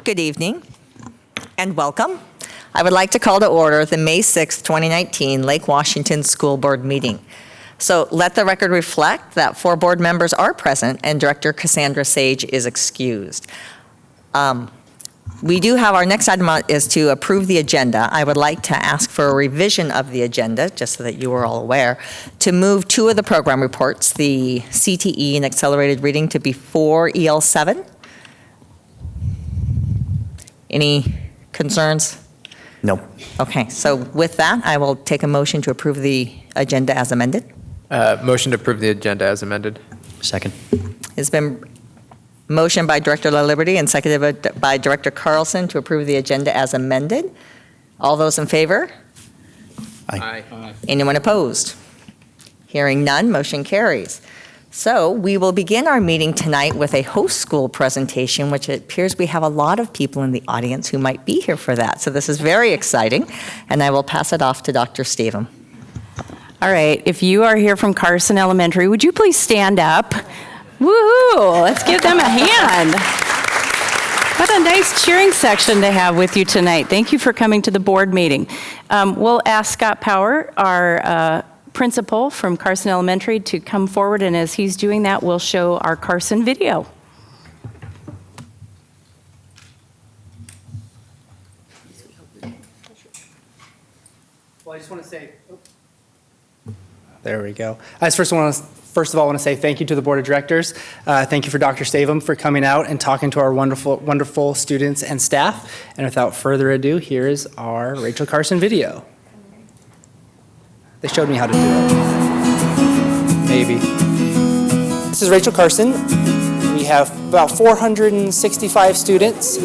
good evening and welcome. I would like to call to order the May 6th, 2019 Lake Washington School Board meeting. So let the record reflect that 4 board members are present and Director Cassandra Sage is excused. We do have our next item is to approve the agenda. I would like to ask for a revision of the agenda, just so that you are all aware, to move 2 of the program reports, the CTE and accelerated reading, to before EL7. Any concerns? No. Okay, so with that, I will take a motion to approve the agenda as amended. Motion to approve the agenda as amended. Second. It's been motioned by Director LaLiberty and seconded by Director Carlson to approve the agenda as amended. All those in favor? Aye. Anyone opposed? Hearing none, motion carries. So we will begin our meeting tonight with a host school presentation, which it appears we have a lot of people in the audience who might be here for that. So this is very exciting, and I will pass it off to Dr. Stavum. All right, if you are here from Carson Elementary, would you please stand up? Woohoo! Let's give them a hand. What a nice cheering section to have with you tonight. Thank you for coming to the board meeting. We'll ask Scott Power, our principal from Carson Elementary, to come forward, and as he's doing that, we'll show our Carson video. Well, I just want to say, there we go. I just first of all want to say thank you to the Board of Directors. Thank you for Dr. Stavum for coming out and talking to our wonderful students and staff. And without further ado, here is our Rachel Carson video. They showed me how to do it. Maybe. This is Rachel Carson. We have about 465 students.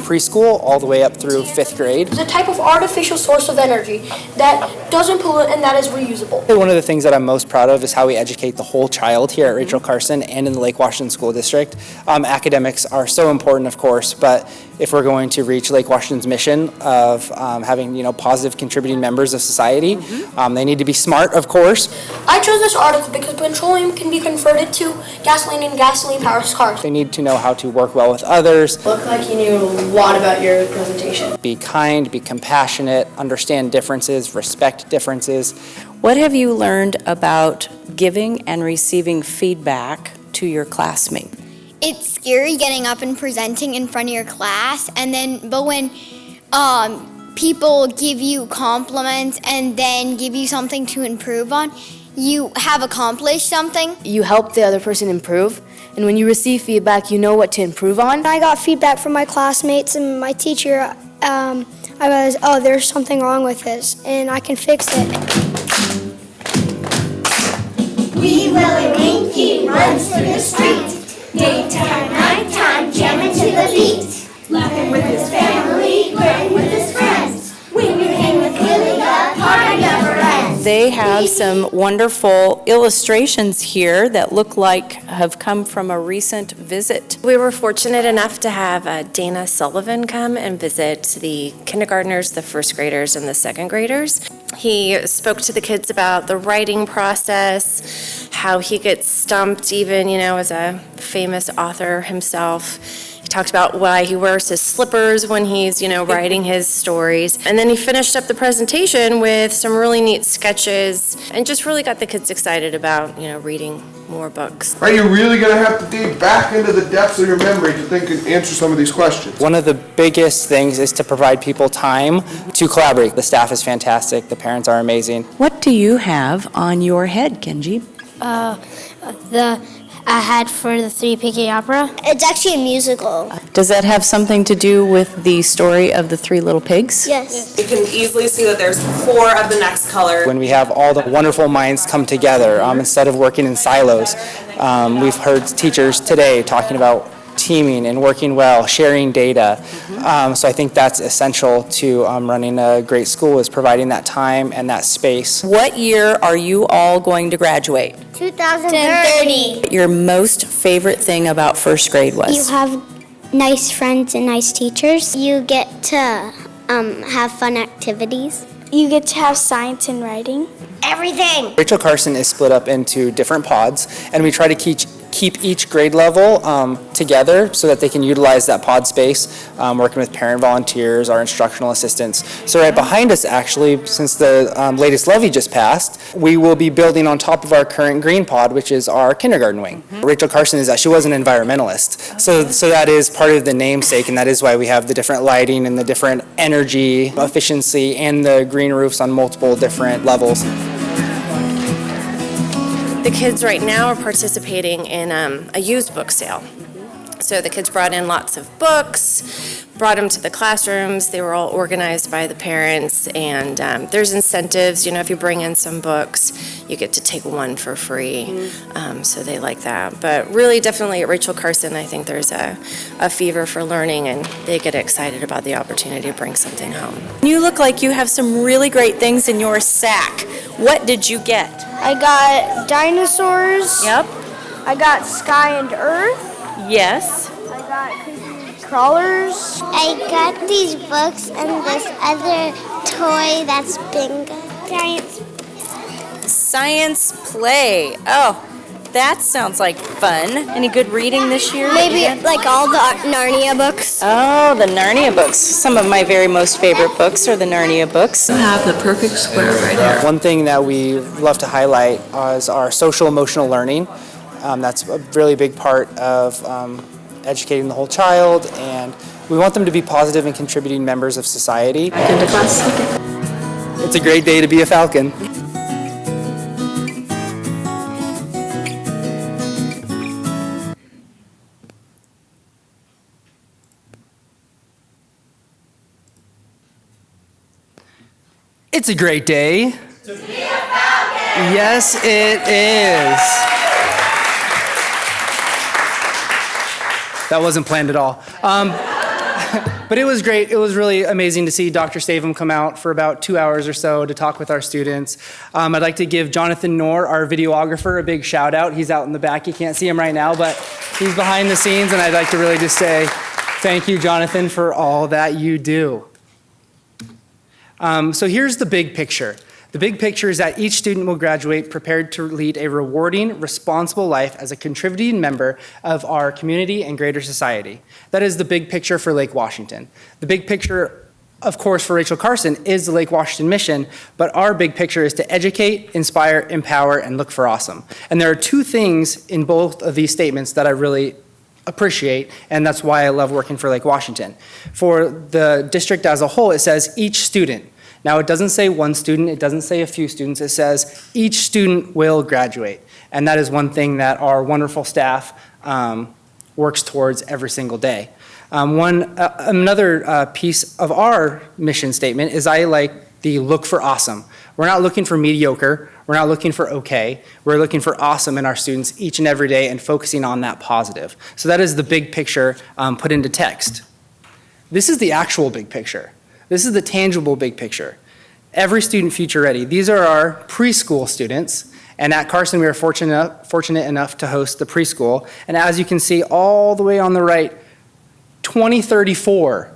Preschool all the way up through 5th grade. It's a type of artificial source of energy that doesn't pollute and that is reusable. One of the things that I'm most proud of is how we educate the whole child here at Rachel Carson and in the Lake Washington School District. Academics are so important, of course, but if we're going to reach Lake Washington's mission of having positive contributing members of society, they need to be smart, of course. I chose this article because petroleum can be converted to gasoline and gasoline powers cars. They need to know how to work well with others. Look like you knew a lot about your presentation. Be kind, be compassionate, understand differences, respect differences. What have you learned about giving and receiving feedback to your classmate? It's scary getting up and presenting in front of your class, but when people give you compliments and then give you something to improve on, you have accomplished something. You help the other person improve, and when you receive feedback, you know what to improve on. When I got feedback from my classmates and my teacher, I realized, oh, there's something wrong with this, and I can fix it. Wee Willie Winky runs through the street. Daytime, nighttime, jamming to the beat. Laughing with his family, grinning with his friends. When you hang with Willie, the party never ends. They have some wonderful illustrations here that look like have come from a recent visit. We were fortunate enough to have Dana Sullivan come and visit the kindergartners, the 1st graders, and the 2nd graders. He spoke to the kids about the writing process, how he gets stumped even, as a famous author himself. He talked about why he wears his slippers when he's, writing his stories. And then he finished up the presentation with some really neat sketches and just really got the kids excited about, reading more books. Are you really going to have to dig back into the depths of your memory to think and answer some of these questions? One of the biggest things is to provide people time to collaborate. The staff is fantastic. The parents are amazing. What do you have on your head, Kenji? A hat for the 3 Piggy Opera. It's actually a musical. Does that have something to do with the story of the 3 little pigs? Yes. You can easily see that there's 4 of the next color. When we have all the wonderful minds come together, instead of working in silos, we've heard teachers today talking about teaming and working well, sharing data. So I think that's essential to running a great school, is providing that time and that space. What year are you all going to graduate? 2030. Your most favorite thing about 1st grade was? You have nice friends and nice teachers. You get to have fun activities. You get to have science and writing. Everything. Rachel Carson is split up into different pods, and we try to keep each grade level together so that they can utilize that pod space, working with parent volunteers, our instructional assistants. So right behind us, actually, since the latest levy just passed, we will be building on top of our current green pod, which is our kindergarten wing. Rachel Carson is that she was an environmentalist. So that is part of the namesake, and that is why we have the different lighting and the different energy efficiency and the green roofs on multiple different levels. The kids right now are participating in a used book sale. So the kids brought in lots of books, brought them to the classrooms. They were all organized by the parents, and there's incentives. You know, if you bring in some books, you get to take one for free. So they like that. But really, definitely at Rachel Carson, I think there's a fever for learning, and they get excited about the opportunity to bring something home. You look like you have some really great things in your sack. What did you get? I got dinosaurs. Yep. I got sky and earth. Yes. I got creepy crawlers. I got these books and this other toy that's bingo. Science play. Oh, that sounds like fun. Any good reading this year? Maybe like all the Narnia books. Oh, the Narnia books. Some of my very most favorite books are the Narnia books. You have the perfect square right here. One thing that we love to highlight is our social emotional learning. That's a really big part of educating the whole child, and we want them to be positive and contributing members of society. Back into class. It's a great day to be a Falcon. It's a great day. To be a Falcon! Yes, it is. That wasn't planned at all. But it was great. It was really amazing to see Dr. Stavum come out for about 2 hours or so to talk with our students. I'd like to give Jonathan Knorr, our videographer, a big shout out. He's out in the back. You can't see him right now, but he's behind the scenes, and I'd like to really just say thank you, Jonathan, for all that you do. So here's the big picture. The big picture is that each student will graduate prepared to lead a rewarding, responsible life as a contributing member of our community and greater society. That is the big picture for Lake Washington. The big picture, of course, for Rachel Carson is the Lake Washington mission, but our big picture is to educate, inspire, empower, and look for awesome. And there are two things in both of these statements that I really appreciate, and that's why I love working for Lake Washington. For the district as a whole, it says each student. Now, it doesn't say one student, it doesn't say a few students, it says each student will graduate. And that is one thing that our wonderful staff works towards every single day. Another piece of our mission statement is I like the look for awesome. We're not looking for mediocre, we're not looking for okay, we're looking for awesome in our students each and every day and focusing on that positive. So that is the big picture put into text. This is the actual big picture. This is the tangible big picture. Every student future ready. These are our preschool students, and at Carson we are fortunate enough to host the preschool. And as you can see all the way on the right, 2034,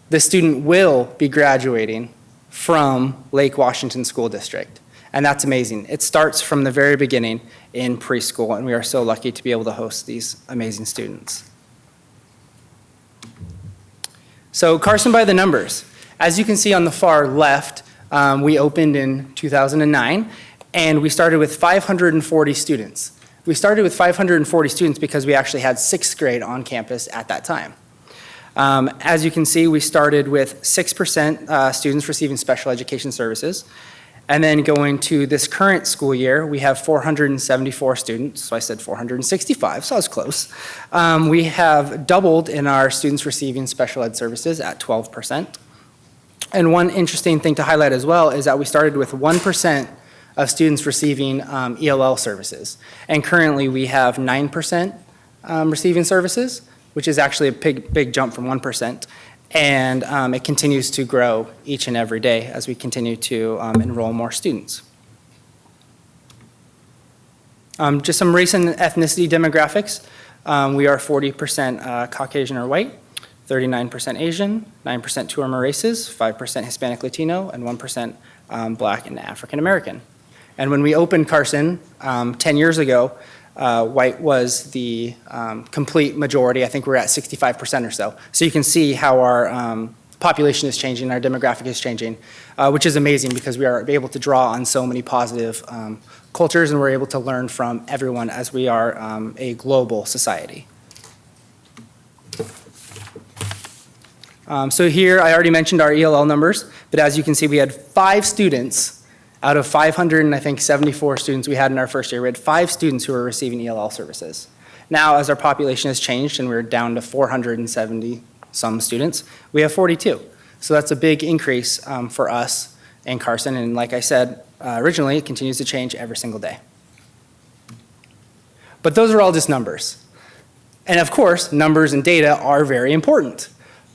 the student will be graduating from Lake Washington School District. And that's amazing. It starts from the very beginning in preschool, and we are so lucky to be able to host these amazing students. So Carson by the numbers. As you can see on the far left, we opened in 2009, and we started with 540 students. We started with 540 students because we actually had 6th grade on campus at that time. As you can see, we started with 6% students receiving special education services. And then going to this current school year, we have 474 students. So I said 465, so I was close. We have doubled in our students receiving special ed services at 12%. And one interesting thing to highlight as well is that we started with 1% of students receiving ELL services. And currently we have 9% receiving services, which is actually a big jump from 1%. And it continues to grow each and every day as we continue to enroll more students. Just some race and ethnicity demographics. We are 40% Caucasian or white, 39% Asian, 9% two or more races, 5% Hispanic Latino, and 1% Black and African American. And when we opened Carson 10 years ago, white was the complete majority. I think we're at 65% or so. So you can see how our population is changing, our demographic is changing, which is amazing because we are able to draw on so many positive cultures, and we're able to learn from everyone as we are a global society. So here, I already mentioned our ELL numbers, but as you can see, we had 5 students out of 574 students we had in our first year. We had 5 students who were receiving ELL services. Now, as our population has changed and we're down to 470 some students, we have 42. So that's a big increase for us in Carson, and like I said originally, it continues to change every single day. But those are all just numbers. And of course, numbers and data are very important.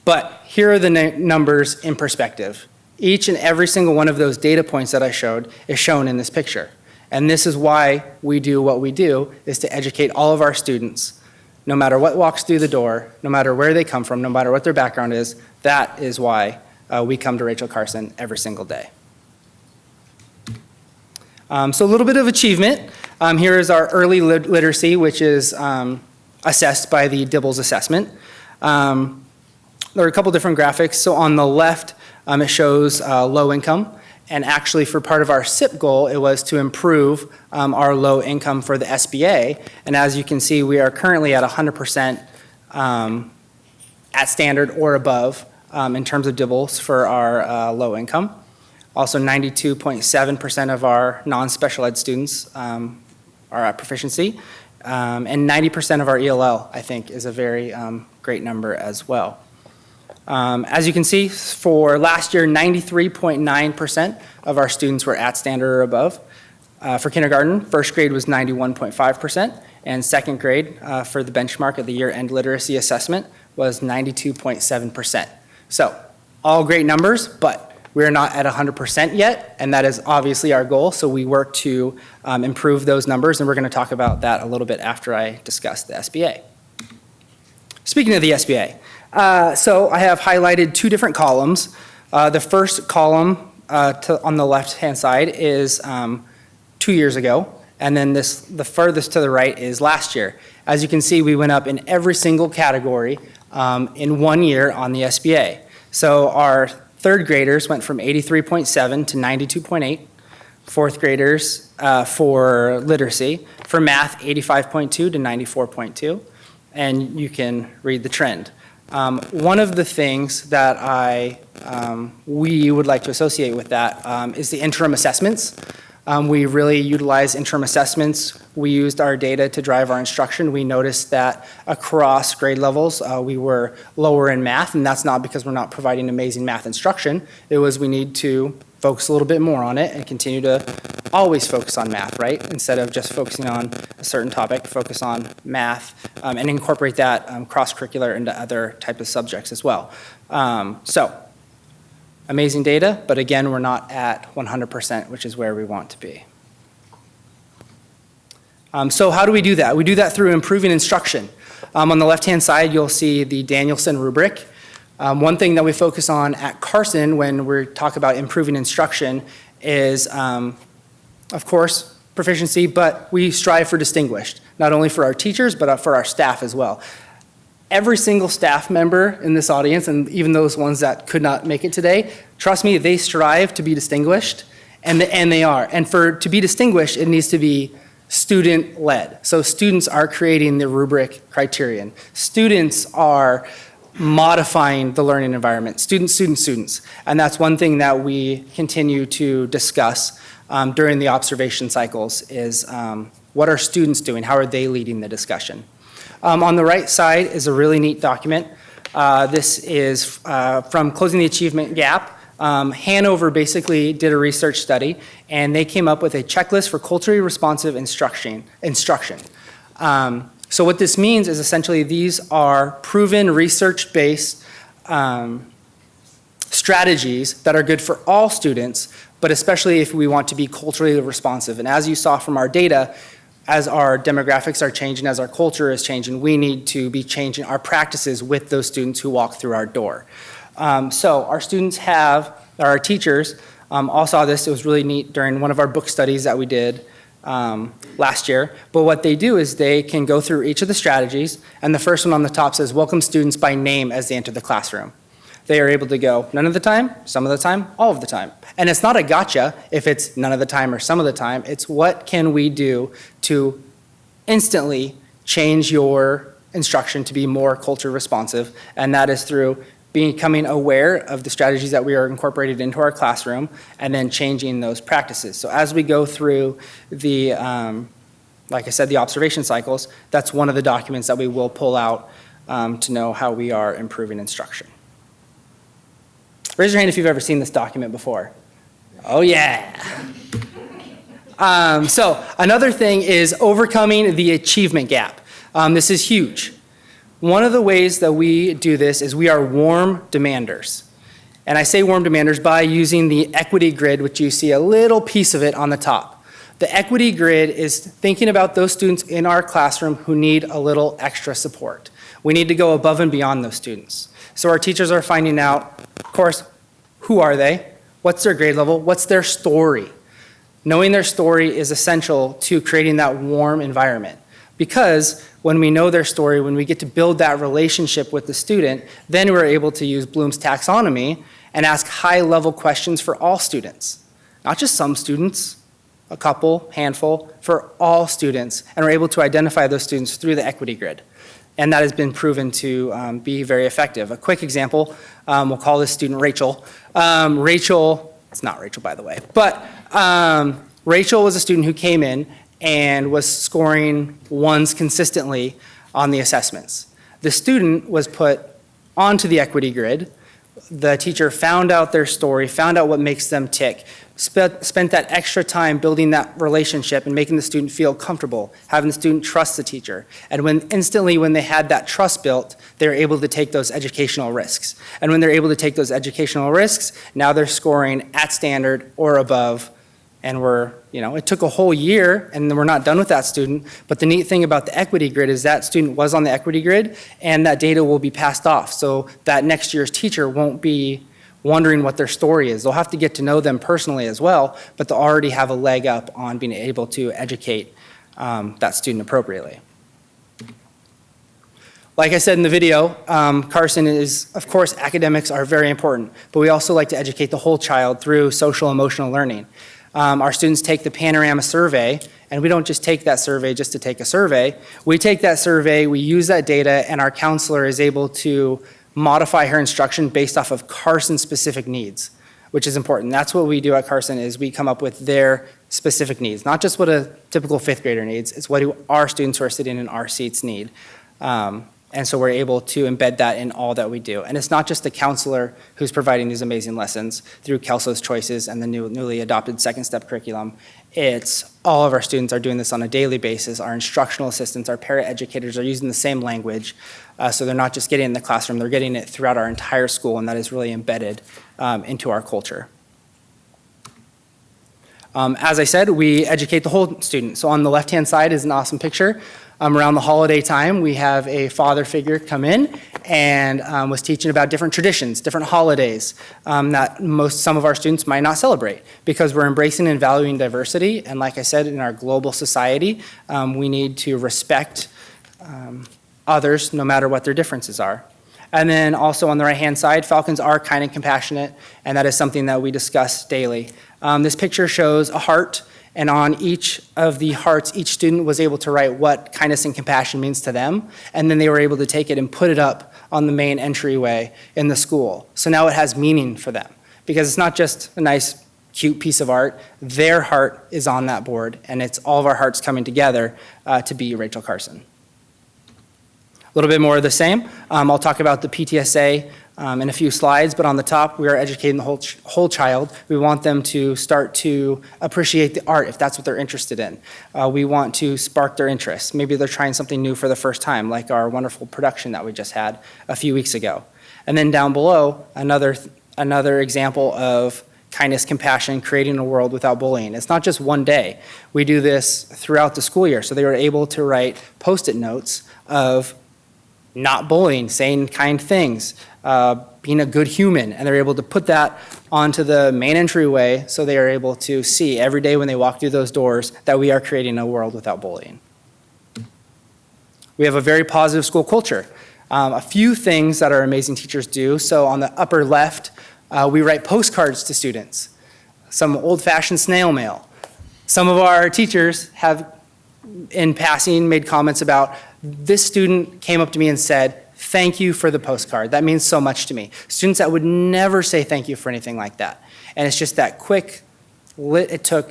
But here are the numbers in perspective. Each and every single one of those data points that I showed is shown in this picture. And this is why we do what we do, is to educate all of our students. No matter what walks through the door, no matter where they come from, no matter what their background is, that is why we come to Rachel Carson every single day. So a little bit of achievement. Here is our early literacy, which is assessed by the Dibbles assessment. There are a couple different graphics. So on the left, it shows low income. And actually, for part of our SIP goal, it was to improve our low income for the SBA. And as you can see, we are currently at 100% at standard or above in terms of Dibbles for our low income. Also, 92.7% of our non-special ed students are at proficiency. And 90% of our ELL, I think, is a very great number as well. As you can see, for last year, 93.9% of our students were at standard or above. For kindergarten, first grade was 91.5%, and second grade for the benchmark of the year-end literacy assessment was 92.7%. So, all great numbers, but we're not at 100% yet, and that is obviously our goal, so we work to improve those numbers, and we're going to talk about that a little bit after I discuss the SBA. Speaking of the SBA, so I have highlighted 2 different columns. The first column on the left-hand side is 2 years ago, and then the furthest to the right is last year. As you can see, we went up in every single category in 1 year on the SBA. So our third graders went from 83.7 to 92.8. Fourth graders for literacy. For math, 85.2 to 94.2. And you can read the trend. One of the things that we would like to associate with that is the interim assessments. We really utilize interim assessments. We used our data to drive our instruction. We noticed that across grade levels, we were lower in math, and that's not because we're not providing amazing math instruction. It was we need to focus a little bit more on it and continue to always focus on math, right? Instead of just focusing on a certain topic, focus on math and incorporate that cross-curricular into other types of subjects as well. So, amazing data, but again, we're not at 100%, which is where we want to be. So how do we do that? We do that through improving instruction. On the left-hand side, you'll see the Danielson rubric. One thing that we focus on at Carson when we talk about improving instruction is, of course, proficiency, but we strive for distinguished, not only for our teachers, but for our staff as well. Every single staff member in this audience, and even those ones that could not make it today, trust me, they strive to be distinguished, and they are. And to be distinguished, it needs to be student-led. So students are creating the rubric criterion. Students are modifying the learning environment. Students. And that's one thing that we continue to discuss during the observation cycles is what are students doing? How are they leading the discussion? On the right side is a really neat document. This is from Closing the Achievement Gap. Hanover basically did a research study, and they came up with a checklist for culturally responsive instruction. So what this means is essentially these are proven research-based strategies that are good for all students, but especially if we want to be culturally responsive. And as you saw from our data, as our demographics are changing, as our culture is changing, we need to be changing our practices with those students who walk through our door. So our students our teachers all saw this. It was really neat during one of our book studies that we did. last year. But what they do is they can go through each of the strategies, and the first one on the top says, welcome students by name as they enter the classroom. They are able to go none of the time, some of the time, all of the time. And it's not a gotcha if it's none of the time or some of the time. It's what can we do to instantly change your instruction to be more culture responsive, and that is through becoming aware of the strategies that we are incorporated into our classroom and then changing those practices. So as we go through the, like I said, the observation cycles, that's one of the documents that we will pull out to know how we are improving instruction. Raise your hand if you've ever seen this document before. Oh yeah. So another thing is overcoming the achievement gap. This is huge. One of the ways that we do this is we are warm demanders. And I say warm demanders by using the equity grid, which you see a little piece of it on the top. The equity grid is thinking about those students in our classroom who need a little extra support. We need to go above and beyond those students. So our teachers are finding out, of course, who are they? What's their grade level? What's their story? Knowing their story is essential to creating that warm environment. Because when we know their story, when we get to build that relationship with the student, then we're able to use Bloom's taxonomy and ask high-level questions for all students. Not just some students, a couple, handful, for all students. And we're able to identify those students through the equity grid. And that has been proven to be very effective. A quick example, we'll call this student Rachel. Rachel, it's not Rachel by the way, but Rachel was a student who came in and was scoring ones consistently on the assessments. The student was put onto the equity grid. The teacher found out their story, found out what makes them tick, spent that extra time building that relationship and making the student feel comfortable, having the student trust the teacher. And instantly when they had that trust built, they were able to take those educational risks. And when they're able to take those educational risks, now they're scoring at standard or above. And it took a whole year, and we're not done with that student. But the neat thing about the equity grid is that student was on the equity grid, and that data will be passed off. So that next year's teacher won't be wondering what their story is. They'll have to get to know them personally as well, but they'll already have a leg up on being able to educate that student appropriately. Like I said in the video, Carson is, of course, academics are very important, but we also like to educate the whole child through social emotional learning. Our students take the Panorama survey, and we don't just take that survey just to take a survey. We take that survey, we use that data, and our counselor is able to modify her instruction based off of Carson's specific needs, which is important. That's what we do at Carson is we come up with their specific needs, not just what a typical fifth grader needs, it's what do our students who are sitting in our seats need. And so we're able to embed that in all that we do. And it's not just the counselor who's providing these amazing lessons through Kelso's Choices and the newly adopted second step curriculum. It's all of our students are doing this on a daily basis. Our instructional assistants, our paraeducators are using the same language. So they're not just getting it in the classroom, they're getting it throughout our entire school, and that is really embedded into our culture. As I said, we educate the whole student. So on the left-hand side is an awesome picture. Around the holiday time, we have a father figure come in and was teaching about different traditions, different holidays that some of our students might not celebrate because we're embracing and valuing diversity. And like I said, in our global society, we need to respect others no matter what their differences are. And then also on the right-hand side, falcons are kind and compassionate, and that is something that we discuss daily. This picture shows a heart. And on each of the hearts, each student was able to write what kindness and compassion means to them. And then they were able to take it and put it up on the main entryway in the school. So now it has meaning for them because it's not just a nice, cute piece of art. Their heart is on that board, and it's all of our hearts coming together to be Rachel Carson. A little bit more of the same. I'll talk about the PTSA in a few slides, but on the top, we are educating the whole child. We want them to start to appreciate the art if that's what they're interested in. We want to spark their interest. Maybe they're trying something new for the first time, like our wonderful production that we just had a few weeks ago. And then down below, another example of kindness, compassion, creating a world without bullying. It's not just one day. We do this throughout the school year, so they were able to write Post-it notes of not bullying, saying kind things, being a good human, and they're able to put that onto the main entryway so they are able to see every day when they walk through those doors that we are creating a world without bullying. We have a very positive school culture. A few things that our amazing teachers do. So on the upper left, we write postcards to students, some old-fashioned snail mail. Some of our teachers have, in passing, made comments about, this student came up to me and said, thank you for the postcard. That means so much to me. Students that would never say thank you for anything like that. And it's just that quick, it took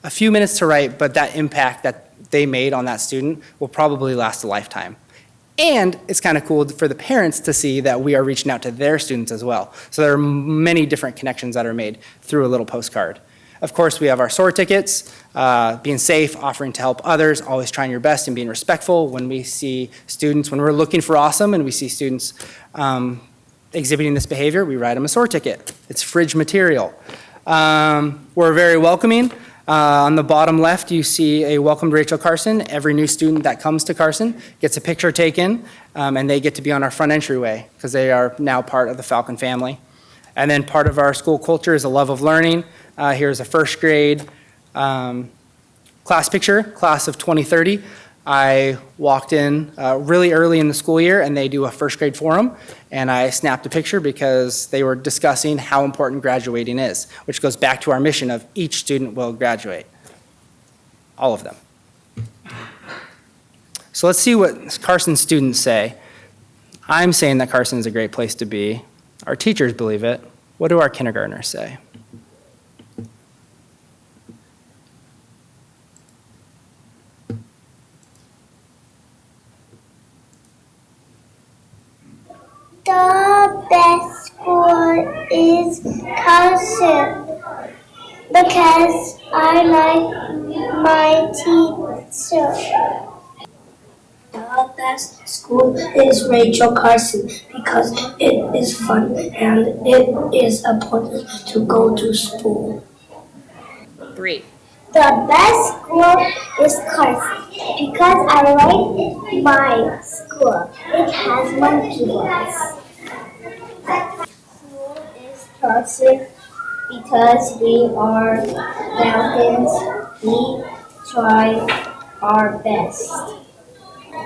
a few minutes to write, but that impact that they made on that student will probably last a lifetime. And it's kind of cool for the parents to see that we are reaching out to their students as well. So there are many different connections that are made through a little postcard. Of course, we have our SOAR tickets, being safe, offering to help others, always trying your best and being respectful. When we see students, when we're looking for awesome and we see students exhibiting this behavior, we write them a SOAR ticket. It's fridge material. We're very welcoming. On the bottom left, you see a welcome to Rachel Carson. Every new student that comes to Carson gets a picture taken, and they get to be on our front entryway because they are now part of the Falcon family. And then part of our school culture is a love of learning. Here's a first grade class picture, class of 2030. I walked in really early in the school year, and they do a first grade forum, and I snapped a picture because they were discussing how important graduating is, which goes back to our mission of each student will graduate, all of them. So let's see what Carson students say. I'm saying that Carson is a great place to be. Our teachers believe it. What do our kindergartners say? The best school is Carson because I like my teacher. The best school is Rachel Carson because it is fun and it is important to go to school. 3. The best school is Carson because I like my school. It has monkey bars. School is Carson because we are Falcons. We try our best.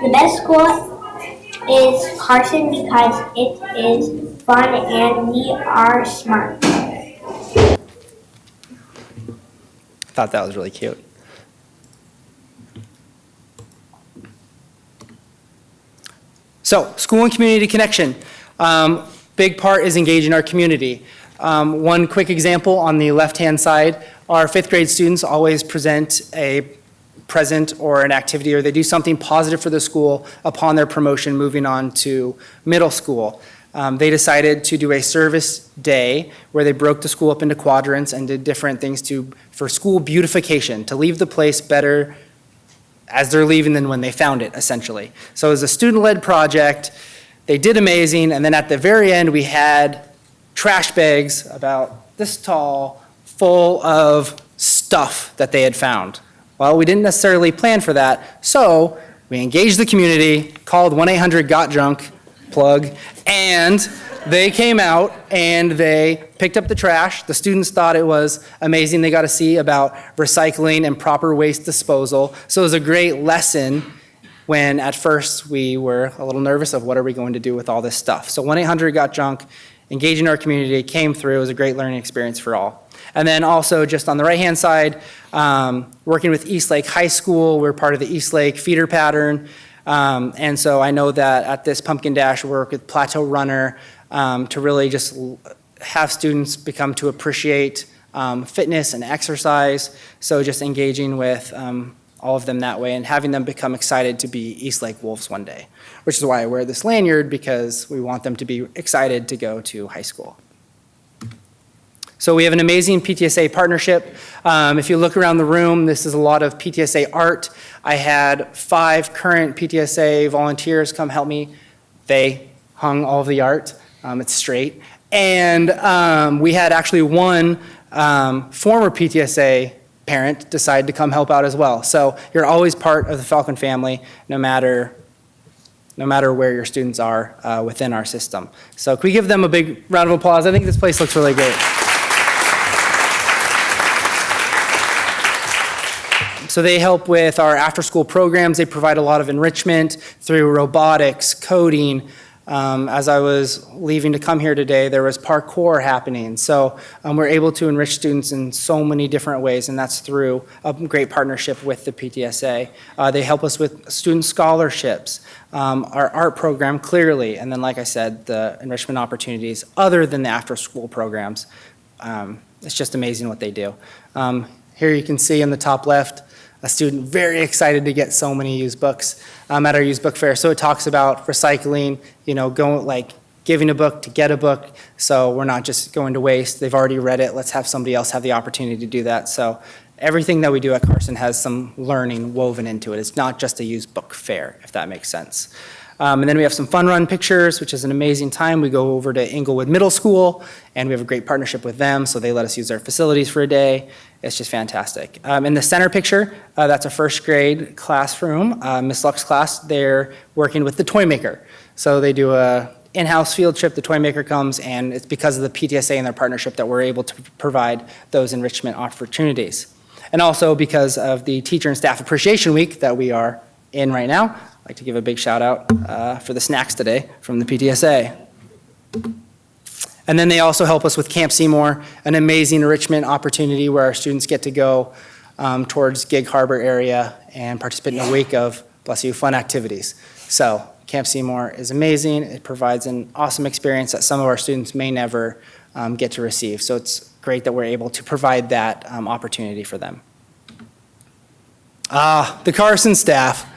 The best school is Carson because it is fun and we are smart. I thought that was really cute. So, school and community connection. Big part is engaging our community. One quick example on the left-hand side, our 5th grade students always present a present or an activity, or they do something positive for the school upon their promotion moving on to middle school. They decided to do a service day where they broke the school up into quadrants and did different things for school beautification, to leave the place better as they're leaving than when they found it, essentially. So it was a student-led project. They did amazing, and then at the very end, we had trash bags about this tall full of stuff that they had found. Well, we didn't necessarily plan for that, so we engaged the community, called 1-800-GOT-DRUNK, plug, and they came out and they picked up the trash. The students thought it was amazing. They got to see about recycling and proper waste disposal. So it was a great lesson when at first we were a little nervous of what are we going to do with all this stuff. So 1-800-GOT-DRUNK, engaging our community, came through. It was a great learning experience for all. And then also just on the right-hand side, working with Eastlake High School, we're part of the Eastlake feeder pattern. And so I know that at this Pumpkin Dash, we work with Plateau Runner to really just have students become to appreciate fitness and exercise. So just engaging with all of them that way and having them become excited to be Eastlake Wolves one day, which is why I wear this lanyard, because we want them to be excited to go to high school. So we have an amazing PTSA partnership. If you look around the room, this is a lot of PTSA art. I had 5 current PTSA volunteers come help me. They hung all of the art. It's straight. And we had actually one former PTSA parent decide to come help out as well. So you're always part of the Falcon family, no matter no matter where your students are within our system. So can we give them a big round of applause? I think this place looks really great. So they help with our after-school programs. They provide a lot of enrichment through robotics, coding. As I was leaving to come here today, there was parkour happening. So we're able to enrich students in so many different ways, and that's through a great partnership with the PTSA. They help us with student scholarships, our art program, clearly, and then, like I said, the enrichment opportunities other than the after-school programs. It's just amazing what they do. Here you can see in the top left, a student very excited to get so many used books at our used book fair. So it talks about recycling, going like giving a book to get a book. So we're not just going to waste. They've already read it. Let's have somebody else have the opportunity to do that. So everything that we do at Carson has some learning woven into it. It's not just a used book fair, if that makes sense. And then we have some fun run pictures, which is an amazing time. We go over to Inglewood Middle School, and we have a great partnership with them, so they let us use their facilities for a day. It's just fantastic. In the center picture, that's a first grade classroom, Miss Luck's class. They're working with the Toy Maker. So they do a in-house field trip, the Toy Maker comes, and it's because of the PTSA and their partnership that we're able to provide those enrichment opportunities. And also because of the Teacher and Staff Appreciation Week that we are in right now, I'd like to give a big shout out for the snacks today from the PTSA. And then they also help us with Camp Seymour, an amazing enrichment opportunity where our students get to go towards Gig Harbor area and participate in a week of, bless you, fun activities. So Camp Seymour is amazing. It provides an awesome experience that some of our students may never get to receive. So it's great that we're able to provide that opportunity for them. The Carson staff.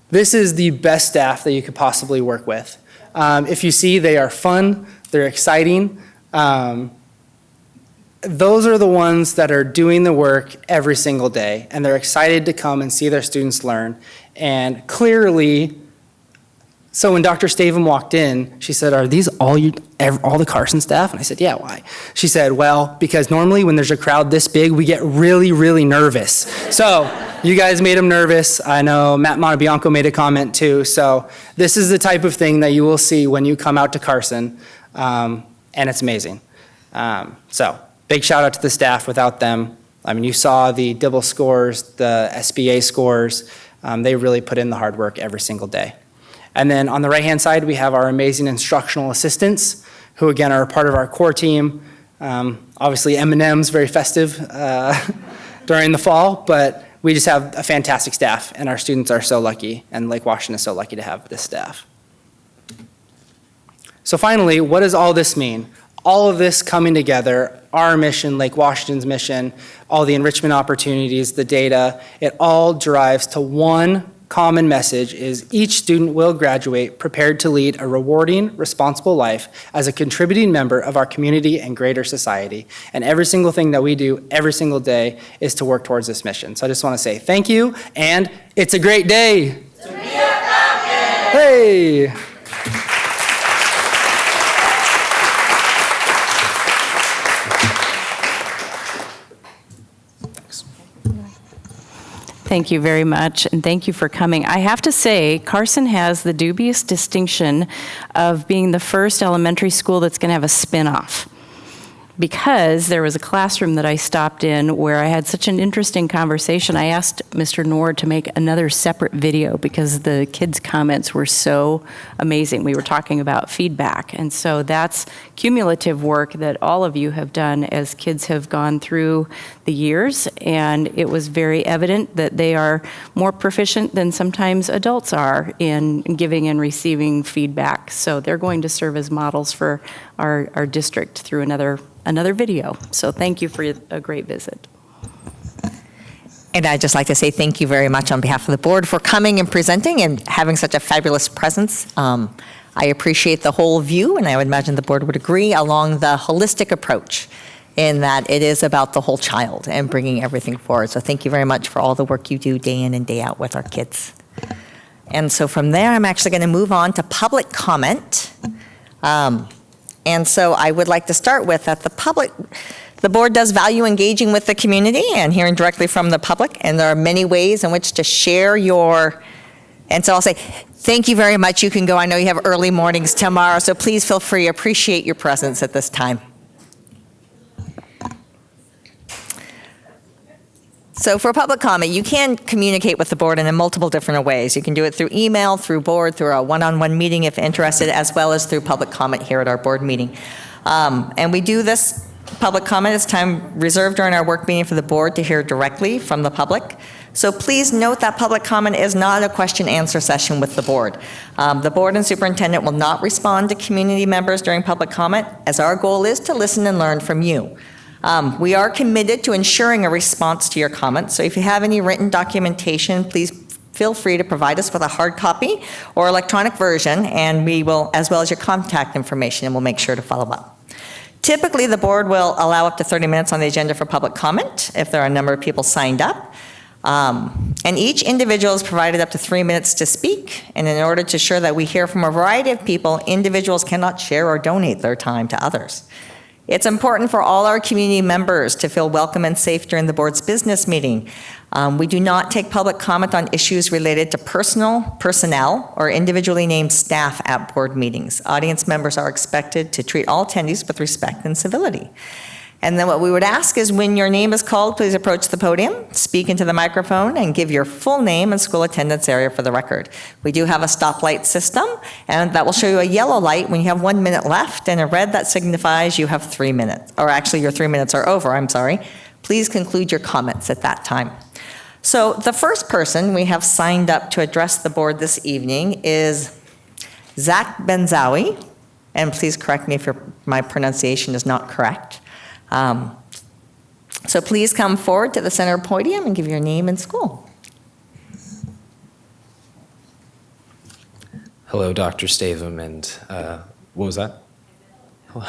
This is the best staff that you could possibly work with. If you see, they are fun, they're exciting. Those are the ones that are doing the work every single day, and they're excited to come and see their students learn. And clearly, so when Dr. Stavum walked in, she said, "Are these all the Carson staff?" And I said, "Yeah, why?" She said, "Well, because normally when there's a crowd this big, we get really, really nervous." So you guys made them nervous. I know Matt Montebianco made a comment too. So this is the type of thing that you will see when you come out to Carson, and it's amazing. So big shout out to the staff. Without them, I mean, you saw the Dibble scores, the SBA scores. They really put in the hard work every single day. And then on the right-hand side, we have our amazing instructional assistants, who again are a part of our core team. Obviously, M&M's very festive during the fall, but we just have a fantastic staff, and our students are so lucky, and Lake Washington is so lucky to have this staff. So finally, what does all this mean? All of this coming together, our mission, Lake Washington's mission, all the enrichment opportunities, the data, it all drives to one common message: is each student will graduate prepared to lead a rewarding, responsible life as a contributing member of our community and greater society. And every single thing that we do every single day is to work towards this mission. So I just want to say thank you, and it's a great day. To be a Falcon! Hey! Thank you very much, and thank you for coming. I have to say, Carson has the dubious distinction of being the first elementary school that's going to have a spin-off, because there was a classroom that I stopped in where I had such an interesting conversation. I asked Mr. Nord to make another separate video because the kids' comments were so amazing. We were talking about feedback, and so that's cumulative work that all of you have done as kids have gone through the years, and it was very evident that they are more proficient than sometimes adults are in giving and receiving feedback. So they're going to serve as models for our district through another video. So thank you for a great visit. And I'd just like to say thank you very much on behalf of the board for coming and presenting and having such a fabulous presence. I appreciate the whole view, and I would imagine the board would agree, along the holistic approach in that it is about the whole child and bringing everything forward. So thank you very much for all the work you do day in and day out with our kids. And so from there, I'm actually going to move on to public comment. And so I would like to start with that the board does value engaging with the community and hearing directly from the public, and there are many ways in which to share your And so I'll say, thank you very much. You can go. I know you have early mornings tomorrow, so please feel free. Appreciate your presence at this time. So for public comment, you can communicate with the board in multiple different ways. You can do it through email, through board, through a one-on-one meeting if interested, as well as through public comment here at our board meeting. And we do this public comment as time reserved during our work meeting for the board to hear directly from the public. So please note that public comment is not a question-answer session with the board. The board and superintendent will not respond to community members during public comment, as our goal is to listen and learn from you. We are committed to ensuring a response to your comments, so if you have any written documentation, please feel free to provide us with a hard copy or electronic version, and we will, as well as your contact information, and we'll make sure to follow up. Typically, the board will allow up to 30 minutes on the agenda for public comment if there are a number of people signed up. And each individual is provided up to 3 minutes to speak, and in order to ensure that we hear from a variety of people, individuals cannot share or donate their time to others. It's important for all our community members to feel welcome and safe during the board's business meeting. We do not take public comment on issues related to personnel, or individually named staff at board meetings. Audience members are expected to treat all attendees with respect and civility. And then what we would ask is when your name is called, please approach the podium, speak into the microphone, and give your full name and school attendance area for the record. We do have a stoplight system, and that will show you a yellow light when you have 1 minute left, and a red that signifies you have 3 minutes, or actually your 3 minutes are over, I'm sorry. Please conclude your comments at that time. So the first person we have signed up to address the board this evening is Zach Benzawi, and please correct me if my pronunciation is not correct. So please come forward to the center podium and give your name and school. Hello, Dr. Stavum, and what was that? Hello.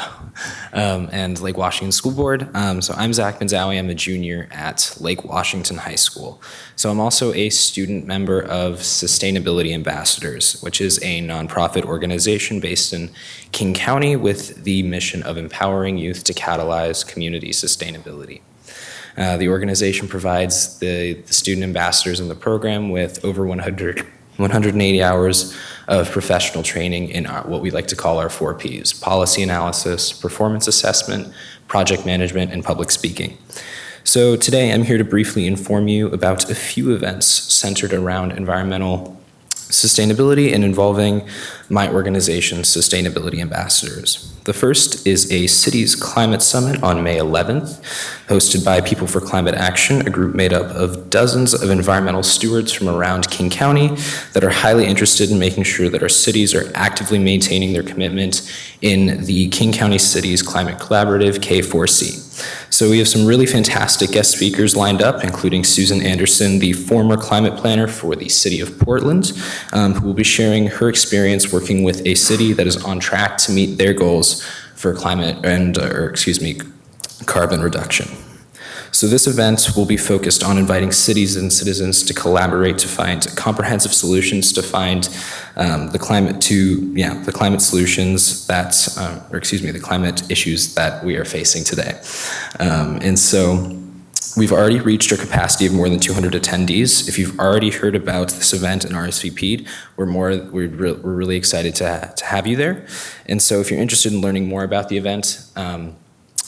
And Lake Washington School Board. So I'm Zach Benzawi. I'm a junior at Lake Washington High School. So I'm also a student member of Sustainability Ambassadors, which is a nonprofit organization based in King County with the mission of empowering youth to catalyze community sustainability. The organization provides the student ambassadors in the program with over 180 hours of professional training in what we like to call our 4 Ps: policy analysis, performance assessment, project management, and public speaking. So today I'm here to briefly inform you about a few events centered around environmental sustainability and involving my organization's sustainability ambassadors. The first is a city's climate summit on May 11th, hosted by People for Climate Action, a group made up of dozens of environmental stewards from around King County that are highly interested in making sure that our cities are actively maintaining their commitment in the King County Cities Climate Collaborative, K4C. So we have some really fantastic guest speakers lined up, including Susan Anderson, the former climate planner for the city of Portland, who will be sharing her experience working with a city that is on track to meet their goals for climate and, carbon reduction. So this event will be focused on inviting cities and citizens to collaborate to find comprehensive solutions to find the climate solutions that, the climate issues that we are facing today. And so we've already reached our capacity of more than 200 attendees. If you've already heard about this event and RSVP'd, we're really excited to have you there. And so if you're interested in learning more about the event,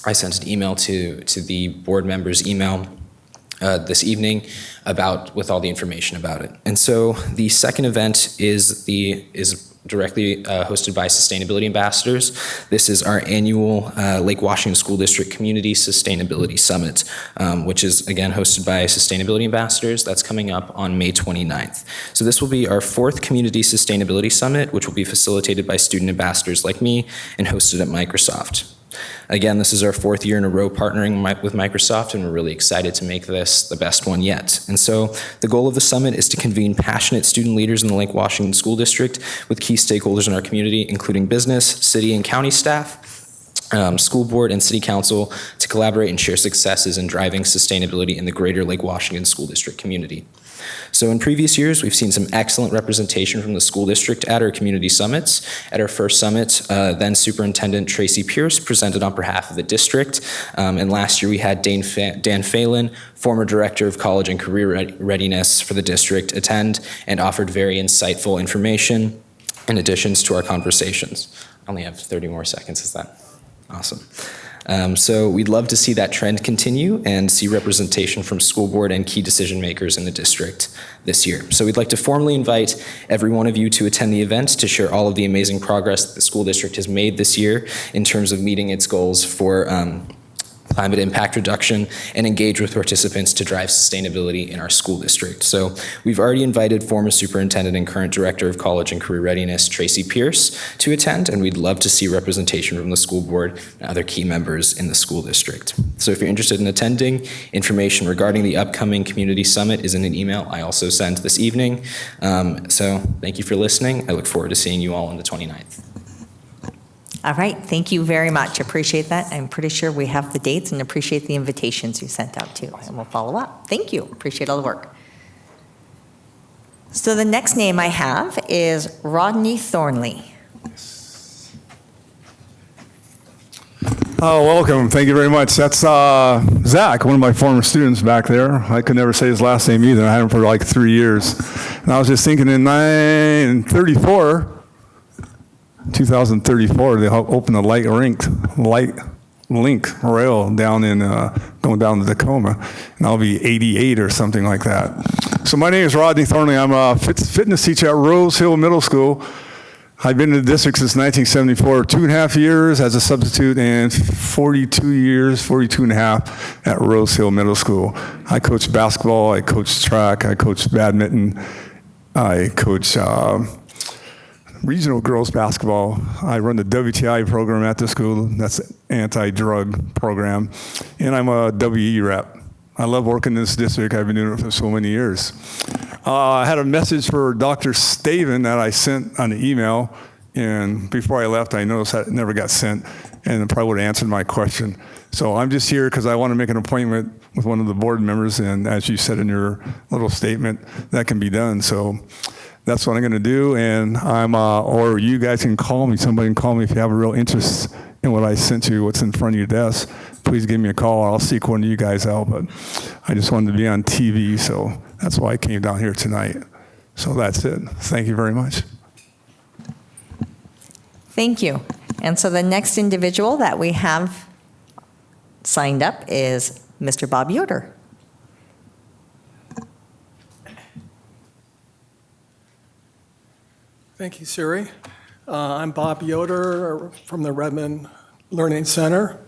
I sent an email to the board members' email this evening with all the information about it. And so the second event is directly hosted by Sustainability Ambassadors. This is our annual Lake Washington School District Community Sustainability Summit, which is again hosted by Sustainability Ambassadors. That's coming up on May 29th. So this will be our 4th Community Sustainability Summit, which will be facilitated by student ambassadors like me and hosted at Microsoft. Again, this is our 4th year in a row partnering with Microsoft, and we're really excited to make this the best one yet. And so the goal of the summit is to convene passionate student leaders in the Lake Washington School District with key stakeholders in our community, including business, city and county staff, school board, and city council, to collaborate and share successes in driving sustainability in the greater Lake Washington School District community. So in previous years, we've seen some excellent representation from the school district at our community summits. At our first summit, then Superintendent Tracy Pierce presented on behalf of the district. And last year we had Dan Phelan, former Director of College and Career Readiness for the district, attend and offered very insightful information in additions to our conversations. I only have 30 more seconds, is that awesome? So we'd love to see that trend continue and see representation from school board and key decision makers in the district this year. So we'd like to formally invite every one of you to attend the event to share all of the amazing progress that the school district has made this year in terms of meeting its goals for climate impact reduction, and engage with participants to drive sustainability in our school district. So we've already invited former superintendent and current director of college and career readiness, Tracy Pierce, to attend, and we'd love to see representation from the school board and other key members in the school district. So if you're interested in attending, information regarding the upcoming community summit is in an email I also sent this evening. So thank you for listening. I look forward to seeing you all on the 29th. All right, thank you very much. Appreciate that. I'm pretty sure we have the dates and appreciate the invitations you sent out too, and we'll follow up. Thank you. Appreciate all the work. So the next name I have is Rodney Thornley. Oh, welcome. Thank you very much. That's Zach, one of my former students back there. I could never say his last name either. I had him for like 3 years. And I was just thinking in 2034, they open the light link rail down in going down to Tacoma, and I'll be 88 or something like that. So my name is Rodney Thornley. I'm a fitness teacher at Rose Hill Middle School. I've been in the district since 1974, 2.5 years as a substitute, and 42 and a half at Rose Hill Middle School. I coach basketball, I coach track, I coach badminton, I coach regional girls basketball. I run the WTI program at the school. That's anti-drug program. And I'm a WE rep. I love working in this district. I've been doing it for so many years. I had a message for Dr. Staven that I sent on the email. And before I left, I noticed that it never got sent. And it probably would have answered my question. So I'm just here because I want to make an appointment with one of the board members. And as you said in your little statement, that can be done. So that's what I'm going to do, and or you guys can call me. Somebody can call me if you have a real interest in what I sent you, what's in front of your desk. Please give me a call, or I'll seek one of you guys out. But I just wanted to be on TV, so that's why I came down here tonight. So that's it. Thank you very much. Thank you. And so the next individual that we have signed up is Mr. Bob Yoder. Thank you, Siri. I'm Bob Yoder from the Redmond Learning Center,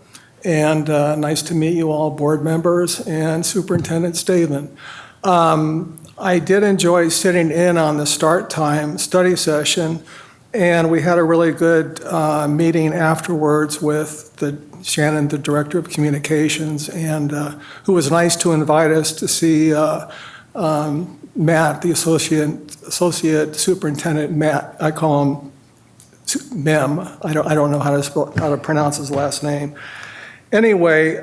and nice to meet you all, board members and Superintendent Staven. I did enjoy sitting in on the start time study session, and we had a really good meeting afterwards with Shannon, the Director of Communications, and who was nice to invite us to see Matt, the associate superintendent, Matt. I call him Mem. I don't know how to pronounce his last name. Anyway,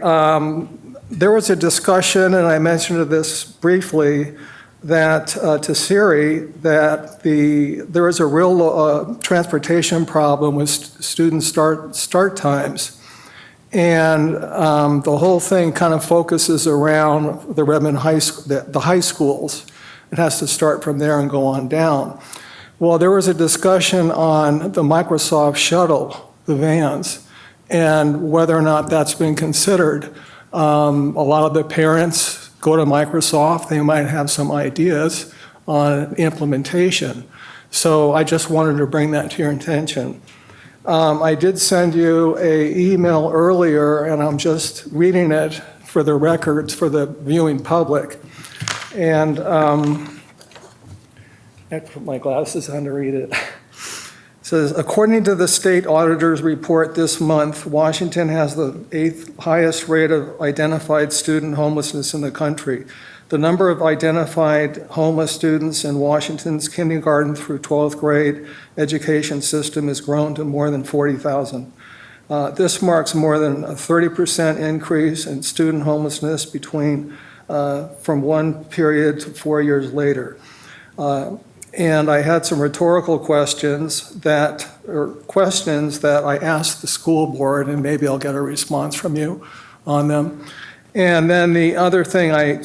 there was a discussion, and I mentioned this briefly, that to Siri, that there is a real transportation problem with student start times. And the whole thing kind of focuses around the Redmond High School, the high schools. It has to start from there and go on down. Well, there was a discussion on the Microsoft shuttle, the vans, and whether or not that's been considered. A lot of the parents go to Microsoft. They might have some ideas on implementation. So I just wanted to bring that to your attention. I did send you an email earlier, and I'm just reading it for the records for the viewing public. And I put my glasses on to read it. It says, according to the state auditor's report this month, Washington has the 8th highest rate of identified student homelessness in the country. The number of identified homeless students in Washington's kindergarten through 12th grade education system has grown to more than 40,000. This marks more than a 30% increase in student homelessness between from one period to 4 years later. And I had some rhetorical questions that I asked the school board, and maybe I'll get a response from you on them. And then the other thing, I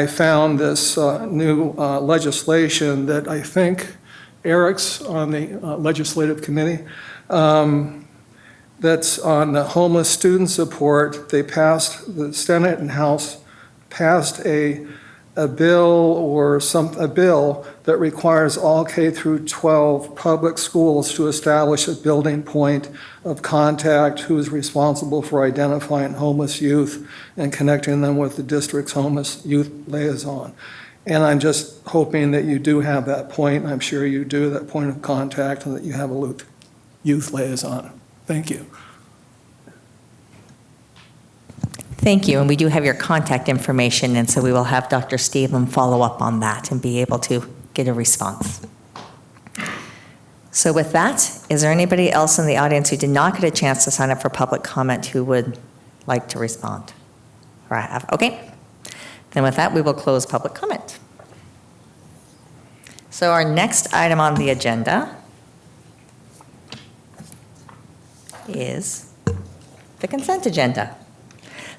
found this new legislation that I think Eric's on the legislative committee, that's on the homeless student support. They passed, the Senate and House passed a bill that requires all K through 12 public schools to establish a building point of contact who is responsible for identifying homeless youth and connecting them with the district's homeless youth liaison. And I'm just hoping that you do have that point. I'm sure you do, that point of contact, and that you have a youth liaison. Thank you. Thank you, and we do have your contact information, and so we will have Dr. Stephen follow up on that and be able to get a response. So with that, is there anybody else in the audience who did not get a chance to sign up for public comment who would like to respond? Or have, okay. Then with that, we will close public comment. So our next item on the agenda is the consent agenda.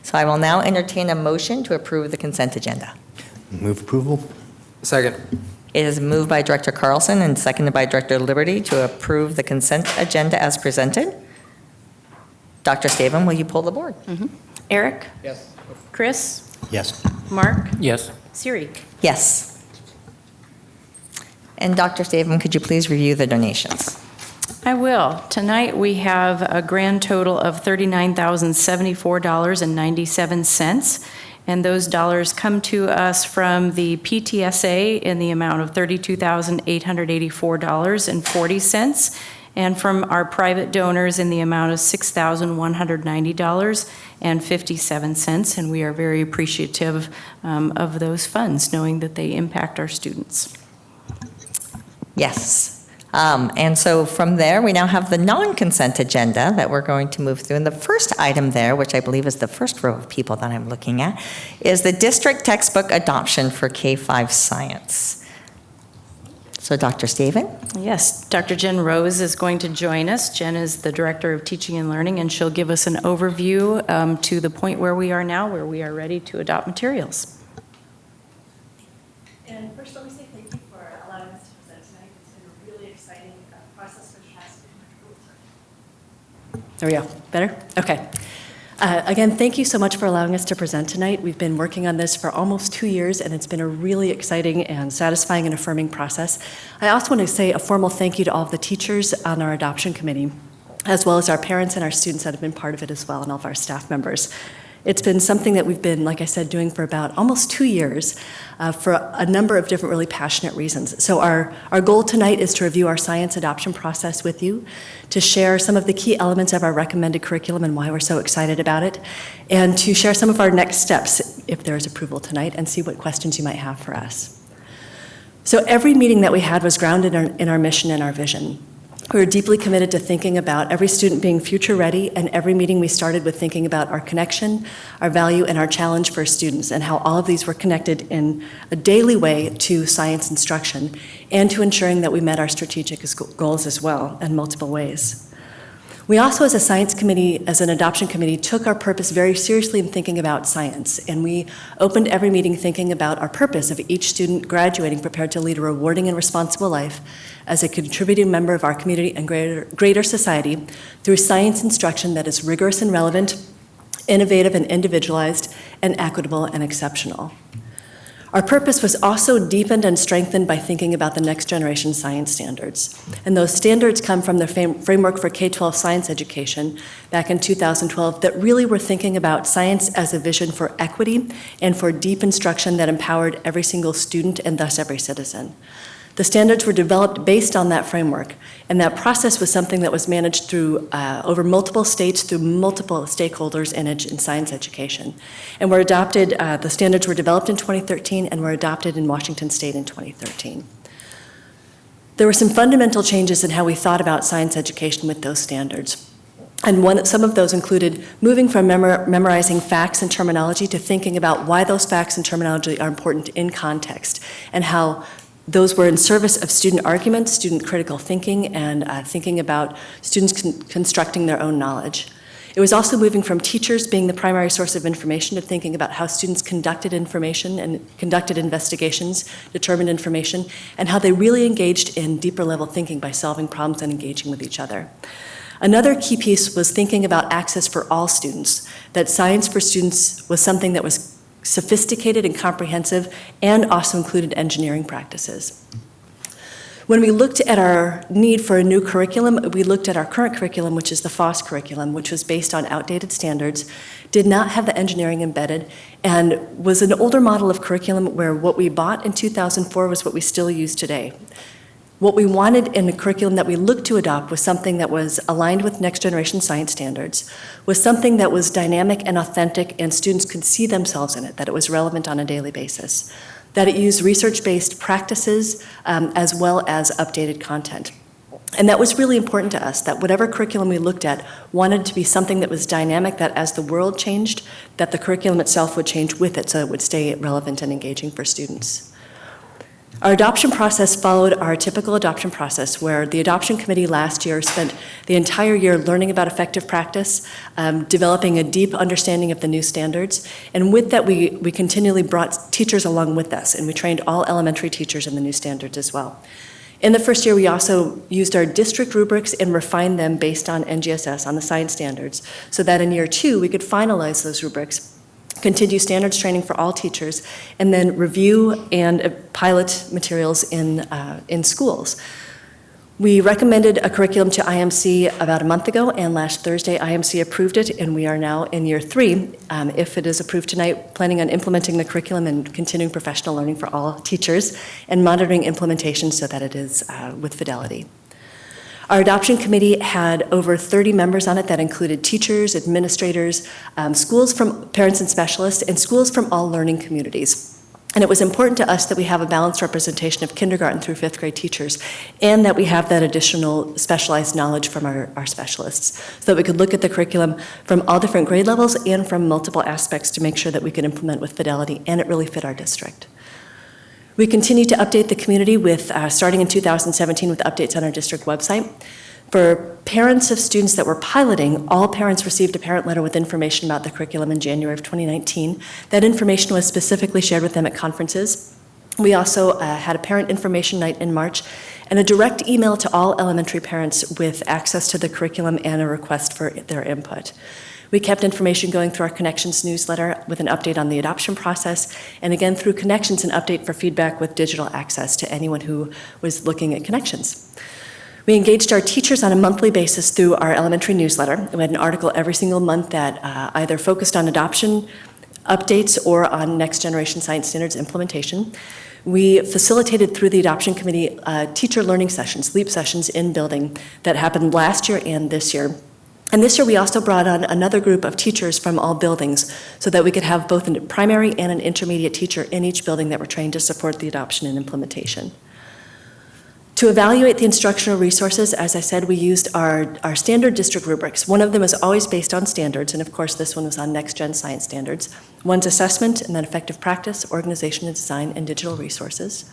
So I will now entertain a motion to approve the consent agenda. Move approval. Second. It is moved by Director Carlson and seconded by Director Liberty to approve the consent agenda as presented. Dr. Staven, will you pull the board? Eric? Yes. Chris? Yes. Mark? Yes. Siri? Yes. And Dr. Staven, could you please review the donations? I will. Tonight, we have a grand total of $39,074.97, and those dollars come to us from the PTSA in the amount of $32,884.40, and from our private donors in the amount of $6,190.57, and we are very appreciative of those funds, knowing that they impact our students. Yes. And so from there, we now have the non-consent agenda that we're going to move through. And the first item there, which I believe is the first row of people that I'm looking at, is the district textbook adoption for K-5 science. So Dr. Staven? Yes, Dr. Jen Rose is going to join us. Jen is the Director of Teaching and Learning, and she'll give us an overview to the point where we are now, where we are ready to adopt materials. And first, let me say thank you for allowing us to present tonight. It's been a really exciting process which has been. There we go. Better? Okay. Again, thank you so much for allowing us to present tonight. We've been working on this for almost 2 years, and it's been a really exciting and satisfying and affirming process. I also want to say a formal thank you to all of the teachers on our adoption committee, as well as our parents and our students that have been part of it as well, and all of our staff members. It's been something that we've been, like I said, doing for about almost 2 years for a number of different really passionate reasons. So our goal tonight is to review our science adoption process with you, to share some of the key elements of our recommended curriculum and why we're so excited about it, and to share some of our next steps if there is approval tonight, and see what questions you might have for us. So every meeting that we had was grounded in our mission and our vision. We were deeply committed to thinking about every student being future ready, and every meeting we started with thinking about our connection, our value, and our challenge for students, and how all of these were connected in a daily way to science instruction and to ensuring that we met our strategic goals as well in multiple ways. We also, as a science committee, as an adoption committee, took our purpose very seriously in thinking about science, and we opened every meeting thinking about our purpose of each student graduating prepared to lead a rewarding and responsible life as a contributing member of our community and greater society through science instruction that is rigorous and relevant, innovative and individualized, and equitable and exceptional. Our purpose was also deepened and strengthened by thinking about the next generation science standards. And those standards come from the framework for K-12 science education back in 2012 that really were thinking about science as a vision for equity and for deep instruction that empowered every single student and thus every citizen. The standards were developed based on that framework, and that process was something that was managed through over multiple states, through multiple stakeholders in science education. And were adopted, the standards were developed in 2013 and were adopted in Washington State in 2013. There were some fundamental changes in how we thought about science education with those standards. And some of those included moving from memorizing facts and terminology to thinking about why those facts and terminology are important in context, and how those were in service of student argument, student critical thinking, and thinking about students constructing their own knowledge. It was also moving from teachers being the primary source of information to thinking about how students conducted information and conducted investigations, determined information, and how they really engaged in deeper level thinking by solving problems and engaging with each other. Another key piece was thinking about access for all students, that science for students was something that was sophisticated and comprehensive and also included engineering practices. When we looked at our need for a new curriculum, we looked at our current curriculum, which is the FOSS curriculum, which was based on outdated standards, did not have the engineering embedded, and was an older model of curriculum where what we bought in 2004 was what we still use today. What we wanted in the curriculum that we looked to adopt was something that was aligned with next generation science standards, was something that was dynamic and authentic and students could see themselves in it, that it was relevant on a daily basis, that it used research-based practices as well as updated content. And that was really important to us, that whatever curriculum we looked at wanted to be something that was dynamic, that as the world changed, that the curriculum itself would change with it so it would stay relevant and engaging for students. Our adoption process followed our typical adoption process, where the adoption committee last year spent the entire year learning about effective practice, developing a deep understanding of the new standards, and with that we continually brought teachers along with us, and we trained all elementary teachers in the new standards as well. In the first year, we also used our district rubrics and refined them based on NGSS, on the science standards, so that in year 2 we could finalize those rubrics, continue standards training for all teachers, and then review and pilot materials in schools. We recommended a curriculum to IMC about a month ago, and last Thursday IMC approved it, and we are now in year 3. If it is approved tonight, planning on implementing the curriculum and continuing professional learning for all teachers, and monitoring implementation so that it is with fidelity. Our adoption committee had over 30 members on it that included teachers, administrators, schools from parents and specialists, and schools from all learning communities. And it was important to us that we have a balanced representation of kindergarten through 5th grade teachers, and that we have that additional specialized knowledge from our specialists, so that we could look at the curriculum from all different grade levels and from multiple aspects to make sure that we could implement with fidelity and it really fit our district. We continue to update the community with, starting in 2017, with updates on our district website. For parents of students that were piloting, all parents received a parent letter with information about the curriculum in January of 2019. That information was specifically shared with them at conferences. We also had a parent information night in March, and a direct email to all elementary parents with access to the curriculum and a request for their input. We kept information going through our Connections newsletter with an update on the adoption process, and again through Connections, an update for feedback with digital access to anyone who was looking at Connections. We engaged our teachers on a monthly basis through our elementary newsletter. We had an article every single month that either focused on adoption updates or on next generation science standards implementation. We facilitated through the adoption committee teacher learning sessions, LEAP sessions in building that happened last year and this year. And this year we also brought on another group of teachers from all buildings so that we could have both a primary and an intermediate teacher in each building that were trained to support the adoption and implementation. To evaluate the instructional resources, as I said, we used our standard district rubrics. One of them is always based on standards, and of course this one was on next gen science standards. One's assessment, and then effective practice, organization and design, and digital resources.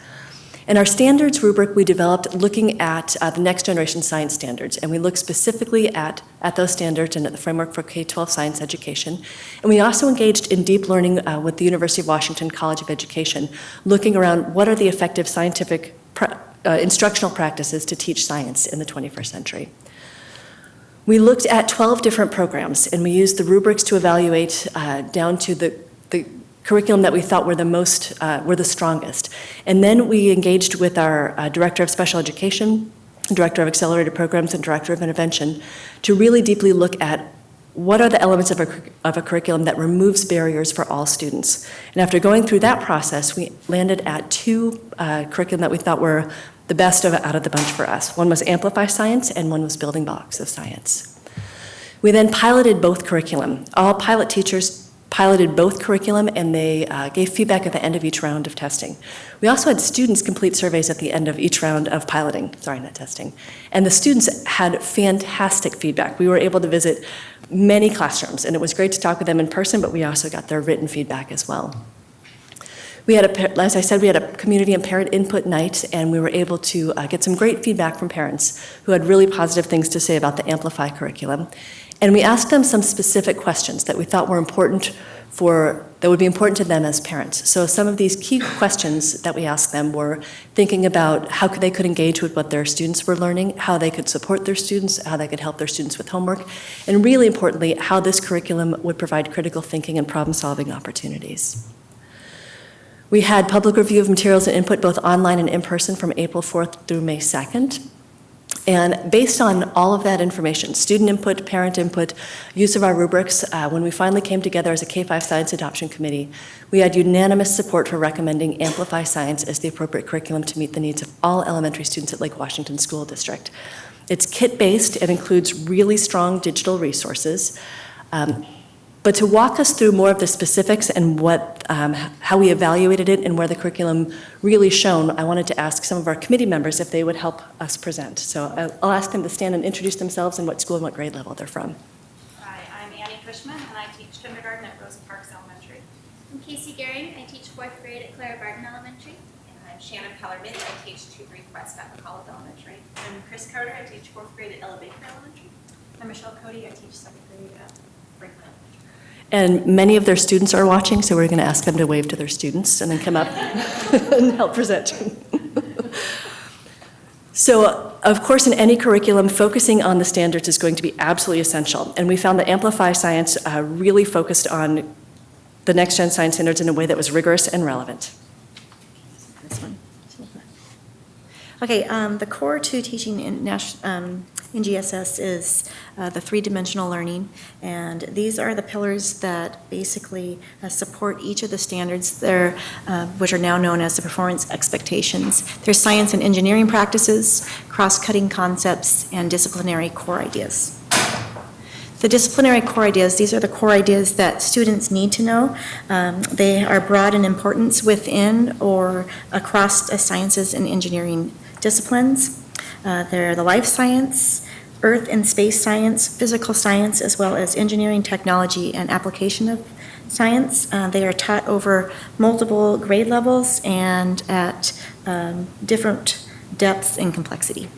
In our standards rubric, we developed looking at the next generation science standards, and we looked specifically at those standards and at the framework for K-12 science education. And we also engaged in deep learning with the University of Washington College of Education, looking around what are the effective scientific instructional practices to teach science in the 21st century. We looked at 12 different programs, and we used the rubrics to evaluate down to the curriculum that we thought were the strongest. And then we engaged with our Director of Special Education, Director of Accelerated Programs, and Director of Intervention to really deeply look at what are the elements of a curriculum that removes barriers for all students. And after going through that process, we landed at 2 curriculum that we thought were the best out of the bunch for us. One was Amplify Science, and one was Building Blocks of Science. We then piloted both curriculum. All pilot teachers piloted both curriculum, and they gave feedback at the end of each round of testing. We also had students complete surveys at the end of each round of piloting, sorry, not testing. And the students had fantastic feedback. We were able to visit many classrooms, and it was great to talk with them in person, but we also got their written feedback as well. We had, as I said, we had a community and parent input night, and we were able to get some great feedback from parents who had really positive things to say about the Amplify curriculum. And we asked them some specific questions that we thought were important that would be important to them as parents. So some of these key questions that we asked them were thinking about how they could engage with what their students were learning, how they could support their students, how they could help their students with homework, and really importantly, how this curriculum would provide critical thinking and problem-solving opportunities. We had public review of materials and input both online and in person from April 4th through May 2nd. And based on all of that information, student input, parent input, use of our rubrics, when we finally came together as a K-5 Science Adoption Committee, we had unanimous support for recommending Amplify Science as the appropriate curriculum to meet the needs of all elementary students at Lake Washington School District. It's kit-based and includes really strong digital resources. But to walk us through more of the specifics and how we evaluated it and where the curriculum really shone, I wanted to ask some of our committee members if they would help us present. So I'll ask them to stand and introduce themselves and what school and what grade level they're from. Hi, I'm Annie Cushman, and I teach kindergarten at Rosa Parks Elementary. I'm Casey Gehring. I teach 4th grade at Clara Barton Elementary. And I'm Shannon Kellerman. I teach 2-3 West at McCullough Elementary. I'm Chris Carter. I teach 4th grade at Ella Baker Elementary. I'm Michelle Cody. I teach 2nd grade at Franklin Elementary. And many of their students are watching, so we're going to ask them to wave to their students and then come up and help present. So, of course, in any curriculum, focusing on the standards is going to be absolutely essential. And we found that Amplify Science really focused on the next-gen science standards in a way that was rigorous and relevant. This one. Okay, the core to teaching in GSS is the three-dimensional learning, and these are the pillars that basically support each of the standards there, which are now known as the performance expectations. There's science and engineering practices, cross-cutting concepts, and disciplinary core ideas. The disciplinary core ideas, these are the core ideas that students need to know. They are broad in importance within or across the sciences and engineering disciplines. They're the life science, earth and space science, physical science, as well as engineering, technology, and application of science. They are taught over multiple grade levels and at different depths and complexity.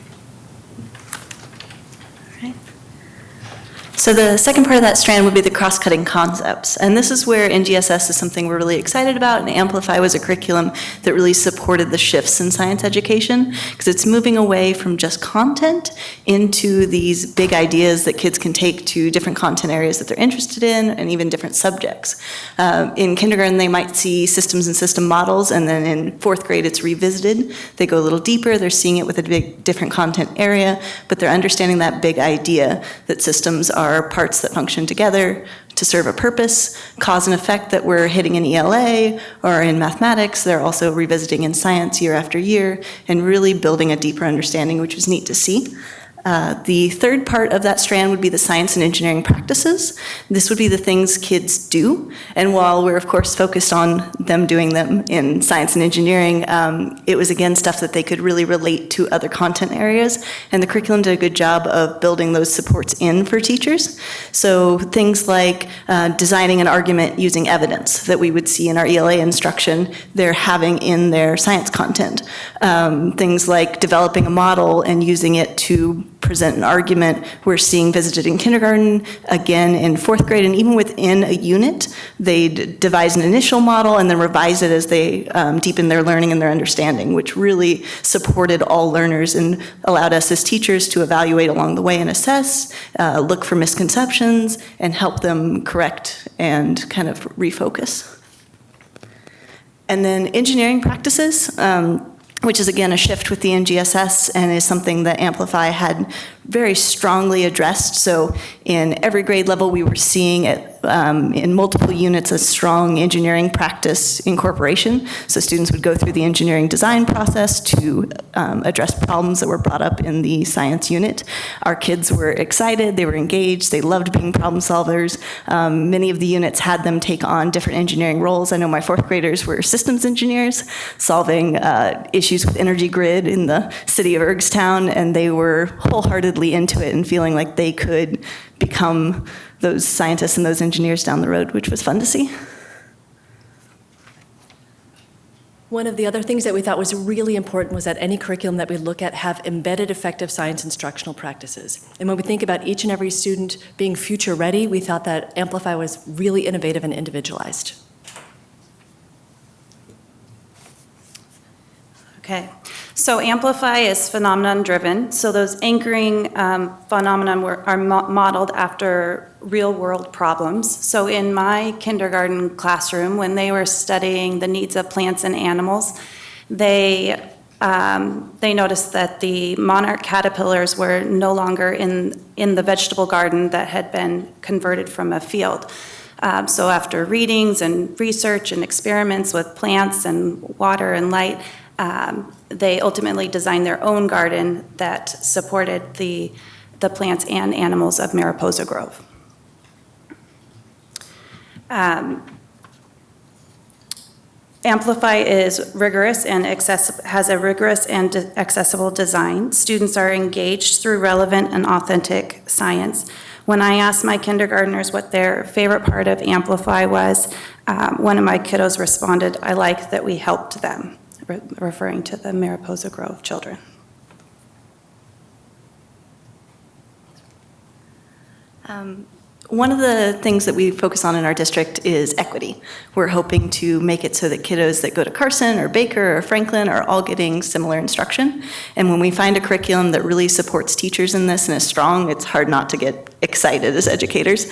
So the second part of that strand would be the cross-cutting concepts. And this is where NGSS is something we're really excited about, and Amplify was a curriculum that really supported the shifts in science education, because it's moving away from just content into these big ideas that kids can take to different content areas that they're interested in, and even different subjects. In kindergarten, they might see systems and system models, and then in 4th grade, it's revisited. They go a little deeper, they're seeing it with a big different content area, but they're understanding that big idea that systems are parts that function together to serve a purpose, cause and effect that we're hitting in ELA or in mathematics. They're also revisiting in science year after year and really building a deeper understanding, which is neat to see. The third part of that strand would be the science and engineering practices. This would be the things kids do. And while we're, of course, focused on them doing them in science and engineering, it was, again, stuff that they could really relate to other content areas. And the curriculum did a good job of building those supports in for teachers. So things like designing an argument using evidence that we would see in our ELA instruction, they're having in their science content. Things like developing a model and using it to present an argument we're seeing visited in kindergarten, again in 4th grade, and even within a unit, they devise an initial model and then revise it as they deepen their learning and their understanding, which really supported all learners and allowed us as teachers to evaluate along the way and assess, look for misconceptions, and help them correct and kind of refocus. And then engineering practices, which is, again, a shift with the NGSS and is something that Amplify had very strongly addressed. So in every grade level, we were seeing in multiple units a strong engineering practice incorporation. So students would go through the engineering design process to address problems that were brought up in the science unit. Our kids were excited, they were engaged, they loved being problem solvers. Many of the units had them take on different engineering roles. I know my fourth graders were systems engineers, solving issues with energy grid in the city of Ergstown, and they were wholeheartedly into it and feeling like they could become those scientists and those engineers down the road, which was fun to see. One of the other things that we thought was really important was that any curriculum that we look at have embedded effective science instructional practices. And when we think about each and every student being future ready, we thought that Amplify was really innovative and individualized. Okay, so Amplify is phenomenon driven. So those anchoring phenomenon are modeled after real world problems. So in my kindergarten classroom, when they were studying the needs of plants and animals, they noticed that the monarch caterpillars were no longer in the vegetable garden that had been converted from a field. So after readings and research and experiments with plants and water and light, they ultimately designed their own garden that supported the plants and animals of Mariposa Grove. Amplify is rigorous and has a rigorous and accessible design. Students are engaged through relevant and authentic science. When I asked my kindergartners what their favorite part of Amplify was, one of my kiddos responded, "I like that we helped them," referring to the Mariposa Grove children. One of the things that we focus on in our district is equity. We're hoping to make it so that kiddos that go to Carson or Baker or Franklin are all getting similar instruction. And when we find a curriculum that really supports teachers in this and is strong, it's hard not to get excited as educators.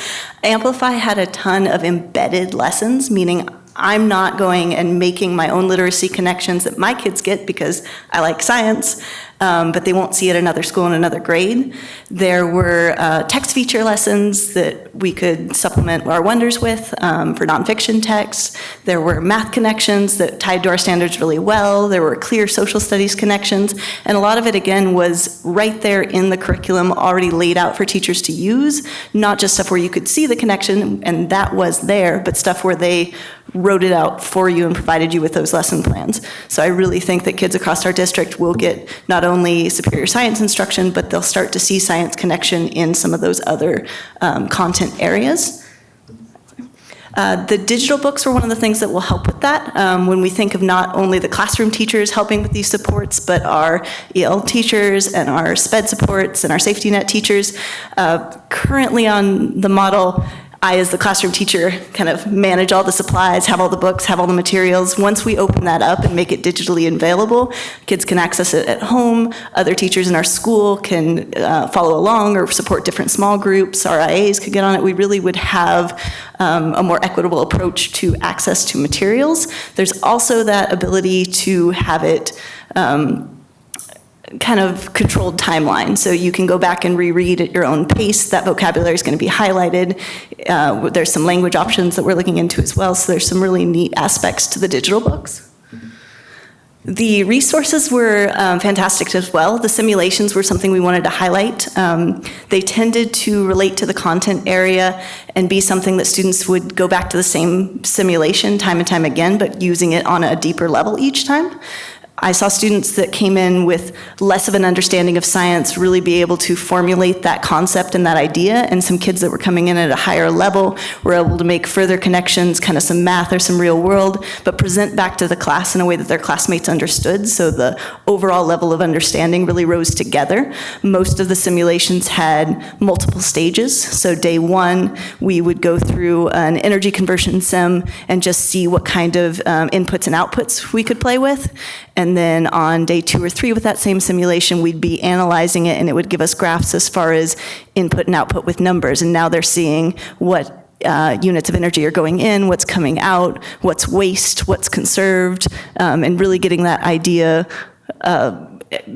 Amplify had a ton of embedded lessons, meaning I'm not going and making my own literacy connections that my kids get because I like science, but they won't see it at another school in another grade. There were text feature lessons that we could supplement our wonders with for nonfiction text. There were math connections that tied to our standards really well. There were clear social studies connections, and a lot of it, again, was right there in the curriculum already laid out for teachers to use, not just stuff where you could see the connection, and that was there, but stuff where they wrote it out for you and provided you with those lesson plans. So I really think that kids across our district will get not only superior science instruction, but they'll start to see science connection in some of those other content areas. The digital books were one of the things that will help with that. When we think of not only the classroom teachers helping with these supports, but our EL teachers and our SPED supports and our safety net teachers. Currently on the model, I, as the classroom teacher, kind of manage all the supplies, have all the books, have all the materials. Once we open that up and make it digitally available, kids can access it at home. Other teachers in our school can follow along or support different small groups. Our IAs could get on it. We really would have a more equitable approach to access to materials. There's also that ability to have it kind of controlled timeline. So you can go back and reread at your own pace. That vocabulary is going to be highlighted. There's some language options that we're looking into as well. So there's some really neat aspects to the digital books. The resources were fantastic as well. The simulations were something we wanted to highlight. They tended to relate to the content area and be something that students would go back to the same simulation time and time again, but using it on a deeper level each time. I saw students that came in with less of an understanding of science really be able to formulate that concept and that idea, and some kids that were coming in at a higher level were able to make further connections, kind of some math or some real world, but present back to the class in a way that their classmates understood, so the overall level of understanding really rose together. Most of the simulations had multiple stages, so day one, we would go through an energy conversion sim and just see what kind of inputs and outputs we could play with. And then on day 2 or 3 with that same simulation, we'd be analyzing it and it would give us graphs as far as input and output with numbers. And now they're seeing what units of energy are going in, what's coming out, what's waste, what's conserved, and really getting that idea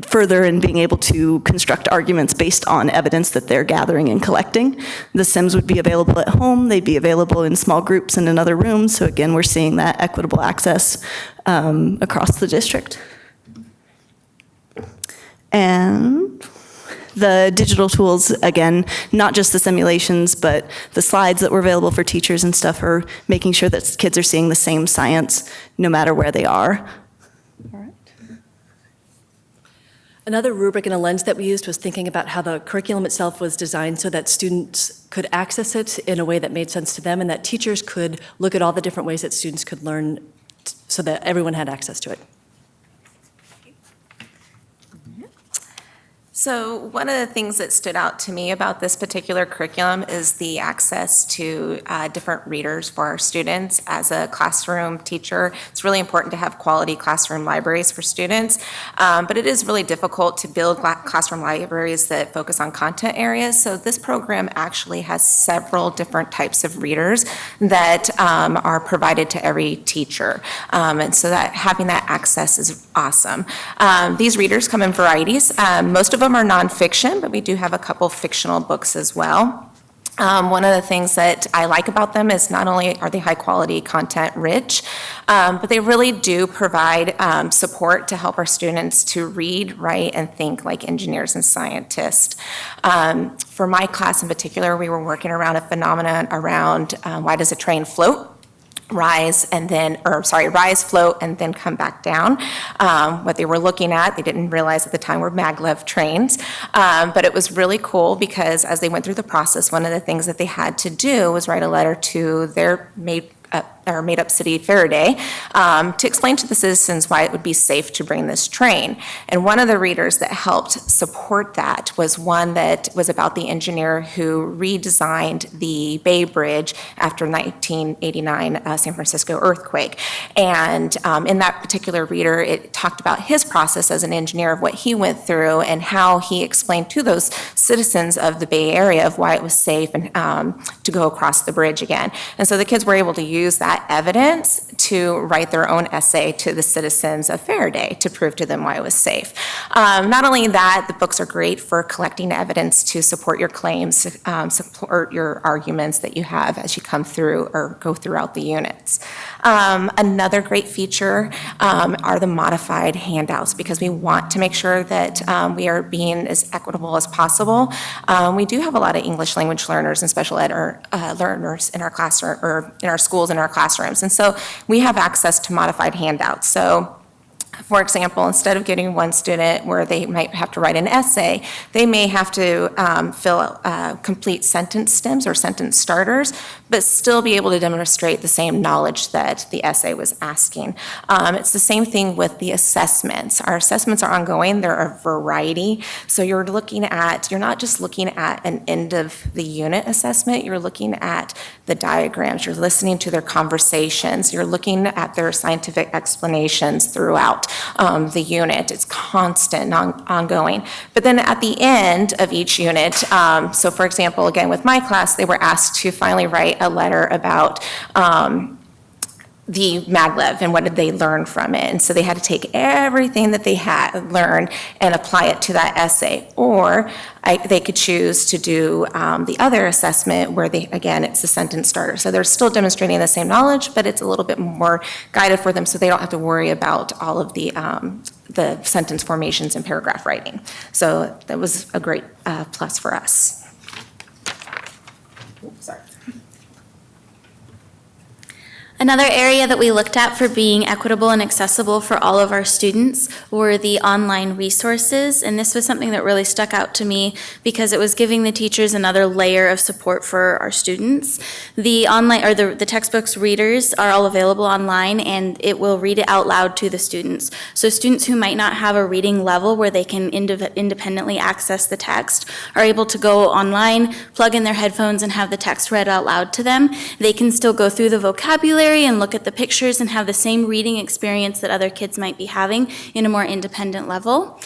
further in being able to construct arguments based on evidence that they're gathering and collecting. The Sims would be available at home, they'd be available in small groups in another room, so again, we're seeing that equitable access across the district. And the digital tools, again, not just the simulations, but the slides that were available for teachers and stuff are making sure that kids are seeing the same science no matter where they are. Another rubric and a lens that we used was thinking about how the curriculum itself was designed so that students could access it in a way that made sense to them, and that teachers could look at all the different ways that students could learn so that everyone had access to it. So one of the things that stood out to me about this particular curriculum is the access to different readers for our students. As a classroom teacher, it's really important to have quality classroom libraries for students, but it is really difficult to build classroom libraries that focus on content areas. So this program actually has several different types of readers that are provided to every teacher. And so that having that access is awesome. These readers come in varieties. Most of them are nonfiction, but we do have a couple fictional books as well. One of the things that I like about them is not only are they high quality content rich, but they really do provide support to help our students to read, write, and think like engineers and scientists. For my class in particular, we were working around a phenomenon around why does a train float? Rise, float, and then come back down. What they were looking at, they didn't realize at the time, were maglev trains. But it was really cool because as they went through the process, one of the things that they had to do was write a letter to their made-up city Faraday to explain to the citizens why it would be safe to bring this train. And one of the readers that helped support that was one that was about the engineer who redesigned the Bay Bridge after 1989 San Francisco earthquake. And in that particular reader, it talked about his process as an engineer of what he went through and how he explained to those citizens of the Bay Area of why it was safe and to go across the bridge again. And so the kids were able to use that evidence to write their own essay to the citizens of Faraday to prove to them why it was safe. Not only that, the books are great for collecting evidence to support your claims, support your arguments that you have as you come through or go throughout the units. Another great feature are the modified handouts because we want to make sure that we are being as equitable as possible. We do have a lot of English language learners and special ed learners in our classroom or in our schools in our classrooms. And so we have access to modified handouts. So for example, instead of getting one student where they might have to write an essay, they may have to fill complete sentence stems or sentence starters, but still be able to demonstrate the same knowledge that the essay was asking. It's the same thing with the assessments. Our assessments are ongoing. They're a variety. So you're not just looking at an end of the unit assessment, you're looking at the diagrams, you're listening to their conversations, you're looking at their scientific explanations throughout the unit. It's constant, ongoing. But then at the end of each unit, so for example, again with my class, they were asked to finally write a letter about the maglev and what did they learn from it. And so they had to take everything that they had learned and apply it to that essay. Or they could choose to do the other assessment where it's the sentence starter. So they're still demonstrating the same knowledge, but it's a little bit more guided for them so they don't have to worry about all of the sentence formations and paragraph writing. So that was a great plus for us. Sorry. Another area that we looked at for being equitable and accessible for all of our students were the online resources, and this was something that really stuck out to me because it was giving the teachers another layer of support for our students. The online or the textbooks readers are all available online, and it will read it out loud to the students. So students who might not have a reading level where they can independently access the text are able to go online, plug in their headphones, and have the text read out loud to them. They can still go through the vocabulary and look at the pictures and have the same reading experience that other kids might be having in a more independent level.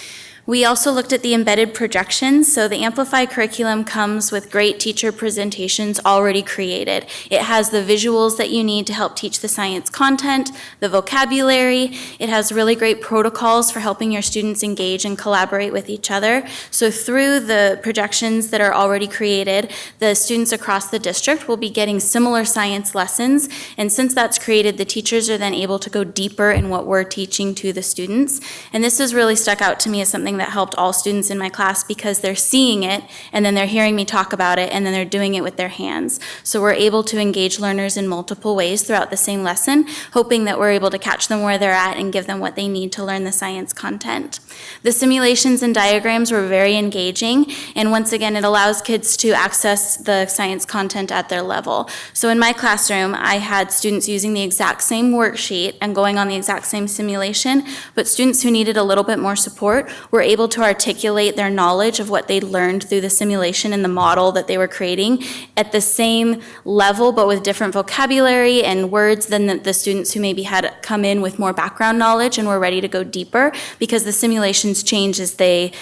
We also looked at the embedded projections. So the Amplify curriculum comes with great teacher presentations already created. It has the visuals that you need to help teach the science content, the vocabulary. It has really great protocols for helping your students engage and collaborate with each other. So through the projections that are already created, the students across the district will be getting similar science lessons. And since that's created, the teachers are then able to go deeper in what we're teaching to the students. And this has really stuck out to me as something that helped all students in my class because they're seeing it and then they're hearing me talk about it and then they're doing it with their hands. So we're able to engage learners in multiple ways throughout the same lesson, hoping that we're able to catch them where they're at and give them what they need to learn the science content. The simulations and diagrams were very engaging, and once again, it allows kids to access the science content at their level. So in my classroom, I had students using the exact same worksheet and going on the exact same simulation, but students who needed a little bit more support were able to articulate their knowledge of what they'd learned through the simulation and the model that they were creating at the same level, but with different vocabulary and words than the students who maybe had come in with more background knowledge and were ready to go deeper, because the simulations change as they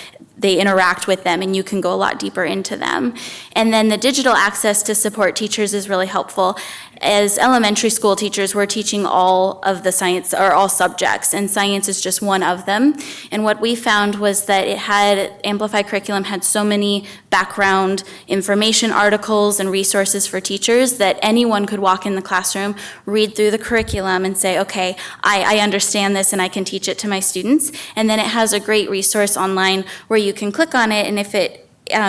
interact with them and you can go a lot deeper into them. And then the digital access to support teachers is really helpful. As elementary school teachers, we're teaching all of the science, or all subjects, and science is just one of them. And what we found was that Amplify curriculum had so many background information articles and resources for teachers that anyone could walk in the classroom, read through the curriculum and say, okay, I understand this and I can teach it to my students. And then it has a great resource online where you can click on it, and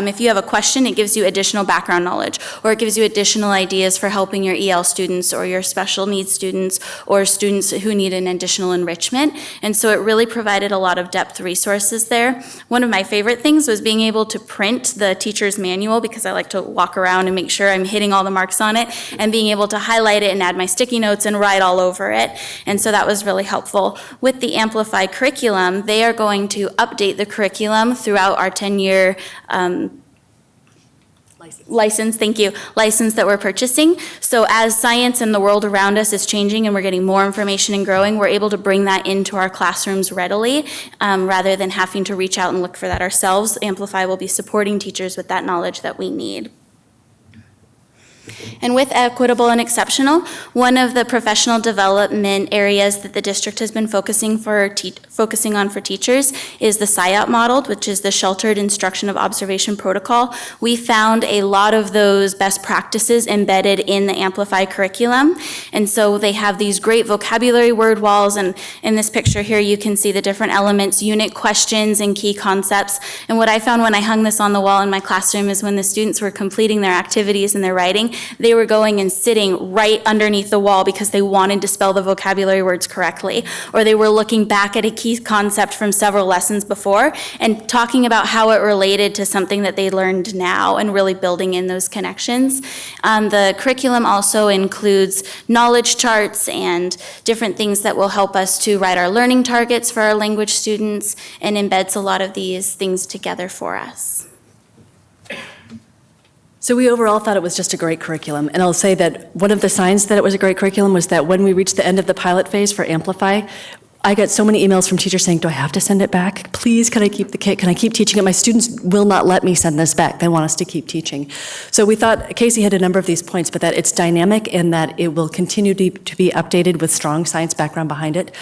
if you have a question, it gives you additional background knowledge, or it gives you additional ideas for helping your EL students or your special needs students or students who need an additional enrichment. And so it really provided a lot of depth resources there. One of my favorite things was being able to print the teacher's manual, because I like to walk around and make sure I'm hitting all the marks on it, and being able to highlight it and add my sticky notes and write all over it. And so that was really helpful. With the Amplify curriculum, they are going to update the curriculum throughout our 10-year license that we're purchasing. So as science and the world around us is changing and we're getting more information and growing, we're able to bring that into our classrooms readily, rather than having to reach out and look for that ourselves. Amplify will be supporting teachers with that knowledge that we need. And with equitable and exceptional, one of the professional development areas that the district has been focusing on for teachers is the SIOP model, which is the Sheltered Instruction of Observation Protocol. We found a lot of those best practices embedded in the Amplify curriculum. And so they have these great vocabulary word walls, and in this picture here you can see the different elements, unit questions, and key concepts. And what I found when I hung this on the wall in my classroom is when the students were completing their activities and their writing, they were going and sitting right underneath the wall because they wanted to spell the vocabulary words correctly, or they were looking back at a key concept from several lessons before and talking about how it related to something that they learned now and really building in those connections. The curriculum also includes knowledge charts and different things that will help us to write our learning targets for our language students, and embeds a lot of these things together for us. So we overall thought it was just a great curriculum. And I'll say that one of the signs that it was a great curriculum was that when we reached the end of the pilot phase for Amplify, I got so many emails from teachers saying, do I have to send it back? Please, can I keep the kit? Can I keep teaching it? My students will not let me send this back. They want us to keep teaching. So we thought, Casey hit a number of these points, but that it's dynamic and that it will continue to be updated with strong science background behind it.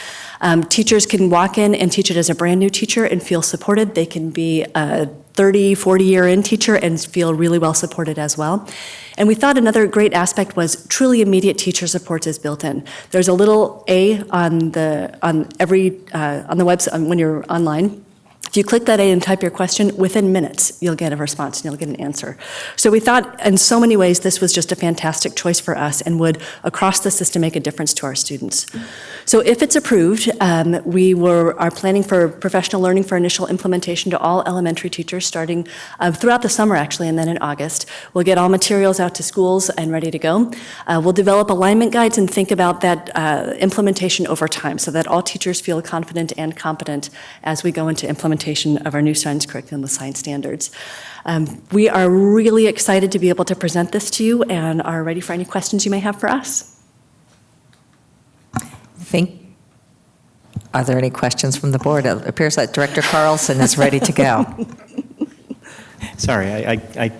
Teachers can walk in and teach it as a brand new teacher and feel supported. They can be a 30, 40-year-in teacher and feel really well supported as well. And we thought another great aspect was truly immediate teacher supports is built in. There's a little A on the website when you're online. If you click that A and type your question, within minutes, you'll get a response and you'll get an answer. So we thought in so many ways this was just a fantastic choice for us and would, across the system, make a difference to our students. So if it's approved, we are planning for professional learning for initial implementation to all elementary teachers starting throughout the summer, actually, and then in August. We'll get all materials out to schools and ready to go. We'll develop alignment guides and think about that implementation over time so that all teachers feel confident and competent as we go into implementation of our new science curriculum with science standards. We are really excited to be able to present this to you and are ready for any questions you may have for us. Are there any questions from the board? It appears that Director Carlson is ready to go. Sorry, I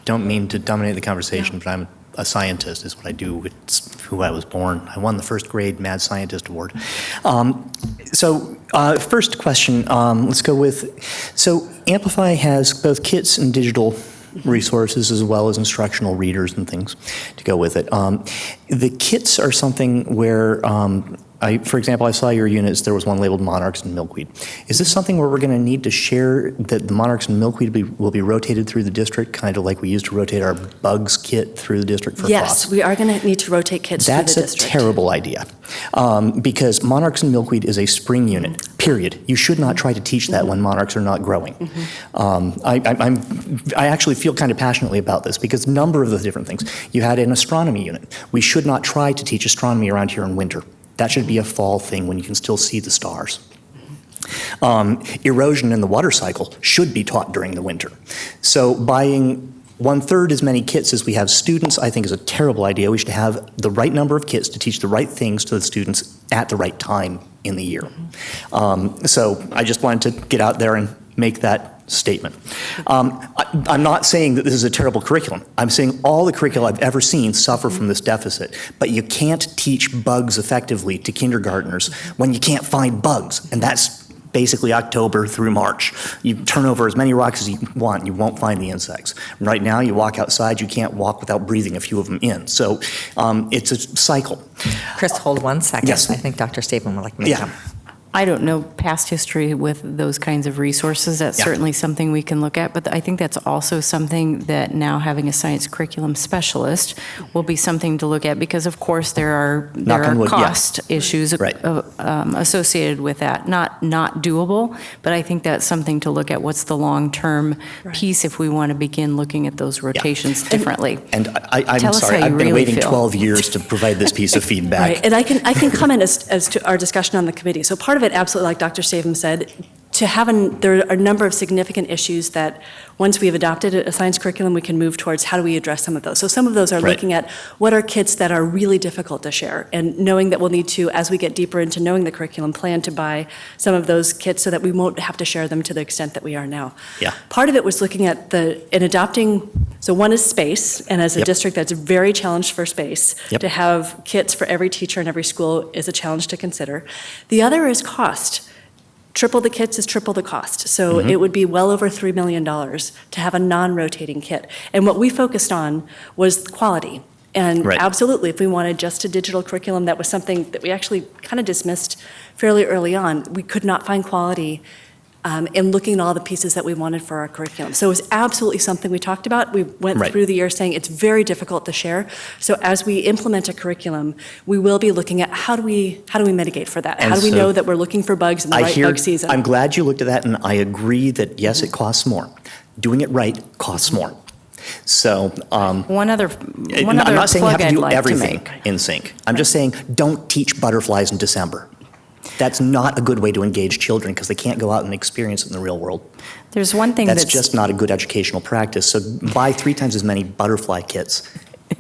don't mean to dominate the conversation, but I'm a scientist is what I do. It's who I was born. I won the first grade Mad Scientist Award. First question, let's go with, so Amplify has both kits and digital resources as well as instructional readers and things to go with it. The kits are something where, for example, I saw your units, there was one labeled monarchs and milkweed. Is this something where we're going to need to share that the monarchs and milkweed will be rotated through the district, kind of like we used to rotate our bugs kit through the district for Yes, FOSS? we are going to need to rotate kits through the district. That's a terrible idea, because monarchs and milkweed is a spring unit, period. You should not try to teach that when monarchs are not growing. I actually feel kind of passionately about this because a number of the different things. You had an astronomy unit. We should not try to teach astronomy around here in winter. That should be a fall thing when you can still see the stars. Erosion in the water cycle should be taught during the winter. So buying 1/3 as many kits as we have students, I think is a terrible idea. We should have the right number of kits to teach the right things to the students at the right time in the year. So I just wanted to get out there and make that statement. I'm not saying that this is a terrible curriculum. I'm saying all the curricula I've ever seen suffer from this deficit. But you can't teach bugs effectively to kindergartners when you can't find bugs. And that's basically October through March. You turn over as many rocks as you want, you won't find the insects. Right now, you walk outside, you can't walk without breathing a few of them in. So it's a cycle. Chris, hold 1 second. Yes. I think Dr. Staben would like me to come. I don't know past history with those kinds of resources. That's certainly something we can look at, but I think that's also something that now having a science curriculum specialist will be something to look at because, of course, there are cost issues associated with that. Not doable, but I think that's something to look at. What's the long-term piece if we want to begin looking at those rotations differently? And I'm sorry, I've been waiting 12 years to provide this piece of feedback. Right, and I can comment as to our discussion on the committee. So part of it, absolutely, like Dr. Staven said, there are a number of significant issues that once we've adopted a science curriculum, we can move towards how do we address some of those. So some of those are looking at what are kits that are really difficult to share and knowing that we'll need to, as we get deeper into knowing the curriculum, plan to buy some of those kits so that we won't have to share them to the extent that we are now. Yeah. Part of it was looking at adopting, so one is space, and as a district that's very challenged for space, to have kits for every teacher in every school is a challenge to consider. The other is cost. Triple the kits is triple the cost. So it would be well over $3 million to have a non-rotating kit. And what we focused on was quality. And absolutely, if we wanted just a digital curriculum, that was something that we actually kind of dismissed fairly early on. We could not find quality in looking at all the pieces that we wanted for our curriculum. So it was absolutely something we talked about. We went through the year saying it's very difficult to share. So as we implement a curriculum, we will be looking at how do we mitigate for that? How do we know that we're looking for bugs in the right bug season? I'm glad you looked at that, and I agree that yes, it costs more. Doing it right costs more. So one other I'm not saying you have to do like everything in sync. I'm just saying don't teach butterflies in December. That's not a good way to engage children because they can't go out and experience it in the real world. There's one thing that's just not a good educational practice. So buy 3 times as many butterfly kits.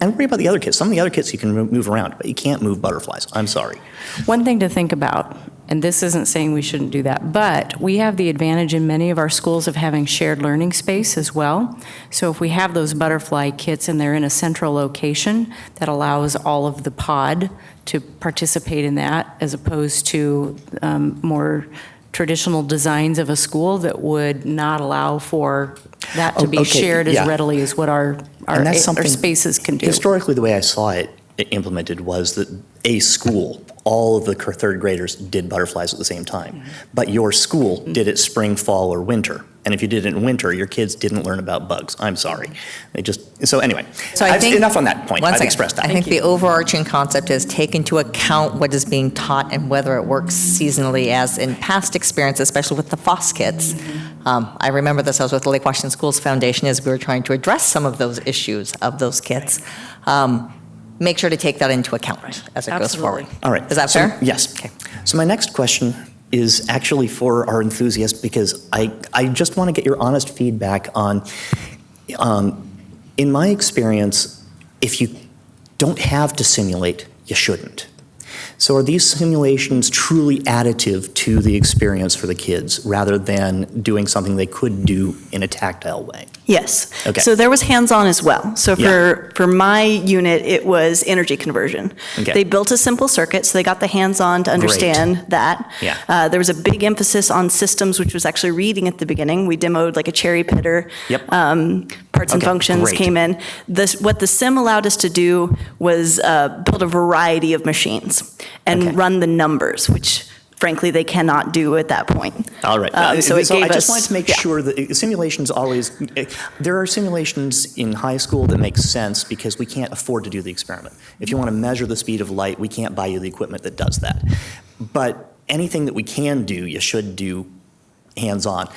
And worry about the other kits. Some of the other kits you can move around, but you can't move butterflies. I'm sorry. One thing to think about, and this isn't saying we shouldn't do that, but we have the advantage in many of our schools of having shared learning space as well. So if we have those butterfly kits and they're in a central location, that allows all of the pod to participate in that as opposed to more traditional designs of a school that would not allow for that to be shared as readily as what our spaces can do. Historically, the way I saw it implemented was that a school, all of the third graders did butterflies at the same time. But your school did it spring, fall, or winter. And if you did it in winter, your kids didn't learn about bugs. I'm sorry. So anyway, I think, enough on that point. I've expressed that. I think the overarching concept is take into account what is being taught and whether it works seasonally, as in past experience, especially with the FOSS kits. I remember this, I was with the Lake Washington Schools Foundation as we were trying to address some of those issues of those kits. Make sure to take that into account as it goes forward. All right. Is that fair? Yes. Okay. So my next question is actually for our enthusiasts because I just want to get your honest feedback on, in my experience, if you don't have to simulate, you shouldn't. So are these simulations truly additive to the experience for the kids rather than doing something they could do in a tactile way? Yes. Okay. So there was hands-on as well. So Yeah. for my unit, it was energy conversion. Okay. They built a simple circuit, so they got the hands-on to understand that. Yeah. There was a big emphasis on systems, which was actually reading at the beginning. We demoed like a cherry pitter. Yep. Parts and Okay, functions great. came in. What the sim allowed us to do was build a variety of machines and run the numbers, which frankly they cannot do at that point. All right. So it gave I just us- wanted to make sure that simulations always, there are simulations in high school that make sense because we can't afford to do the experiment. If you want to measure the speed of light, we can't buy you the equipment that does that. But anything that we can do, you should do hands-on.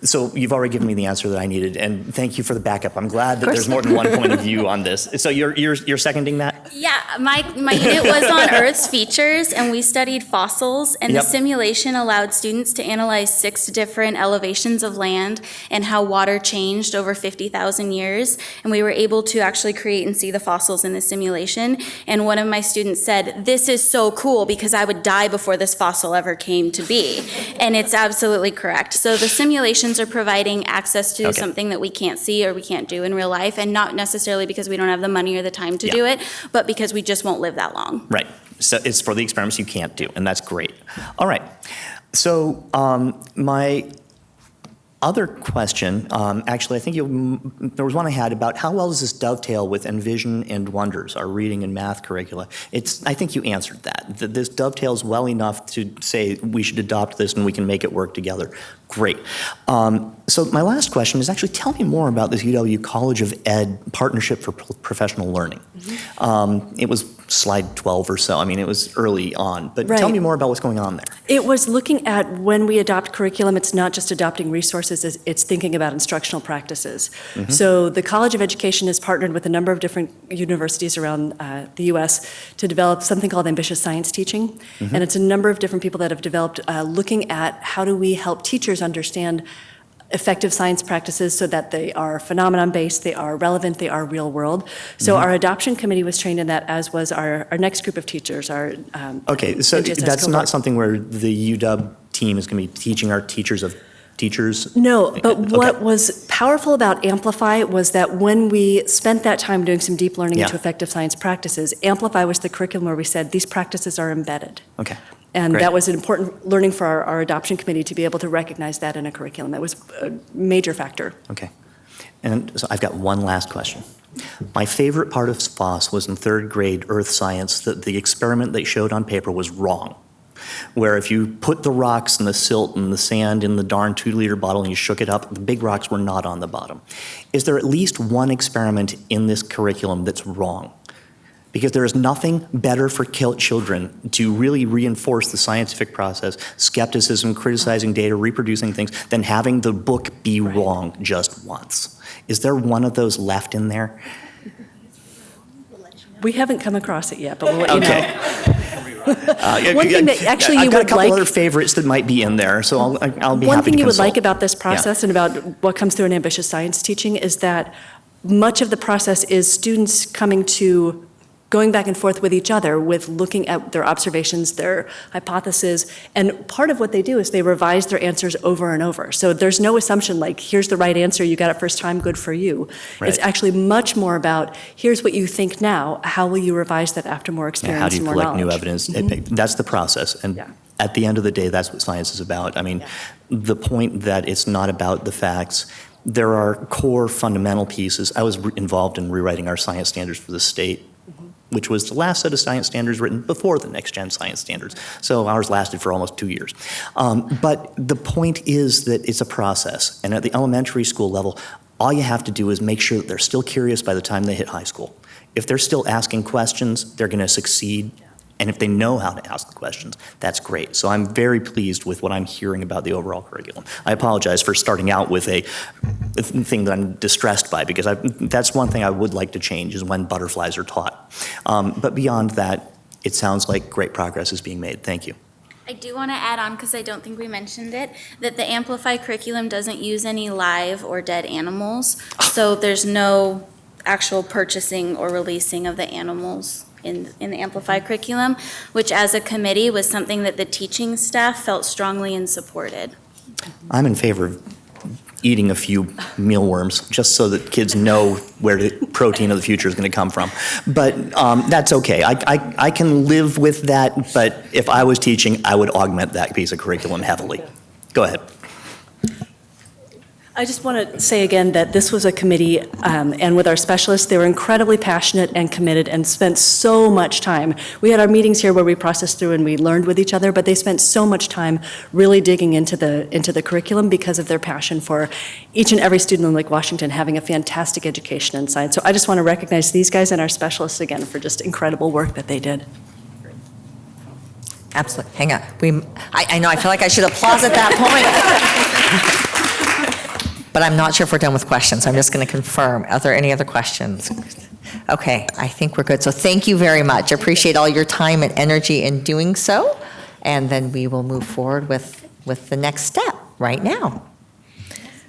So you've already given me the answer that I needed, and thank you for the backup. I'm glad that there's more than one point of view on this. So you're seconding that? Yeah, my unit was on Earth's features, and we studied fossils, and Yep. the simulation allowed students to analyze 6 different elevations of land and how water changed over 50,000 years, and we were able to actually create and see the fossils in the simulation, and one of my students said, "This is so cool because I would die before this fossil ever came to be," and it's absolutely correct. So the simulations are providing access to something that we can't see or we can't do in real life, and not necessarily because we don't have the money or the time to do it, but because we just won't live that long. Right. So it's for the experiments you can't do, and that's great. All right. So my other question, actually, I think there was one I had about how well does this dovetail with Envision and Wonders, our reading and math curricula? I think you answered that this dovetails well enough to say we should adopt this and we can make it work together. Great. So my last question is actually tell me more about this UW College of Ed Partnership for Professional Learning. It was slide 12 or so. I mean, it was early on, but tell me more about what's going on there. It was looking at when we adopt curriculum, it's not just adopting resources, it's thinking about instructional practices. Mm-hmm. So the College of Education has partnered with a number of different universities around the U.S. to develop something called ambitious science teaching. Mm-hmm. And it's a number of different people that have developed looking at how do we help teachers understand effective science practices so that they are phenomenon-based, they are relevant, they are real-world. So our adoption committee was trained in that, as was our next group of teachers, our Okay, so HSS that's not cohort. something where the UW team is going to be teaching our teachers of teachers? No, but what was powerful about Amplify was that when we spent that time doing some deep learning into effective science practices, Amplify was the curriculum where we said these practices are embedded. Okay. And Great. that was an important learning for our adoption committee to be able to recognize that in a curriculum. That was a major factor. Okay. And so I've got one last question. My favorite part of FOSS was in 3rd grade earth science that the experiment they showed on paper was wrong. Where if you put the rocks and the silt and the sand in the darn 2-liter bottle and you shook it up, the big rocks were not on the bottom. Is there at least one experiment in this curriculum that's wrong? Because there is nothing better for children to really reinforce the scientific process, skepticism, criticizing data, reproducing things, than having the book be wrong just once. Is there one of those left in there? We haven't come across it yet, but we'll let you know. One thing that actually I've you got would a couple like- other favorites that might be in there, so I'll be happy to One thing you would consult. like about this process and about what comes through in ambitious science teaching is that much of the process is students going back and forth with each other, with looking at their observations, their hypotheses, and part of what they do is they revise their answers over and over. So there's no assumption like, here's the right answer, you got it first time, good for you. Right. It's actually much more about, here's what you think now, how will you revise that after more experience How do you and more collect new knowledge? evidence? Mhm. That's the process. And at the end of the day, that's what science is about. I mean, the point that it's not about the facts, there are core fundamental pieces. I was involved in rewriting our science standards for the state, which was the last set of science standards written before the next-gen science standards. So ours lasted for almost 2 years. But the point is that it's a process. And at the elementary school level, all you have to do is make sure that they're still curious by the time they hit high school. If they're still asking questions, they're going to succeed. And if they know how to ask the questions, that's great. So I'm very pleased with what I'm hearing about the overall curriculum. I apologize for starting out with a thing that I'm distressed by, because that's one thing I would like to change is when butterflies are taught. But beyond that, it sounds like great progress is being made. Thank you. I do want to add on, because I don't think we mentioned it, that the Amplify curriculum doesn't use any live or dead animals. So there's no actual purchasing or releasing of the animals in the Amplify curriculum, which as a committee was something that the teaching staff felt strongly and supported. I'm in favor of eating a few mealworms, just so that kids know where the protein of the future is going to come from. But that's okay. I can live with that, but if I was teaching, I would augment that piece of curriculum heavily. Go ahead. I just want to say again that this was a committee, and with our specialists, they were incredibly passionate and committed and spent so much time. We had our meetings here where we processed through and we learned with each other, but they spent so much time really digging into the curriculum because of their passion for each and every student in Lake Washington having a fantastic education in science. So I just want to recognize these guys and our specialists again for just incredible work that they did. Absolutely. Hang on. I know, I feel like I should applause at that point. But I'm not sure if we're done with questions. I'm just going to confirm. Are there any other questions? Okay, I think we're good. So thank you very much. Appreciate all your time and energy in doing so. And then we will move forward with the next step right now.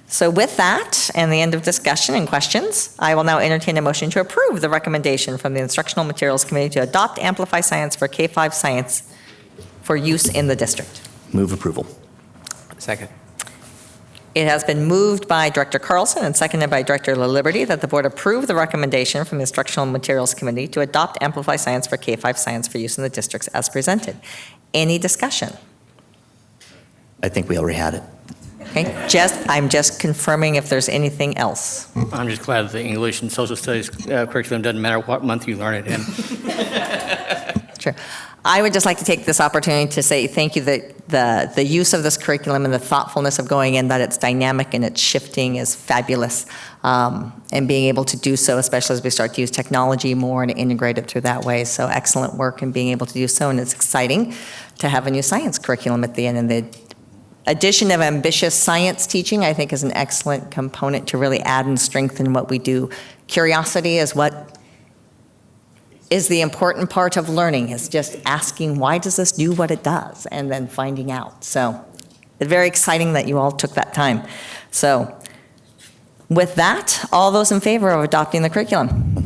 So with that and the end of discussion and questions, I will now entertain a motion to approve the recommendation from the Instructional Materials Committee to adopt Amplify Science for K-5 science for use in the district. Move approval. Second. It has been moved by Director Carlson and seconded by Director LaLiberty that the board approve the recommendation from the Instructional Materials Committee to adopt Amplify Science for K-5 science for use in the districts as presented. Any discussion? I think we already had it. Okay, I'm just confirming if there's anything else. I'm just glad that the English and Social Studies curriculum doesn't matter what month you learn it in. Sure. I would just like to take this opportunity to say thank you that the use of this curriculum and the thoughtfulness of going in, that it's dynamic and it's shifting is fabulous. And being able to do so, especially as we start to use technology more and integrate it through that way. So excellent work in being able to do so. And it's exciting to have a new science curriculum at the end. And the addition of ambitious science teaching, I think, is an excellent component to really add and strengthen what we do. Curiosity is what is the important part of learning, is just asking, why does this do what it does? And then finding out. So it's very exciting that you all took that time. So with that, all those in favor of adopting the curriculum?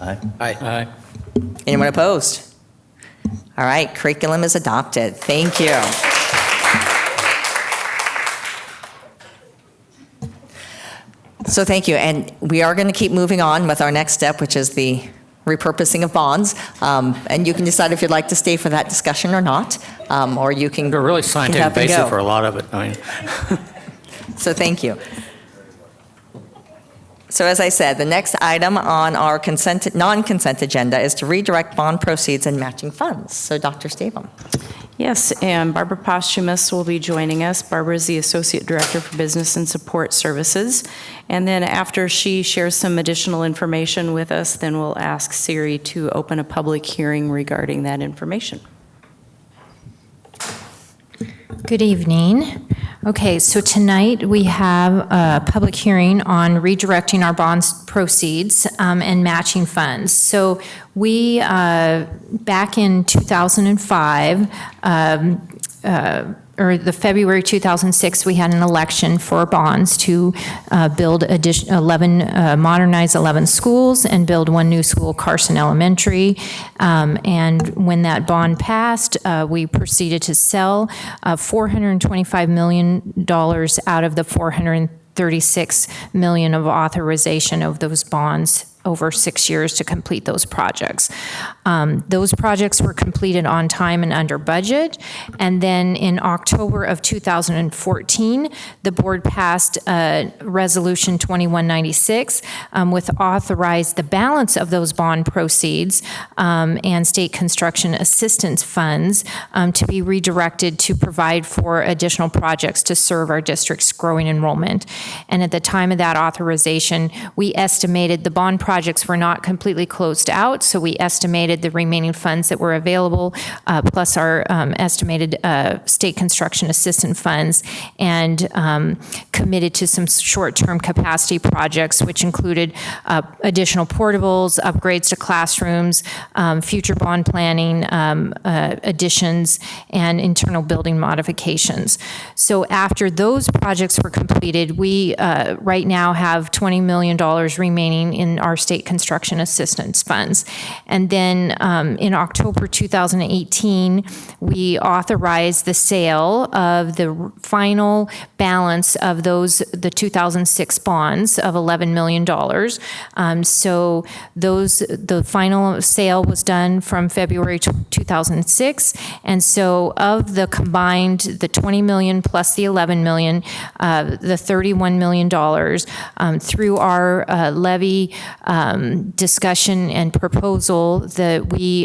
Aye. Aye. Anyone opposed? All right, curriculum is adopted. Thank you. So thank you. And we are going to keep moving on with our next step, which is the repurposing of bonds, and you can decide if you'd like to stay for that discussion or not, or you can. They're really scientific basis for a lot of it. I mean. So thank you. So as I said, the next item on our non-consent agenda is to redirect bond proceeds and matching funds. So Dr. Stavum. Yes, and Barbara Posthumus will be joining us. Barbara is the Associate Director for Business and Support Services. And then after she shares some additional information with us, then we'll ask Siri to open a public hearing regarding that information. Good evening. Okay, so tonight we have a public hearing on redirecting our bonds proceeds and matching funds. So we, back in 2005, or the February 2006, we had an election for bonds to build modernize 11 schools and build one new school, Carson Elementary. And when that bond passed, we proceeded to sell $425 million out of the $436 million of authorization of those bonds over 6 years to complete those projects. Those projects were completed on time and under budget. And then in October of 2014, the board passed Resolution 2196, which authorized the balance of those bond proceeds and state construction assistance funds to be redirected to provide for additional projects to serve our district's growing enrollment. And at the time of that authorization, we estimated the bond projects were not completely closed out, so we estimated the remaining funds that were available, plus our estimated state construction assistance funds, and committed to some short-term capacity projects, which included additional portables, upgrades to classrooms, future bond planning, additions, and internal building modifications. So after those projects were completed, we right now have $20 million remaining in our state construction assistance funds. And then in October 2018, we authorized the sale of the final balance of the 2006 bonds of $11 million. So the final sale was done from February 2006. And so of the combined, the 20 million plus the 11 million, the $31 million, through our levy discussion and proposal,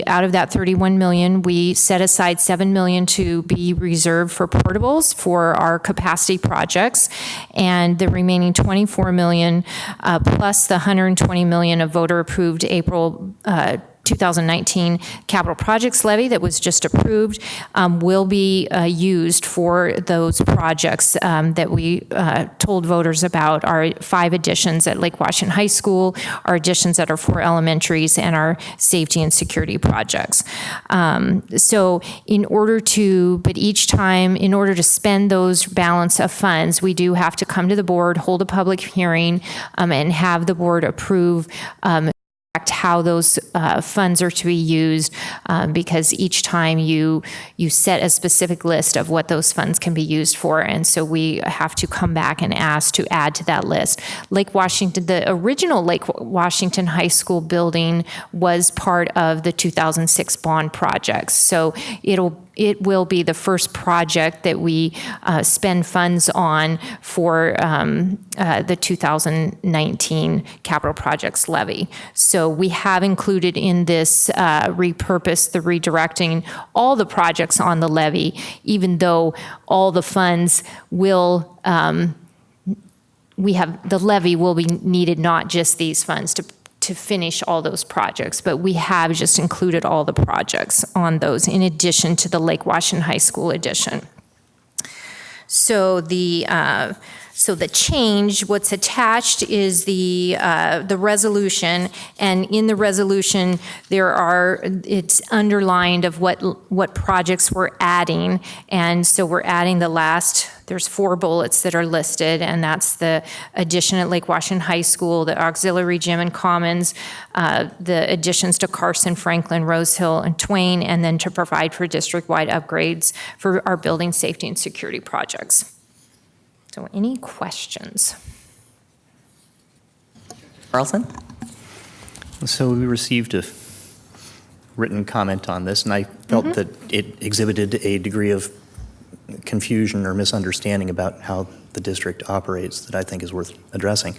out of that 31 million, we set aside 7 million to be reserved for portables for our capacity projects, and the remaining 24 million plus the 120 million of voter-approved April 2019 capital projects levy that was just approved will be used for those projects that we told voters about, our 5 additions at Lake Washington High School, our additions at our 4 elementaries, and our safety and security projects. So in order to spend those balance of funds, we do have to come to the board, hold a public hearing, and have the board approve how those funds are to be used, because each time you set a specific list of what those funds can be used for, and so we have to come back and ask to add to that list. The original Lake Washington High School building was part of the 2006 bond projects, so it will be the first project that we spend funds on for the 2019 capital projects levy. So we have included in this repurpose, the redirecting, all the projects on the levy, even though all the funds will, the levy will be needed, not just these funds to finish all those projects, but we have just included all the projects on those in addition to the Lake Washington High School addition. So the change, what's attached is the resolution, and in the resolution it's underlined of what projects we're adding, and so we're adding there's 4 bullets that are listed, and that's the addition at Lake Washington High School, the auxiliary gym and commons, the additions to Carson, Franklin, Rose Hill, and Twain, and then to provide for district-wide upgrades for our building safety and security projects. So any questions? Carlson? So we received a written comment on this, and I felt that it exhibited a degree of confusion or misunderstanding about how the district operates that I think is worth addressing.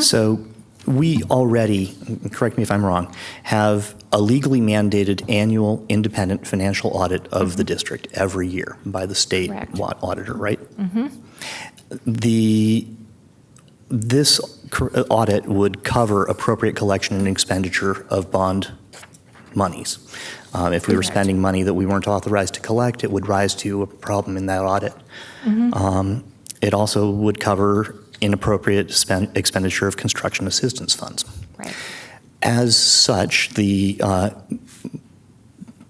So we already, correct me if I'm wrong, have a legally mandated annual independent financial audit of the district every year by the state auditor, right? This audit would cover appropriate collection and expenditure of bond monies. If we were spending money that we weren't authorized to collect, it would rise to a problem in that audit. It also would cover inappropriate expenditure of construction assistance funds. Right. As such, the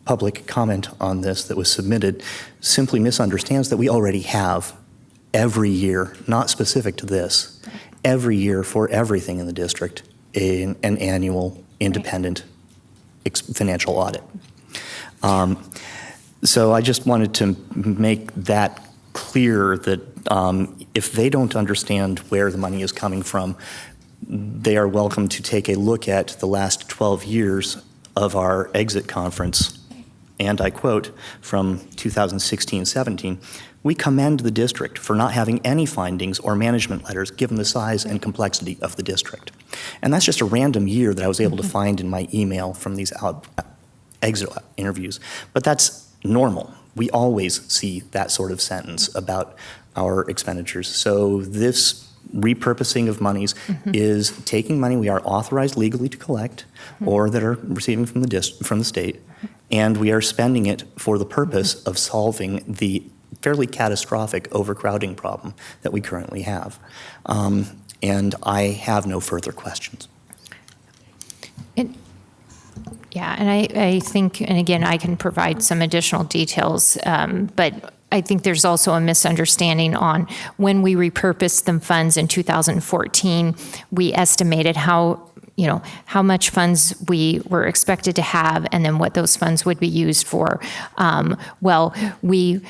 public comment on this that was submitted simply misunderstands that we already have every year, not specific to this, every year for everything in the district, an annual independent financial audit. So I just wanted to make that clear that if they don't understand where the money is coming from, they are welcome to take a look at the last 12 years of our exit conference, and I quote from 2016-17, "We commend the district for not having any findings or management letters given the size and complexity of the district." And that's just a random year that I was able to find in my email from these exit interviews. But that's normal. We always see that sort of sentence about our expenditures. So this repurposing of monies is taking money we are authorized legally to collect or that are receiving from the state, and we are spending it for the purpose of solving the fairly catastrophic overcrowding problem that we currently have. And I have no further questions. Yeah, and I think, and again, I can provide some additional details, but I think there's also a misunderstanding on when we repurposed the funds in 2014, we estimated how how much funds we were expected to have, and then what those funds would be used for. Well, we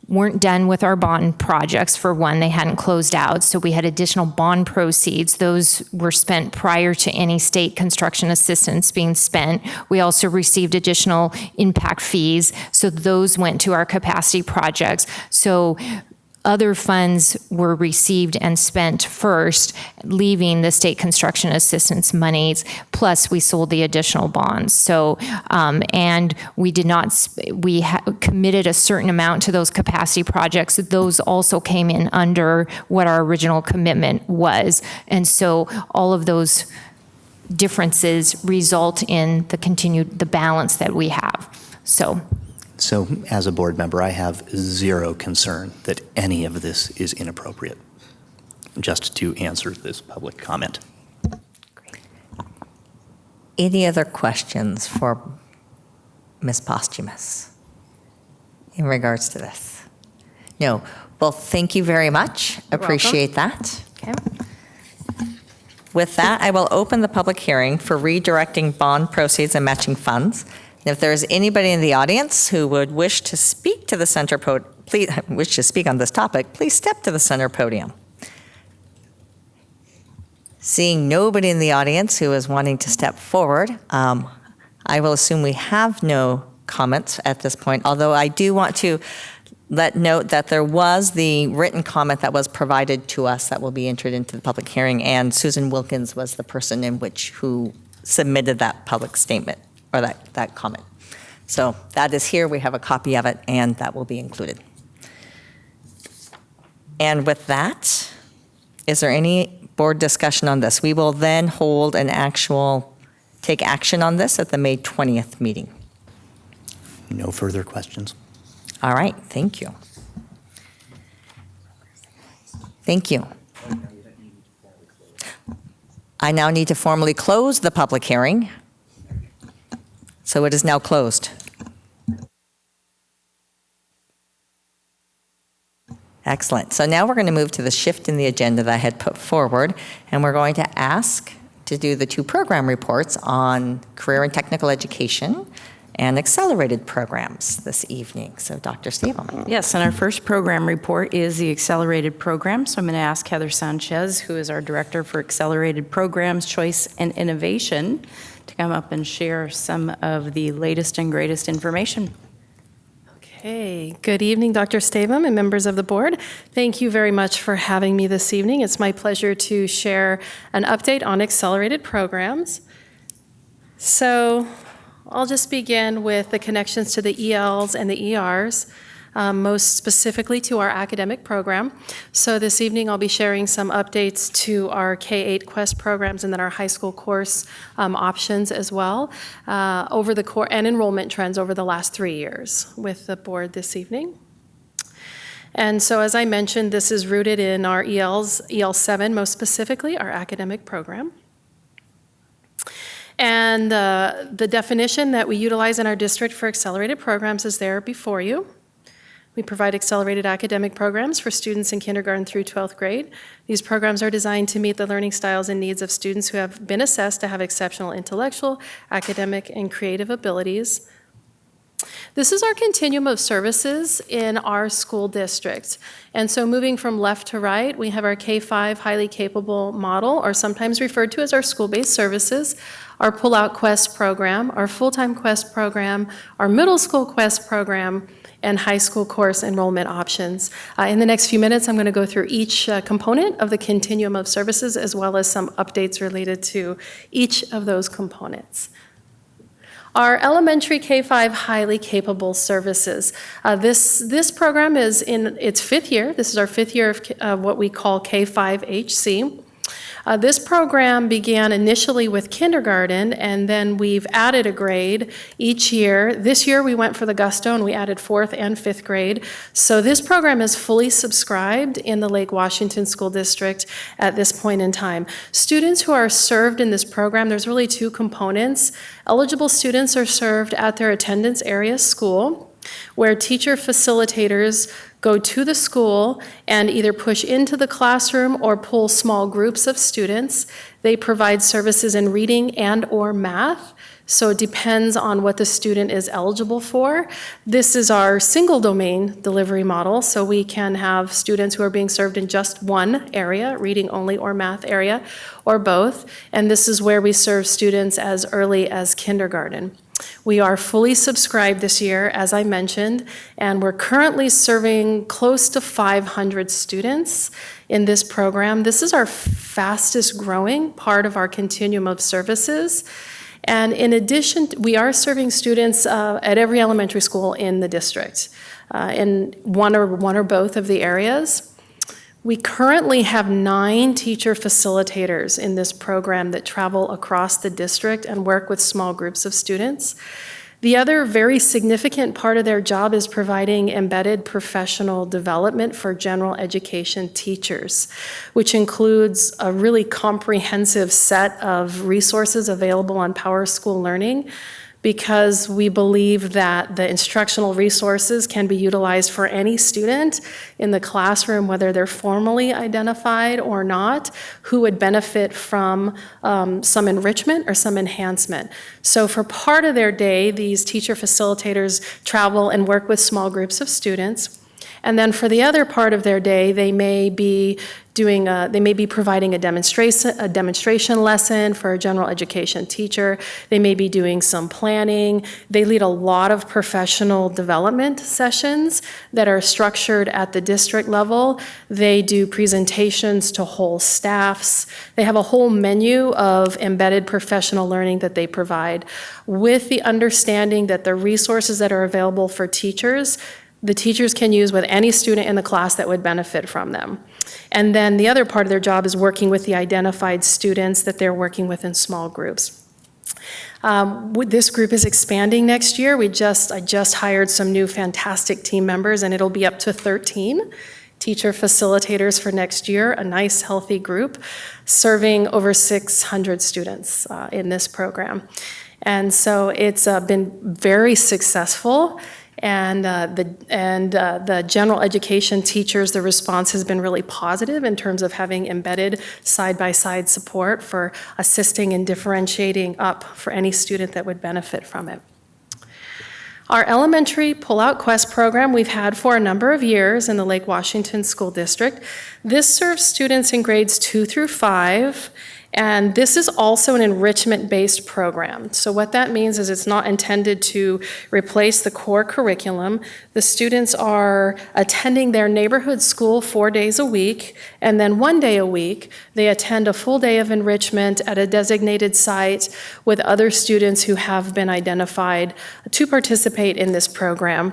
weren't done with our bond projects. For one, they hadn't closed out, so we had additional bond proceeds. Those were spent prior to any state construction assistance being spent. We also received additional impact fees, so those went to our capacity projects. So other funds were received and spent first, leaving the state construction assistance monies, plus we sold the additional bonds. So, and we did not, committed a certain amount to those capacity projects. Those also came in under what our original commitment was. And so all of those differences result in the balance that we have. So as a board member, I have zero concern that any of this is inappropriate, just to answer this public comment. Any other questions for Ms. Posthumus in regards to this? No. Well, thank you very much. Appreciate that. Okay. With that, I will open the public hearing for redirecting bond proceeds and matching funds. And if there is anybody in the audience who would wish to speak to the center wish to speak on this topic, please step to the center podium. Seeing nobody in the audience who is wanting to step forward, I will assume we have no comments at this point, although I do want to note that there was the written comment that was provided to us that will be entered into the public hearing, and Susan Wilkins was the person who submitted that public statement, or that comment. So that is here, we have a copy of it, and that will be included. And with that, is there any board discussion on this? We will then hold take action on this at the May 20th meeting. No further questions. All right, thank you. Thank you. I now need to formally close the public hearing. So it is now closed. Excellent. So now we're going to move to the shift in the agenda that I had put forward, and we're going to ask to do the 2 program reports on career and technical education and accelerated programs this evening. So Dr. Stavum. Yes, and our first program report is the accelerated program. So I'm going to ask Heather Sanchez, who is our Director for Accelerated Programs, Choice, and Innovation, to come up and share some of the latest and greatest information. Okay, good evening, Dr. Stavum and members of the board. Thank you very much for having me this evening. It's my pleasure to share an update on accelerated programs. So I'll just begin with the connections to the ELs and the ERs, most specifically to our academic program. So this evening I'll be sharing some updates to our K-8 Quest programs and then our high school course options as well, and enrollment trends over the last 3 years with the board this evening. And so as I mentioned, this is rooted in our ELs, EL7 most specifically, our academic program. And the definition that we utilize in our district for accelerated programs is there before you. We provide accelerated academic programs for students in kindergarten through 12th grade. These programs are designed to meet the learning styles and needs of students who have been assessed to have exceptional intellectual, academic, and creative abilities. This is our continuum of services in our school district. And so moving from left to right, we have our K-5 highly capable model, or sometimes referred to as our school-based services, our Pullout Quest program, our full-time Quest program, our middle school Quest program, and high school course enrollment options. In the next few minutes, I'm going to go through each component of the continuum of services, as well as some updates related to each of those components. Our elementary K-5 highly capable services. This program is in its 5th year. This is our 5th year of what we call K-5HC. This program began initially with kindergarten, and then we've added a grade each year. This year we went for the gusto and we added 4th and 5th grade. So this program is fully subscribed in the Lake Washington School District at this point in time. Students who are served in this program, there's really 2 components. Eligible students are served at their attendance area school. where teacher facilitators go to the school and either push into the classroom or pull small groups of students. They provide services in reading and or math. So it depends on what the student is eligible for. This is our single domain delivery model, so we can have students who are being served in just one area, reading only or math area, or both. And this is where we serve students as early as kindergarten. We are fully subscribed this year, as I mentioned, and we're currently serving close to 500 students in this program. This is our fastest growing part of our continuum of services. And in addition, we are serving students at every elementary school in the district, in one or both of the areas. We currently have 9 teacher facilitators in this program that travel across the district and work with small groups of students. The other very significant part of their job is providing embedded professional development for general education teachers, which includes a really comprehensive set of resources available on PowerSchool Learning, because we believe that the instructional resources can be utilized for any student in the classroom, whether they're formally identified or not, who would benefit from some enrichment or some enhancement. So for part of their day, these teacher facilitators travel and work with small groups of students. And then for the other part of their day, they may be providing a demonstration lesson for a general education teacher. They may be doing some planning. They lead a lot of professional development sessions that are structured at the district level. They do presentations to whole staffs. They have a whole menu of embedded professional learning that they provide, with the understanding that the resources that are available for teachers, the teachers can use with any student in the class that would benefit from them. And then the other part of their job is working with the identified students that they're working with in small groups. This group is expanding next year. I just hired some new fantastic team members, and it'll be up to 13 teacher facilitators for next year, a nice healthy group, serving over 600 students in this program. And so it's been very successful. And the general education teachers, the response has been really positive in terms of having embedded side-by-side support for assisting and differentiating up for any student that would benefit from it. Our elementary Pullout Quest program we've had for a number of years in the Lake Washington School District. This serves students in grades 2 through 5. And this is also an enrichment-based program. So what that means is it's not intended to replace the core curriculum. The students are attending their neighborhood school 4 days a week, and then 1 day a week, they attend a full day of enrichment at a designated site with other students who have been identified to participate in this program.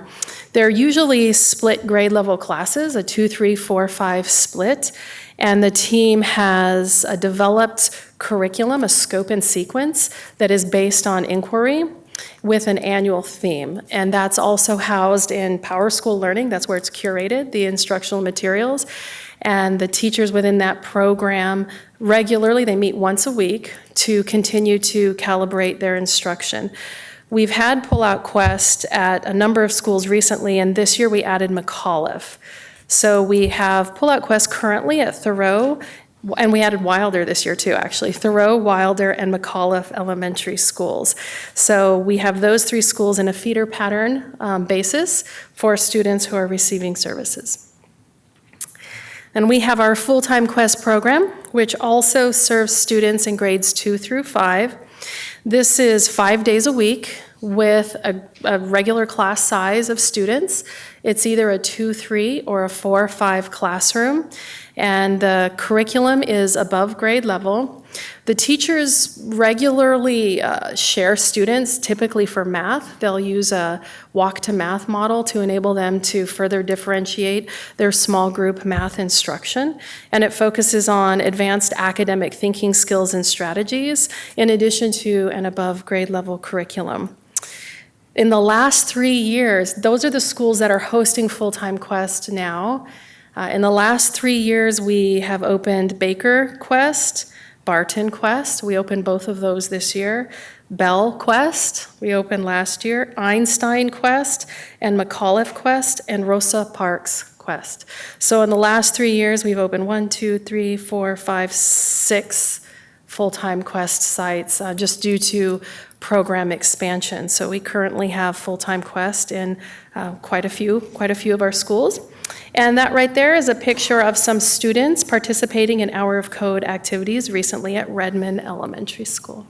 They're usually split grade level classes, a 2, 3, 4, 5 split. And the team has a developed curriculum, a scope and sequence that is based on inquiry with an annual theme. And that's also housed in PowerSchool Learning. That's where it's curated, the instructional materials. And the teachers within that program regularly, they meet once a week to continue to calibrate their instruction. We've had Pullout Quest at a number of schools recently, and this year we added McAuliffe. So we have Pullout Quest currently at Thoreau, and we added Wilder this year too, actually. Thoreau, Wilder, and McAuliffe elementary schools. So we have those 3 schools in a feeder pattern basis for students who are receiving services. And we have our full-time Quest program, which also serves students in grades 2 through 5. This is 5 days a week with a regular class size of students. It's either a 2-3 or a 4-5 classroom, and the curriculum is above grade level. The teachers regularly share students, typically for math. They'll use a walk to math model to enable them to further differentiate their small group math instruction, and it focuses on advanced academic thinking skills and strategies, in addition to an above grade level curriculum. In the last 3 years, those are the schools that are hosting full-time Quest now. In the last 3 years, we have opened Baker Quest, Barton Quest. We opened both of those this year. Bell Quest, we opened last year, Einstein Quest, and McAuliffe Quest, and Rosa Parks Quest. So in the last 3 years, we've opened 6 full-time Quest sites just due to program expansion. So we currently have full-time Quest in quite a few of our schools. And that right there is a picture of some students participating in Hour of Code activities recently at Redmond Elementary School.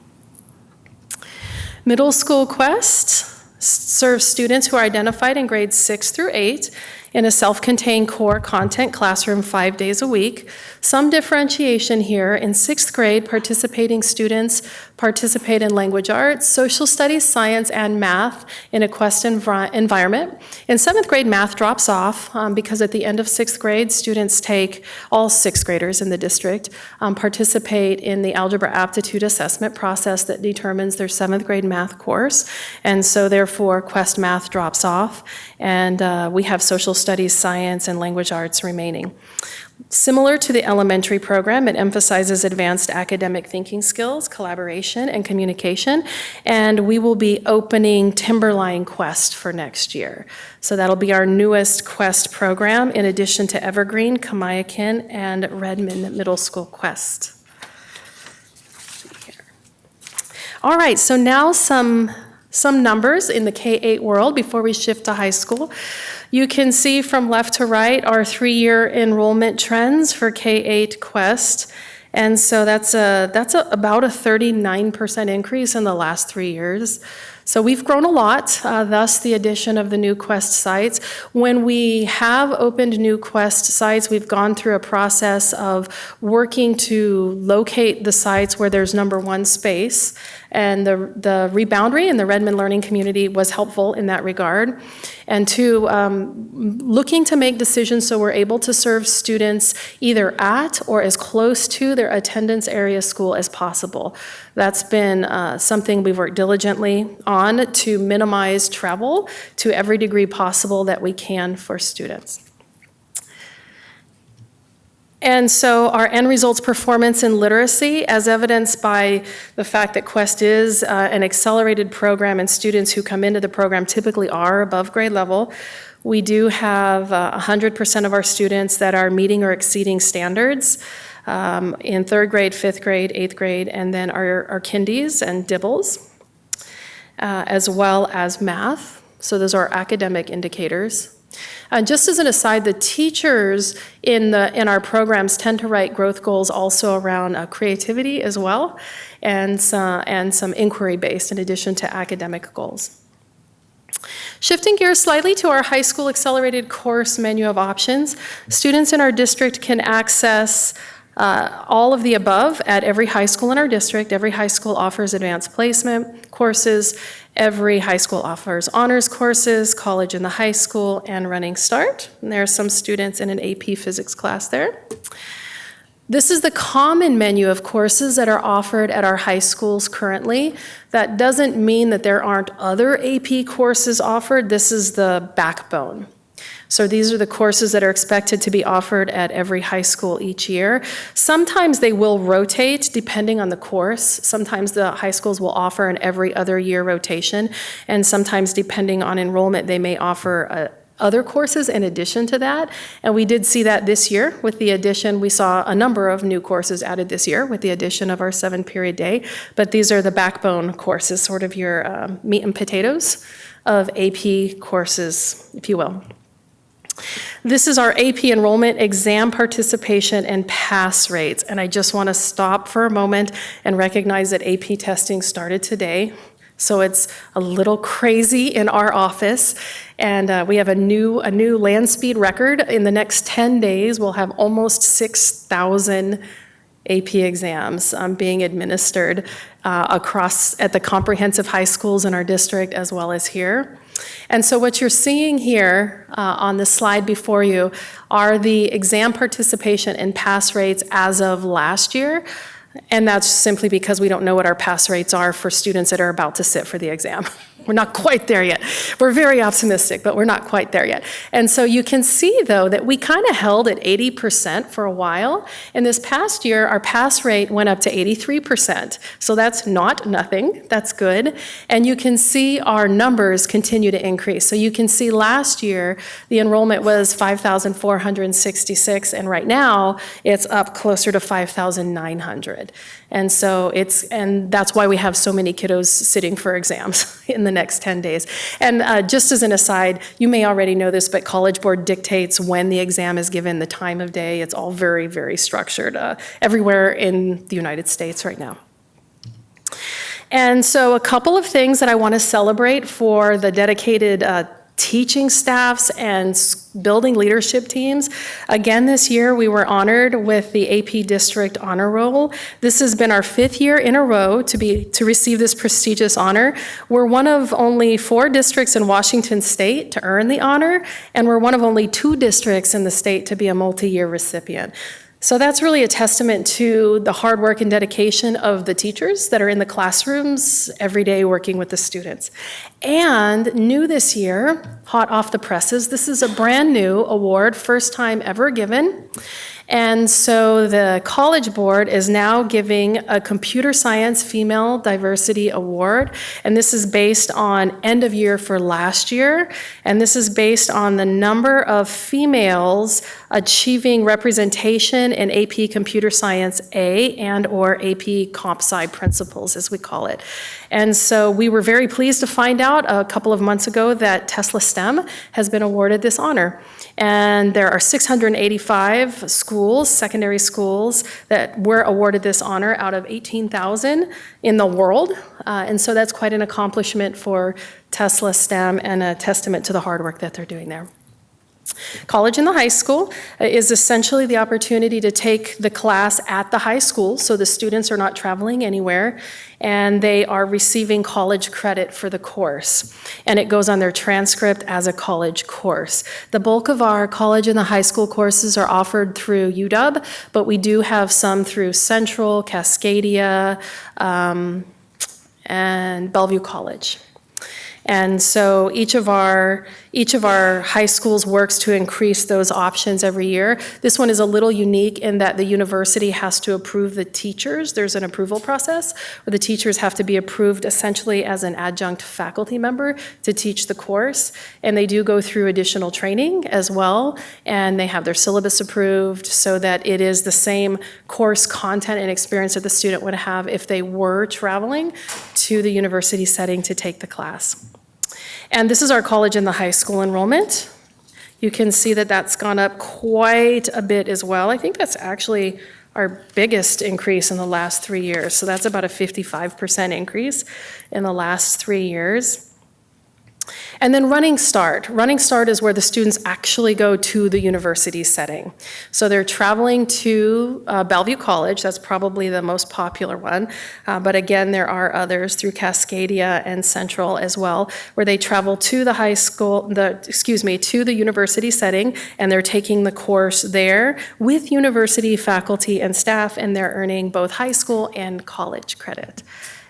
Middle School Quest serves students who are identified in grades 6 through 8 in a self-contained core content classroom 5 days a week. Some differentiation here. In 6th grade, participating students participate in language arts, social studies, science, and math in a Quest environment. In 7th grade, math drops off because at the end of 6th grade, students take, all 6th graders in the district, participate in the algebra aptitude assessment process that determines their 7th grade math course. And so therefore, Quest math drops off, and we have social studies, science, and language arts remaining. Similar to the elementary program, it emphasizes advanced academic thinking skills, collaboration, and communication, and we will be opening Timberline Quest for next year. So that'll be our newest Quest program, in addition to Evergreen, Kamiakin, and Redmond Middle School Quest. All right, so now some numbers in the K-8 world before we shift to high school. You can see from left to right our 3-year enrollment trends for K-8 Quest. And so that's about a 39% increase in the last 3 years. So we've grown a lot, thus the addition of the new Quest sites. When we have opened new Quest sites, we've gone through a process of working to locate the sites where there's number one space. And the reboundary and the Redmond learning community was helpful in that regard. And two, looking to make decisions so we're able to serve students either at or as close to their attendance area school as possible. That's been something we've worked diligently on to minimize travel to every degree possible that we can for students. And so our end results performance in literacy, as evidenced by the fact that Quest is an accelerated program and students who come into the program typically are above grade level. We do have 100% of our students that are meeting or exceeding standards in 3rd grade, 5th grade, 8th grade, and then our kindies and dibbles, as well as math. So those are academic indicators. Just as an aside, the teachers in our programs tend to write growth goals also around creativity as well, and some inquiry-based in addition to academic goals. Shifting gears slightly to our high school accelerated course menu of options, students in our district can access all of the above at every high school in our district. Every high school offers advanced placement courses. Every high school offers honors courses, college in the high school, and running start. And there are some students in an AP physics class there. This is the common menu of courses that are offered at our high schools currently. That doesn't mean that there aren't other AP courses offered. This is the backbone. So these are the courses that are expected to be offered at every high school each year. Sometimes they will rotate depending on the course. Sometimes the high schools will offer an every other year rotation, and sometimes depending on enrollment, they may offer other courses in addition to that. And we did see that this year with the addition. We saw a number of new courses added this year with the addition of our 7-period day, but these are the backbone courses, sort of your meat and potatoes of AP courses, if you will. This is our AP enrollment exam participation and pass rates. And I just want to stop for a moment and recognize that AP testing started today. So it's a little crazy in our office. And we have a new land speed record. In the next 10 days, we'll have almost 6,000 AP exams being administered across at the comprehensive high schools in our district as well as here. And so what you're seeing here on the slide before you are the exam participation and pass rates as of last year. And that's simply because we don't know what our pass rates are for students that are about to sit for the exam. We're not quite there yet. We're very optimistic, but we're not quite there yet. And so you can see, though, that we kind of held at 80% for a while. And this past year, our pass rate went up to 83%. So that's not nothing. That's good. And you can see our numbers continue to increase. So you can see last year, the enrollment was 5,466, and right now, it's up closer to 5,900. And so and that's why we have so many kiddos sitting for exams in the next 10 days. And just as an aside, you may already know this, but College Board dictates when the exam is given, the time of day. It's all very, very structured everywhere in the United States right now. And so a couple of things that I want to celebrate for the dedicated teaching staffs and building leadership teams. Again, this year we were honored with the AP District Honor Roll. This has been our 5th year in a row to receive this prestigious honor. We're one of only 4 districts in Washington State to earn the honor, and we're one of only 2 districts in the state to be a multi-year recipient. So that's really a testament to the hard work and dedication of the teachers that are in the classrooms every day working with the students. And new this year, hot off the presses, this is a brand new award, first time ever given. And so the College Board is now giving a Computer Science Female Diversity Award, and this is based on end of year for last year, and this is based on the number of females achieving representation in AP Computer Science A and or AP Comp Sci principles, as we call it. And so we were very pleased to find out a couple of months ago that Tesla STEM has been awarded this honor. And there are 685 schools, secondary schools, that were awarded this honor out of 18,000 in the world. And so that's quite an accomplishment for Tesla STEM and a testament to the hard work that they're doing there. College in the high school is essentially the opportunity to take the class at the high school, so the students are not traveling anywhere, and they are receiving college credit for the course. And it goes on their transcript as a college course. The bulk of our college and the high school courses are offered through UW, but we do have some through Central, Cascadia, and Bellevue College. And so each of our high schools works to increase those options every year. This one is a little unique in that the university has to approve the teachers. There's an approval process where the teachers have to be approved essentially as an adjunct faculty member to teach the course. And they do go through additional training as well. And they have their syllabus approved so that it is the same course content and experience that the student would have if they were traveling to the university setting to take the class. And this is our college and the high school enrollment. You can see that that's gone up quite a bit as well. I think that's actually our biggest increase in the last 3 years. So that's about a 55% increase in the last 3 years. And then Running Start. Running Start is where the students actually go to the university setting. So they're traveling to Bellevue College. That's probably the most popular one. But again, there are others through Cascadia and Central as well, where they travel to the to the university setting, and they're taking the course there with university faculty and staff, and they're earning both high school and college credit.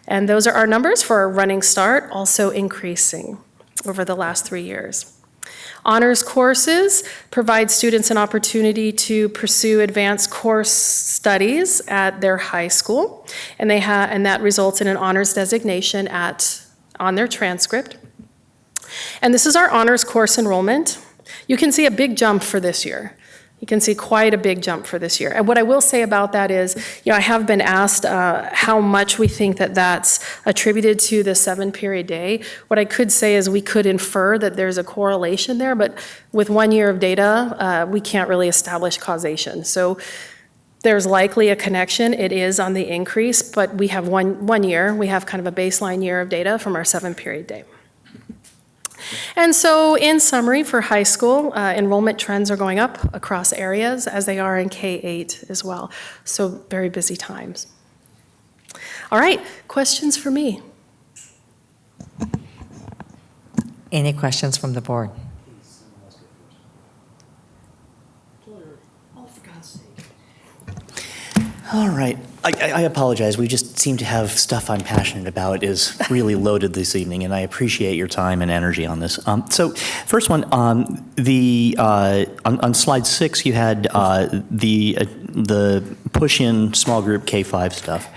And those are our numbers for our Running Start, also increasing over the last 3 years. Honors courses provide students an opportunity to pursue advanced course studies at their high school, and that results in an honors designation on their transcript. And this is our honors course enrollment. You can see a big jump for this year. You can see quite a big jump for this year. And what I will say about that is, I have been asked how much we think that that's attributed to the 7-period day. What I could say is we could infer that there's a correlation there, but with 1 year of data, we can't really establish causation. So there's likely a connection. It is on the increase, but we have one year. We have kind of a baseline year of data from our 7-period day. And so in summary for high school, enrollment trends are going up across areas as they are in K-8 as well. So very busy times. All right, questions for me? Any questions from the board? All right. I apologize. We just seem to have stuff I'm passionate about is really loaded this evening, and I appreciate your time and energy on this. So, first one, on slide 6, you had the push-in small group K-5 stuff.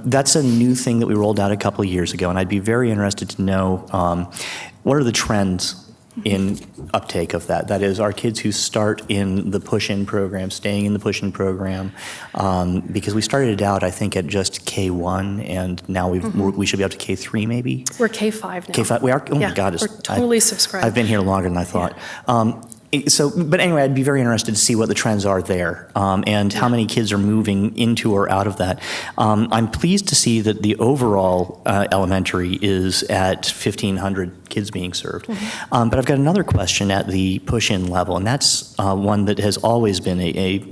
That's a new thing that we rolled out a couple of years ago, and I'd be very interested to know what are the trends in uptake of that. That is, our kids who start in the push-in program, staying in the push-in program, because we started it out, I think, at just K1, and now we should be up to K3 maybe? We're K5 now. K5, we are? Oh my God. We're totally subscribed. I've been here longer than I thought. But anyway, I'd be very interested to see what the trends are there, and how many kids are moving into or out of that. I'm pleased to see that the overall elementary is at 1,500 kids being served. But I've got another question at the push-in level, and that's one that has always been a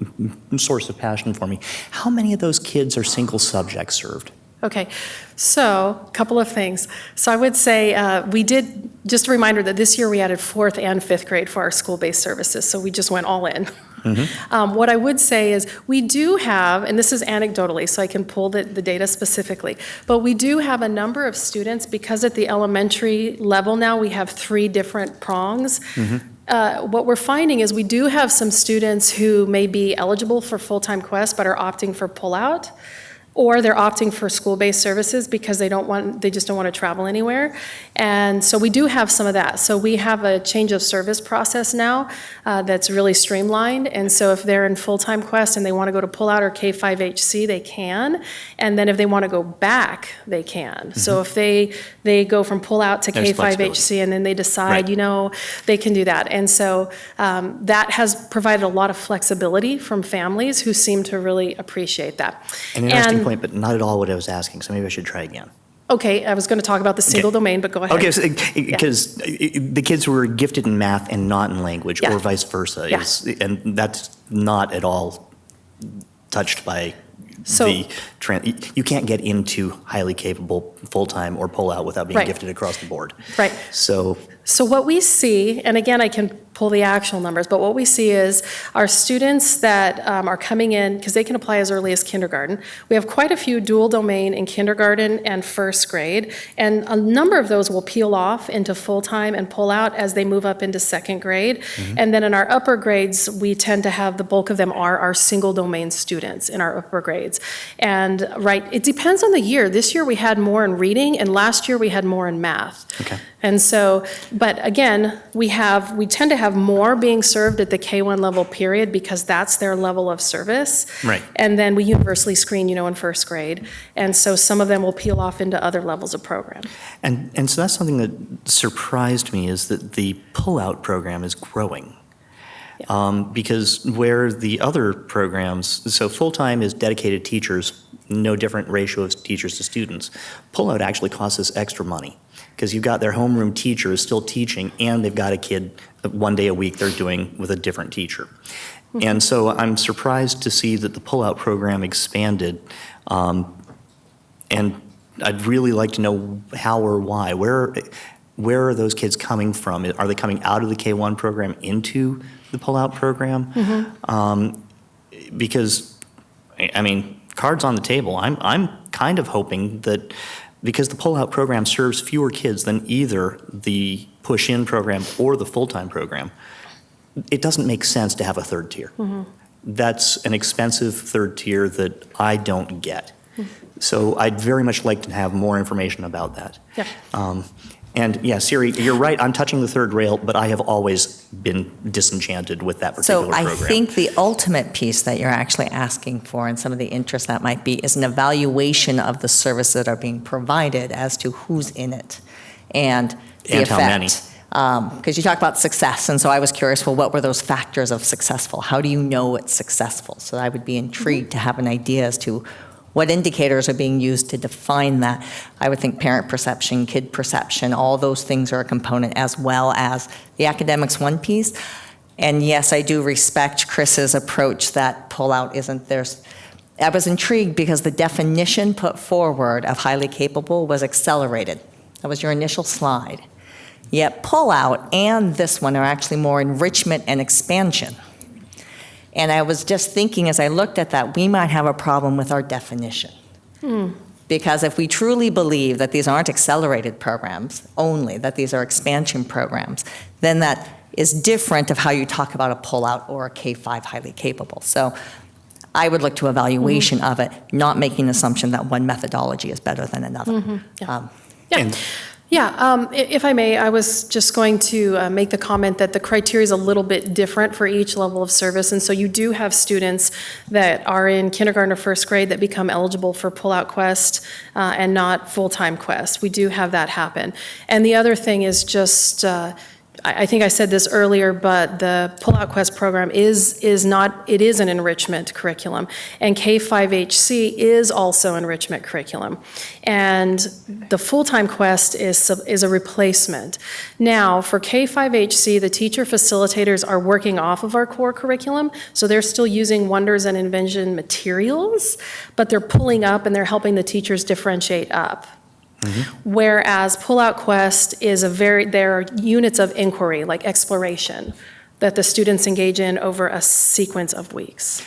source of passion for me. How many of those kids are single subject served? Okay, so a couple of things. So I would say just a reminder that this year we added 4th and 5th grade for our school-based services, so we just went all in. What I would say is we do have, and this is anecdotally, so I can pull the data specifically, but we do have a number of students, because at the elementary level now we have 3 different prongs. What we're finding is we do have some students who may be eligible for full-time Quest but are opting for Pullout, or they're opting for school-based services because they just don't want to travel anywhere. And so we do have some of that. So we have a change of service process now that's really streamlined. And so if they're in full-time Quest and they want to go to Pullout or K5HC, they can. And then if they want to go back, they can. So if they go from Pullout to K5HC and then they decide, they can do that. And so that has provided a lot of flexibility from families who seem to really appreciate that. An interesting point, but not at all what I was asking, so maybe I should try again. Okay, I was going to talk about the single domain, but go ahead. Okay, because the kids who are gifted in math and not in language, or vice versa, and that's not at all touched by the trend. You can't get into highly capable full-time or Pullout without being gifted across the board. Right. So what we see, and again, I can pull the actual numbers, but what we see is our students that are coming in, because they can apply as early as kindergarten. We have quite a few dual domain in kindergarten and 1st grade, and a number of those will peel off into full-time and Pullout as they move up into 2nd grade. And then in our upper grades, we tend to have the bulk of them are our single domain students in our upper grades. And it depends on the year. This year we had more in reading, and last year we had more in math. Okay. And so, but again, we tend to have more being served at the K1 level period because that's their level of service. Right. And then we universally screen, in 1st grade. And so some of them will peel off into other levels of program. And so that's something that surprised me, is that the Pullout program is growing. Because where the other programs, so full-time is dedicated teachers, no different ratio of teachers to students. Pullout actually costs us extra money, because you've got their homeroom teacher is still teaching, and they've got a kid 1 day a week they're doing with a different teacher. And so I'm surprised to see that the Pullout program expanded, and I'd really like to know how or why. Where are those kids coming from? Are they coming out of the K1 program into the Pullout program? Because, cards on the table. I'm kind of hoping that because the Pullout program serves fewer kids than either the push-in program or the full-time program, it doesn't make sense to have a 3rd tier. That's an expensive 3rd tier that I don't get. So I'd very much like to have more information about that. And Siri, you're right, I'm touching the 3rd rail, but I have always been disenchanted with that particular program. So I think the ultimate piece that you're actually asking for, and some of the interest that might be, is an evaluation of the services that are being provided as to who's in it and the effect. How many. Because you talk about success, and so I was curious, well, what were those factors of successful? How do you know it's successful? So I would be intrigued to have an idea as to what indicators are being used to define that. I would think parent perception, kid perception, all those things are a component, as well as the academics one piece. And yes, I do respect Chris's approach that Pullout isn't theirs. I was intrigued because the definition put forward of highly capable was accelerated. That was your initial slide. Yet Pullout and this one are actually more enrichment and expansion. And I was just thinking as I looked at that, we might have a problem with our definition. Because if we truly believe that these aren't accelerated programs only, that these are expansion programs, then that is different of how you talk about a pullout or a K-5 highly capable. So I would look to evaluation of it, not making an assumption that one methodology is better than another. If I may, I was just going to make the comment that the criteria is a little bit different for each level of service. And so you do have students that are in kindergarten or first grade that become eligible for Pullout Quest and not full-time Quest. We do have that happen. And the other thing is just, I think I said this earlier, but the Pullout Quest program is an enrichment curriculum, and K5HC is also enrichment curriculum, and the full-time Quest is a replacement. Now, for K5HC, the teacher facilitators are working off of our core curriculum, so they're still using Wonders and Invention materials, but they're pulling up and they're helping the teachers differentiate up. Whereas Pullout Quest is there are units of inquiry, like exploration, that the students engage in over a sequence of weeks.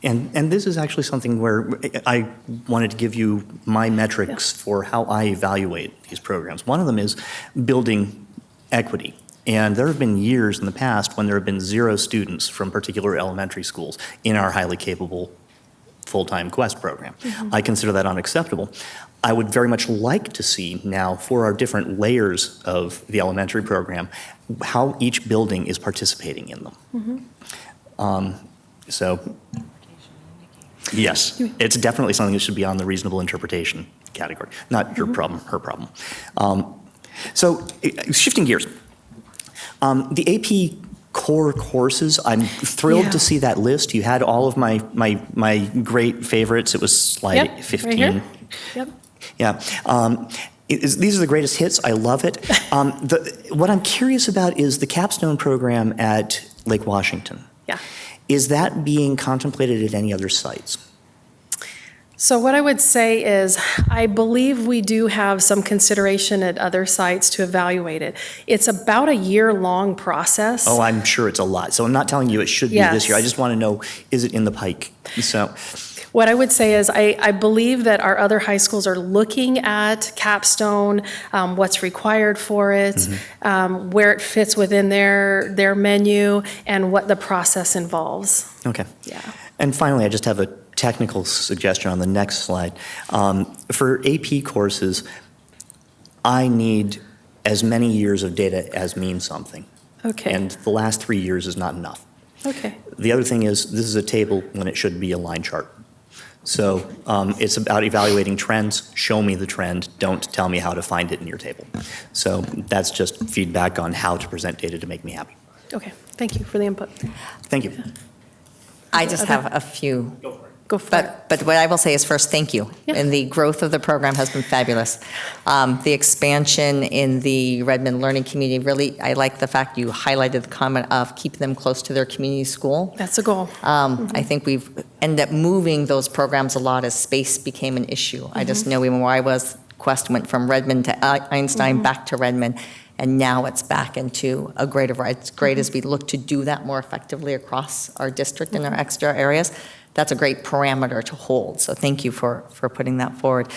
And this is actually something where I wanted to give you my metrics for how I evaluate these programs. One of them is building equity. And there have been years in the past when there have been 0 students from particular elementary schools in our highly capable full-time Quest program. I consider that unacceptable. I would very much like to see now for our different layers of the elementary program how each building is participating in them. So, yes, it's definitely something that should be on the reasonable interpretation category. Not your problem, her problem. So, shifting gears. The AP core courses, I'm thrilled to see that list. You had all of my great favorites. It was slide 15. Right here. Yep. Yeah. These are the greatest hits. I love it. What I'm curious about is the Capstone program at Lake Washington. Yeah. Is that being contemplated at any other sites? So what I would say is, I believe we do have some consideration at other sites to evaluate it. It's about a year-long process. Oh, I'm sure it's a lot. So I'm not telling you it should be this year. I just want to know, is it in the pike? So. What I would say is I believe that our other high schools are looking at Capstone, what's required for it, where it fits within their menu, and what the process involves. Okay. Yeah. And finally, I just have a technical suggestion on the next slide. For AP courses, I need as many years of data as means something. Okay. And the last 3 years is not enough. Okay. The other thing is, this is a table when it should be a line chart. So it's about evaluating trends. Show me the trend. Don't tell me how to find it in your table. So that's just feedback on how to present data to make me happy. Okay. Thank you for the input. Thank you. I just have a few. Go for it. But what I will say is first, thank you. Yeah. And the growth of the program has been fabulous. The expansion in the Redmond learning community, really, I like the fact you highlighted the comment of keeping them close to their community school. That's a goal. I think we've ended up moving those programs a lot as space became an issue. I just know even where I was, Quest went from Redmond to Einstein back to Redmond, and now it's back into a greater variety. It's great as we look to do that more effectively across our district and our extra areas. That's a great parameter to hold. So thank you for putting that forward.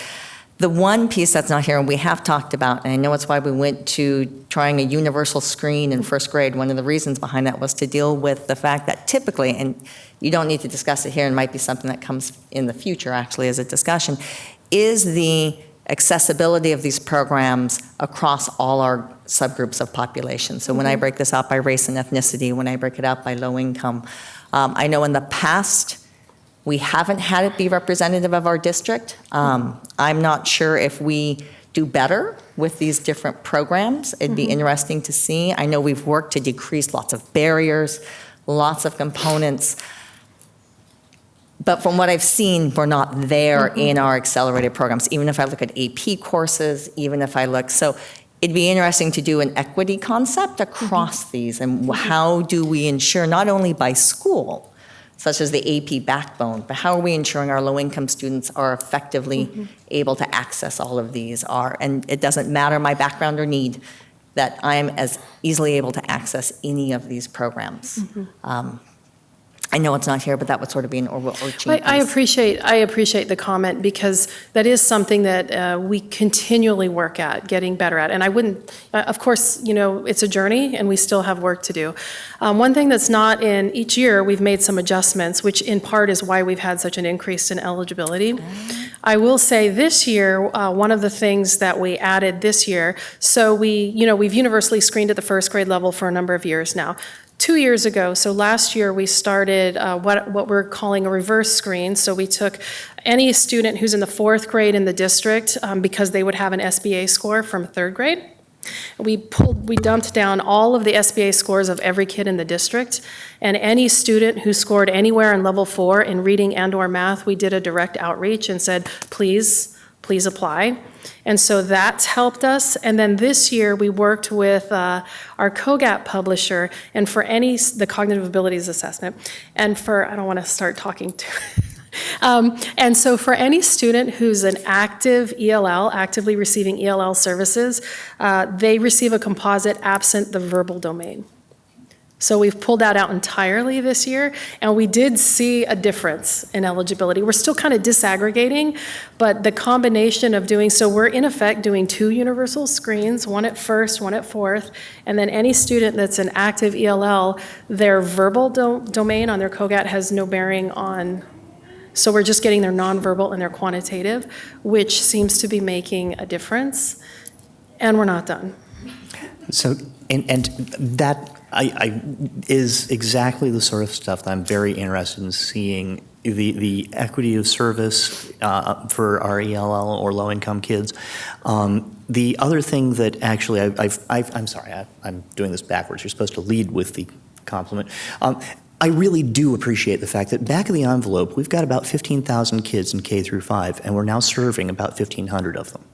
The one piece that's not here, and we have talked about, and I know it's why we went to trying a universal screen in first grade. One of the reasons behind that was to deal with the fact that typically, and you don't need to discuss it here, and it might be something that comes in the future actually as a discussion, is the accessibility of these programs across all our subgroups of population. So when I break this out by race and ethnicity, when I break it out by low income, I know in the past, we haven't had it be representative of our district. I'm not sure if we do better with these different programs. It'd be interesting to see. I know we've worked to decrease lots of barriers, lots of components. But from what I've seen, we're not there in our accelerated programs. Even if I look at AP courses, even if I look, so it'd be interesting to do an equity concept across these, and how do we ensure not only by school, such as the AP backbone, but how are we ensuring our low-income students are effectively able to access all of these? And it doesn't matter my background or need, that I'm as easily able to access any of these programs. I I know it's not here, but that would sort of be an overarching I piece. appreciate the comment, because that is something that we continually work at, getting better at. And I wouldn't, of course, it's a journey and we still have work to do. One thing that's not in each year, we've made some adjustments, which in part is why we've had such an increase in eligibility. I will say this year, one of the things that we added this year, so we've universally screened at the first grade level for a number of years now. 2 years ago, so last year, we started what we're calling a reverse screen. So we took any student who's in the 4th grade in the district, because they would have an SBA score from 3rd grade. We dumped down all of the SBA scores of every kid in the district, and any student who scored anywhere in level 4 in reading and/or math, we did a direct outreach and said, please apply. And so that's helped us. And then this year, we worked with our COGAT publisher, and for the Cognitive Abilities Assessment, and I don't want to start talking too. And so for any student who's an active ELL, actively receiving ELL services, they receive a composite absent the verbal domain. So we've pulled that out entirely this year, and we did see a difference in eligibility. We're still kind of disaggregating, but the combination of doing, so we're in effect doing 2 universal screens, one at 1st, one at 4th, and then any student that's an active ELL, their verbal domain on their COGAT has no bearing on. So we're just getting their nonverbal and their quantitative, which seems to be making a difference, and we're not done. So, and that is exactly the sort of stuff that I'm very interested in seeing, the equity of service for our ELL or low-income kids. The other thing that actually I'm sorry, I'm doing this backwards. You're supposed to lead with the compliment. I really do appreciate the fact that back of the envelope, we've got about 15,000 kids in K through 5, and we're now serving about 1,500 of them.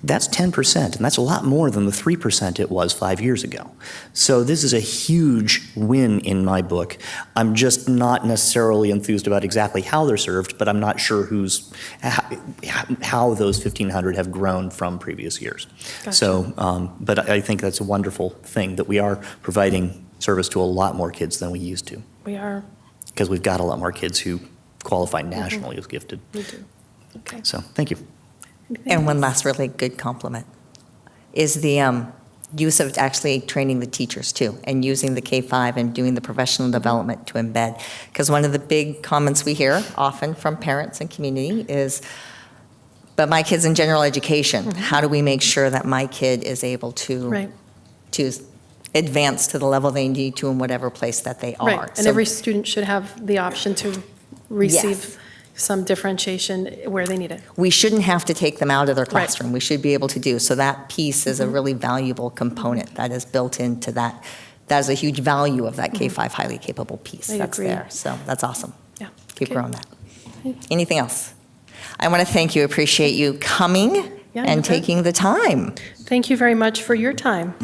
That's 10%, and that's a lot more than the 3% it was 5 years ago. So this is a huge win in my book. I'm just not necessarily enthused about exactly how they're served, but I'm not sure how those 1,500 have grown from previous years. Gotcha. So, but I think that's a wonderful thing that we are providing service to a lot more kids than we used to. We are. Because we've got a lot more kids who qualify nationally as gifted. We do. Okay. So, thank you. And one last really good compliment is the use of actually training the teachers too, and using the K-5 and doing the professional development to embed. Because one of the big comments we hear often from parents and community is, but my kid's in general education. How do we make sure that my kid is able to advance to the level they need to in whatever place that they are? Right, and every student should have the option to receive some differentiation where they need it. We shouldn't have to take them out of their classroom. We should be able to do. So that piece is a really valuable component that is built into that. That is a huge value of that K-5 highly capable piece that's there. So that's awesome. Yeah. Keep growing that. Anything else? I want to thank you, appreciate you coming and taking the time. Thank you very much for your time.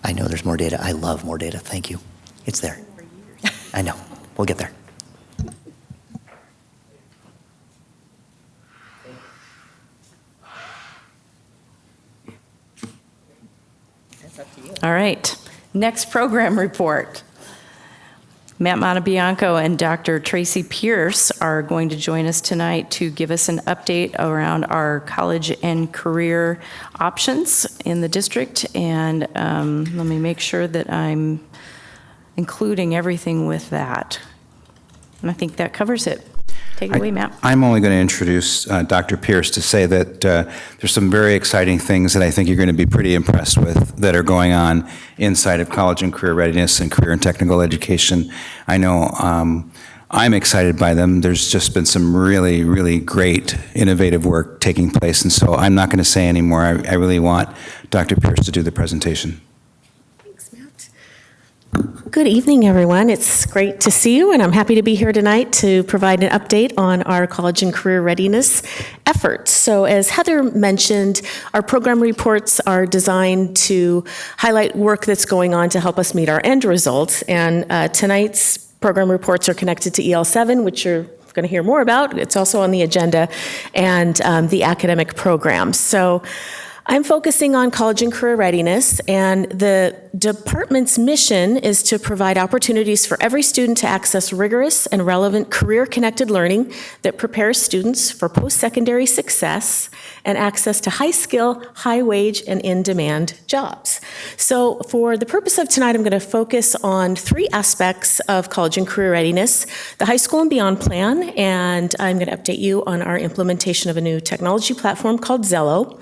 I know there's more data. I love more data. Thank you. It's there. I know. We'll get there. All right. Next program report. Matt Montebianco and Dr. Tracy Pierce are going to join us tonight to give us an update around our college and career options in the district. And let me make sure that I'm including everything with that. And I think that covers it. Take it away, Matt. I'm only going to introduce Dr. Pierce to say that there's some very exciting things that I think you're going to be pretty impressed with that are going on inside of college and career readiness and career and technical education. I know I'm excited by them. There's just been some really, really great innovative work taking place, and so I'm not going to say any more. I really want Dr. Pierce to do the presentation. Good evening, everyone. It's great to see you, and I'm happy to be here tonight to provide an update on our college and career readiness efforts. So as Heather mentioned, our program reports are designed to highlight work that's going on to help us meet our end results, and tonight's program reports are connected to EL7, which you're going to hear more about. It's also on the agenda, and the academic programs. So I'm focusing on college and career readiness, and the department's mission is to provide opportunities for every student to access rigorous and relevant career-connected learning that prepares students for post-secondary success and access to high-skill, high-wage, and in-demand jobs. So for the purpose of tonight, I'm going to focus on 3 aspects of college and career readiness: the high school and beyond plan, and I'm going to update you on our implementation of a new technology platform called Zello.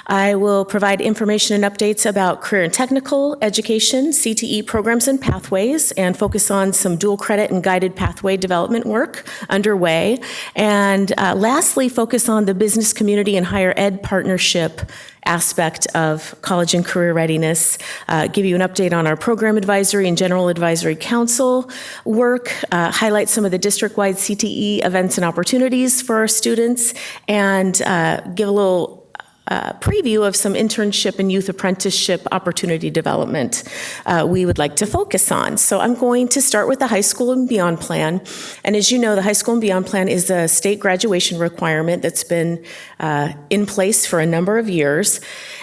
I will provide information and updates about career and technical education, CTE programs and pathways, and focus on some dual credit and guided pathway development work underway. And lastly, focus on the business community and higher ed partnership aspect of college and career readiness, give you an update on our program advisory and general advisory council work, highlight some of the district-wide CTE events and opportunities for our students, and give a little preview of some internship and youth apprenticeship opportunity development we would like to focus on. So I'm going to start with the high school and beyond plan. And as you know, the high school and beyond plan is a state graduation requirement that's been in place for a number of years.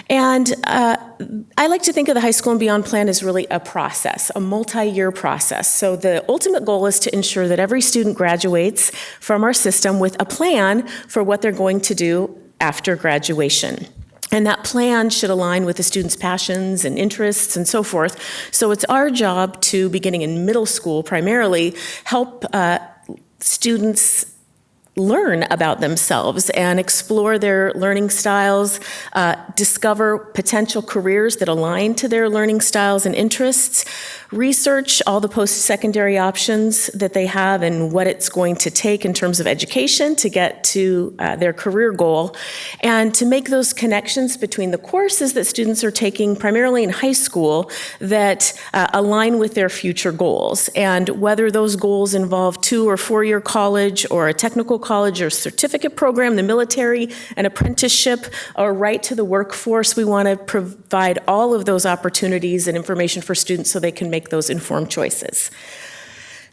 And I like to think of the high school and beyond plan as really a process, a multi-year process. So the ultimate goal is to ensure that every student graduates from our system with a plan for what they're going to do after graduation. And that plan should align with the student's passions and interests and so forth. So it's our job to, beginning in middle school primarily, help students learn about themselves and explore their learning styles, discover potential careers that align to their learning styles and interests, research all the post-secondary options that they have and what it's going to take in terms of education to get to their career goal, and to make those connections between the courses that students are taking primarily in high school that align with their future goals. And whether those goals involve 2 or 4 year college or a technical college or certificate program, the military, an apprenticeship, or right to the workforce, we want to provide all of those opportunities and information for students so they can make those informed choices.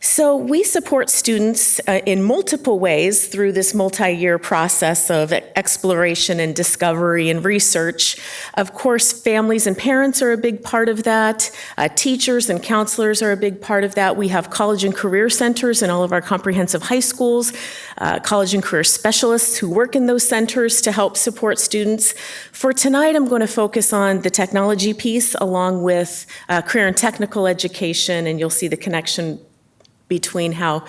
So we support students in multiple ways through this multi-year process of exploration and discovery and research. Of course, families and parents are a big part of that. Teachers and counselors are a big part of that. We have college and career centers in all of our comprehensive high schools, college and career specialists who work in those centers to help support students. For tonight, I'm going to focus on the technology piece along with career and technical education, and you'll see the connection between how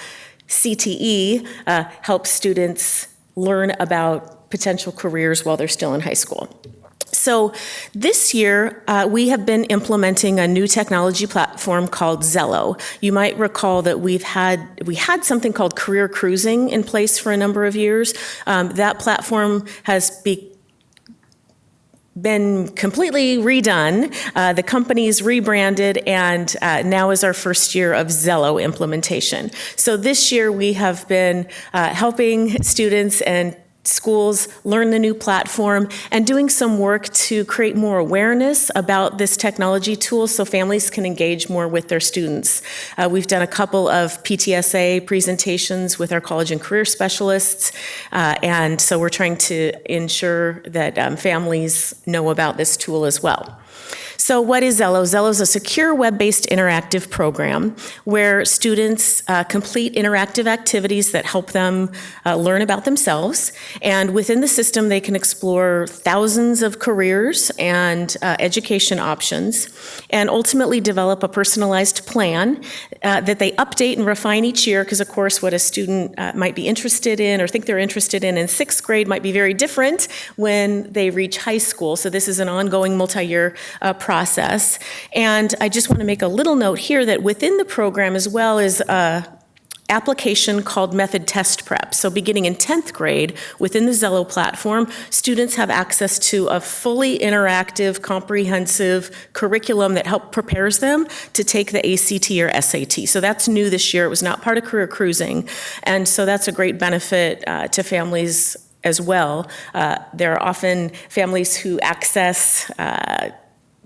CTE helps students learn about potential careers while they're still in high school. So this year, we have been implementing a new technology platform called Zello. You might recall that we had something called career cruising in place for a number of years. That platform has been completely redone. The company's rebranded, and now is our first year of Zello implementation. So this year we have been helping students and schools learn the new platform and doing some work to create more awareness about this technology tool so families can engage more with their students. We've done a couple of PTSA presentations with our college and career specialists, and so we're trying to ensure that families know about this tool as well. So what is Zello? Zello is a secure web-based interactive program where students complete interactive activities that help them learn about themselves. And within the system, they can explore thousands of careers and education options, and ultimately develop a personalized plan that they update and refine each year, because of course what a student might be interested in or think they're interested in 6th grade might be very different when they reach high school. So this is an ongoing multi-year process. And I just want to make a little note here that within the program as well is a application called Method Test Prep. So beginning in 10th grade, within the Zello platform, students have access to a fully interactive, comprehensive curriculum that prepares them to take the ACT or SAT. So that's new this year. It was not part of Career Cruising. And so that's a great benefit to families as well. There are often families who access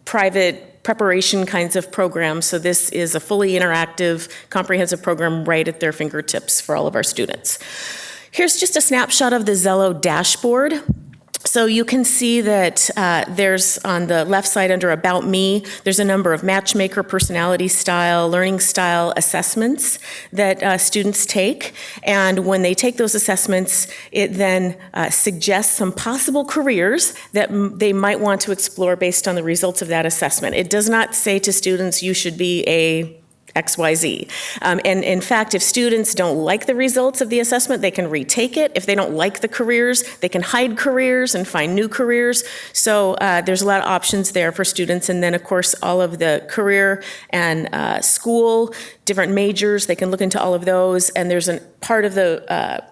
private preparation kinds of programs, so this is a fully interactive, comprehensive program right at their fingertips for all of our students. Here's just a snapshot of the Zello dashboard. So you can see that there's on the left side under About Me, there's a number of matchmaker, personality style, learning style assessments that students take. And when they take those assessments, it then suggests some possible careers that they might want to explore based on the results of that assessment. It does not say to students, you should be a XYZ. And in fact, if students don't like the results of the assessment, they can retake it. If they don't like the careers, they can hide careers and find new careers. So there's a lot of options there for students. And then, of course, all of the career and school, different majors, they can look into all of those. And there's a part of the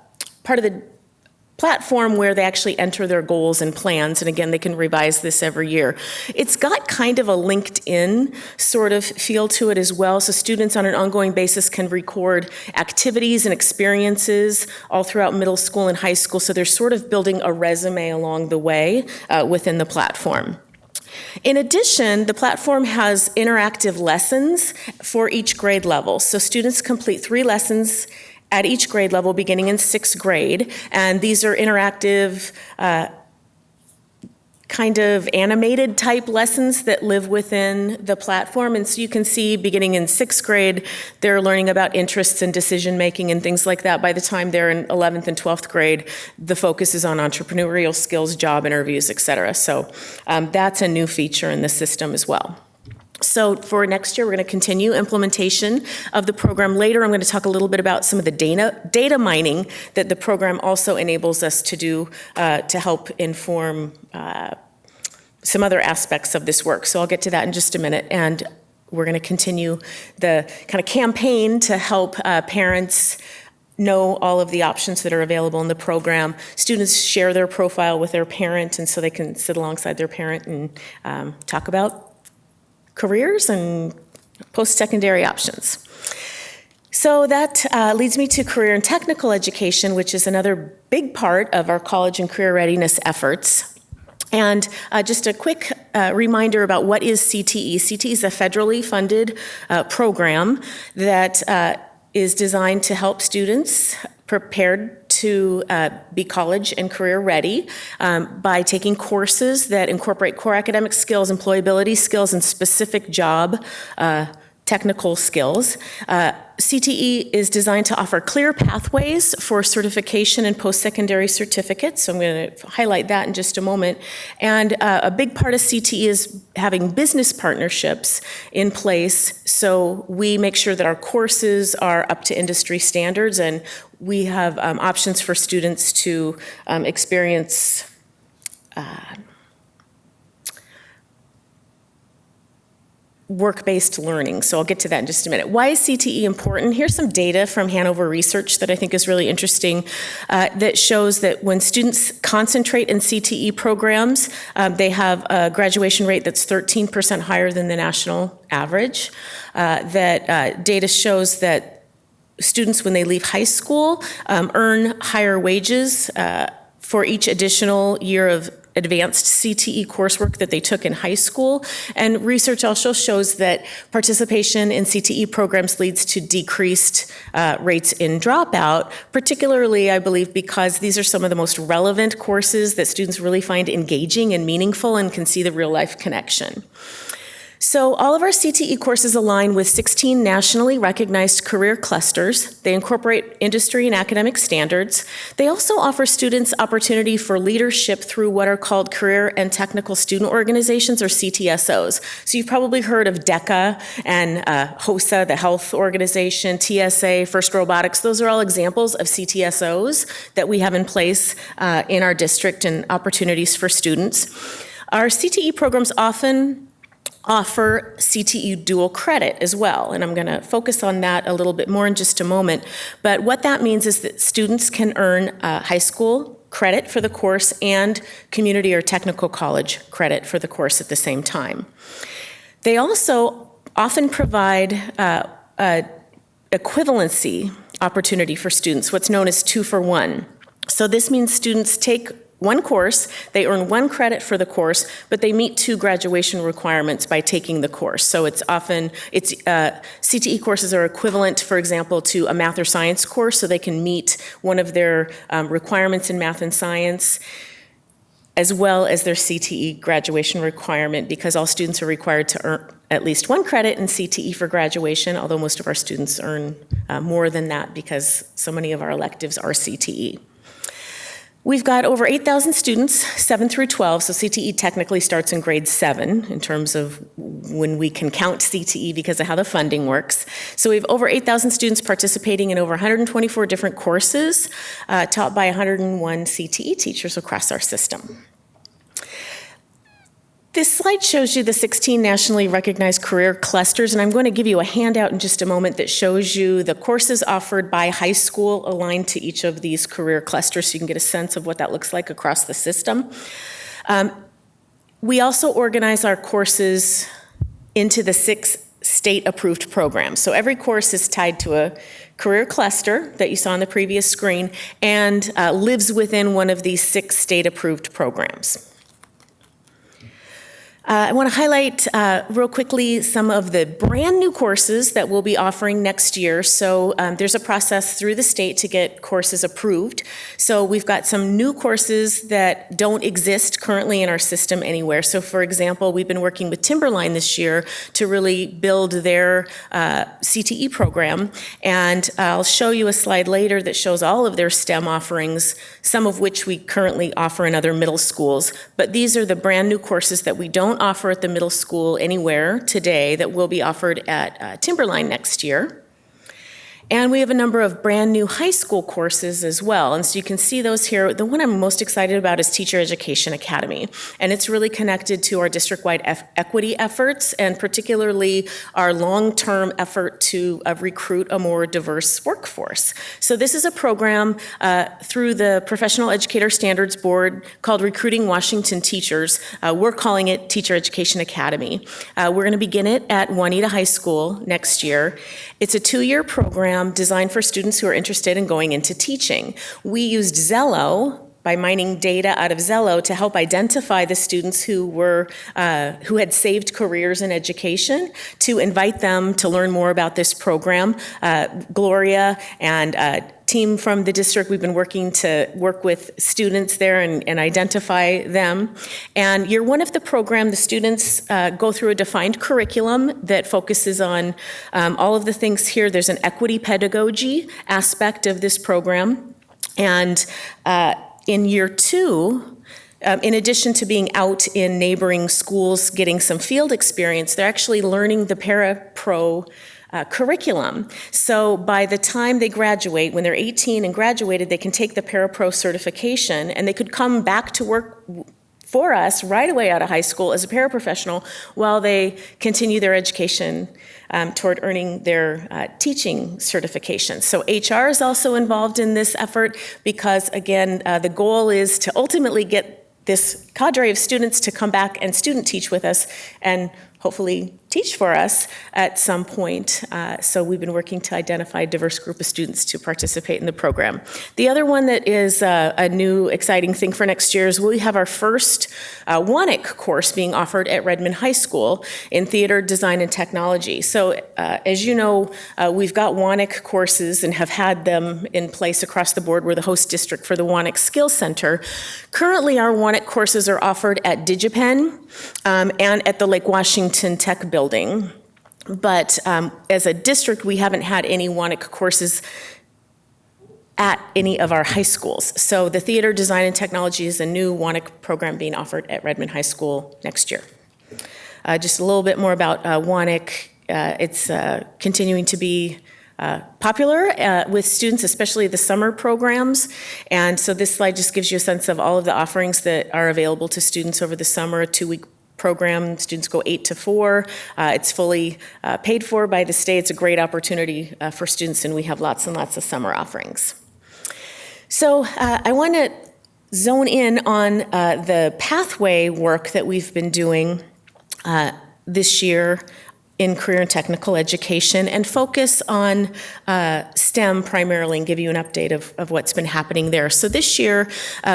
platform where they actually enter their goals and plans, and again, they can revise this every year. It's got kind of a LinkedIn sort of feel to it as well, so students on an ongoing basis can record activities and experiences all throughout middle school and high school, so they're sort of building a resume along the way within the platform. In addition, the platform has interactive lessons for each grade level, so students complete 3 lessons at each grade level beginning in 6th grade. And these are interactive, kind of animated type lessons that live within the platform. And so you can see beginning in 6th grade, they're learning about interests and decision making and things like that. By the time they're in 11th and 12th grade, the focus is on entrepreneurial skills, job interviews, et cetera. So that's a new feature in the system as well. So for next year, we're going to continue implementation of the program. Later, I'm going to talk a little bit about some of the data mining that the program also enables us to do to help inform some other aspects of this work. So I'll get to that in just a minute. And we're going to continue the kind of campaign to help parents know all of the options that are available in the program. Students share their profile with their parent, and so they can sit alongside their parent and talk about careers and post-secondary options. So that leads me to career and technical education, which is another big part of our college and career readiness efforts. And just a quick reminder about what is CTE. CTE is a federally funded program that is designed to help students prepared to be college and career ready by taking courses that incorporate core academic skills, employability skills, and specific job technical skills. CTE is designed to offer clear pathways for certification and post-secondary certificates. So I'm going to highlight that in just a moment. And a big part of CTE is having business partnerships in place. So we make sure that our courses are up to industry standards, and we have options for students to experience work-based learning. So I'll get to that in just a minute. Why is CTE important? Here's some data from Hanover Research that I think is really interesting that shows that when students concentrate in CTE programs, they have a graduation rate that's 13% higher than the national average. That data shows that students, when they leave high school, earn higher wages for each additional year of advanced CTE coursework that they took in high school. And research also shows that participation in CTE programs leads to decreased rates in dropout, particularly, I believe, because these are some of the most relevant courses that students really find engaging and meaningful and can see the real-life connection. So all of our CTE courses align with 16 nationally recognized career clusters. They incorporate industry and academic standards. They also offer students opportunity for leadership through what are called career and technical student organizations, or CTSOs. So you've probably heard of DECA and HOSA, the health organization, TSA, First Robotics. Those are all examples of CTSOs that we have in place in our district and opportunities for students. Our CTE programs often offer CTE dual credit as well, and I'm going to focus on that a little bit more in just a moment. But what that means is that students can earn high school credit for the course and community or technical college credit for the course at the same time. They also often provide a equivalency opportunity for students, what's known as 2-for-1. So this means students take one course, they earn 1 credit for the course, but they meet 2 graduation requirements by taking the course. So it's often, CTE courses are equivalent, for example, to a math or science course, so they can meet one of their requirements in math and science. as well as their CTE graduation requirement, because all students are required to earn at least 1 credit in CTE for graduation, although most of our students earn more than that because so many of our electives are CTE. We've got over 8,000 students, 7 through 12, so CTE technically starts in grade 7 in terms of when we can count CTE because of how the funding works. So we have over 8,000 students participating in over 124 different courses taught by 101 CTE teachers across our system. This slide shows you the 16 nationally recognized career clusters, and I'm going to give you a handout in just a moment that shows you the courses offered by high school aligned to each of these career clusters so you can get a sense of what that looks like across the system. We also organize our courses into the 6 state-approved programs. So every course is tied to a career cluster that you saw on the previous screen and lives within one of these 6 state-approved programs. I want to highlight real quickly some of the brand new courses that we'll be offering next year. So there's a process through the state to get courses approved. So we've got some new courses that don't exist currently in our system anywhere. So for example, we've been working with Timberline this year to really build their CTE program. And I'll show you a slide later that shows all of their STEM offerings, some of which we currently offer in other middle schools. But these are the brand new courses that we don't offer at the middle school anywhere today that will be offered at Timberline next year. And we have a number of brand new high school courses as well. And so you can see those here. The one I'm most excited about is Teacher Education Academy. And it's really connected to our district-wide equity efforts, and particularly our long-term effort to recruit a more diverse workforce. So this is a program through the Professional Educator Standards Board called Recruiting Washington Teachers. We're calling it Teacher Education Academy. We're going to begin it at Juanita High School next year. It's a 2-year program designed for students who are interested in going into teaching. We used Zello, by mining data out of Zello, to help identify the students who had saved careers in education, to invite them to learn more about this program. Gloria and team from the district, we've been working to work with students there and identify them. And year 1 of the program, the students go through a defined curriculum that focuses on all of the things here. There's an equity pedagogy aspect of this program. And in year 2, in addition to being out in neighboring schools getting some field experience, they're actually learning the para-pro curriculum. So by the time they graduate, when they're 18 and graduated, they can take the para-pro certification and they could come back to work for us right away out of high school as a paraprofessional while they continue their education toward earning their teaching certification. So HR is also involved in this effort because, again, the goal is to ultimately get this cadre of students to come back and student teach with us and hopefully teach for us at some point. So we've been working to identify a diverse group of students to participate in the program. The other one that is a new exciting thing for next year is we have our first WANIC course being offered at Redmond High School in Theater, Design, and Technology. So as you know, we've got WANIC courses and have had them in place across the board. We're the host district for the WANIC Skills Center. Currently, our WANIC courses are offered at DigiPen and at the Lake Washington Tech Building. But as a district, we haven't had any WANIC courses at any of our high schools. So the Theater, Design, and Technology is a new WANIC program being offered at Redmond High School next year. Just a little bit more about WANIC. It's continuing to be popular with students, especially the summer programs. And so this slide just gives you a sense of all of the offerings that are available to students over the summer, a 2-week program. Students go 8 to 4. It's fully paid for by the state. It's a great opportunity for students, and we have lots and lots of summer offerings. So I want to zone in on the pathway work that we've been doing this year in career and technical education and focus on STEM primarily and give you an update of what's been happening there. So this year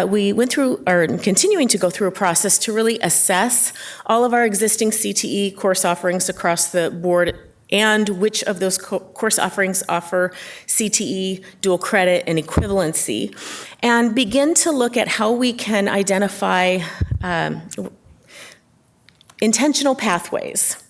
we went through, or continuing to go through a process to really assess all of our existing CTE course offerings across the board and which of those course offerings offer CTE, dual credit, and equivalency, and begin to look at how we can identify intentional pathways,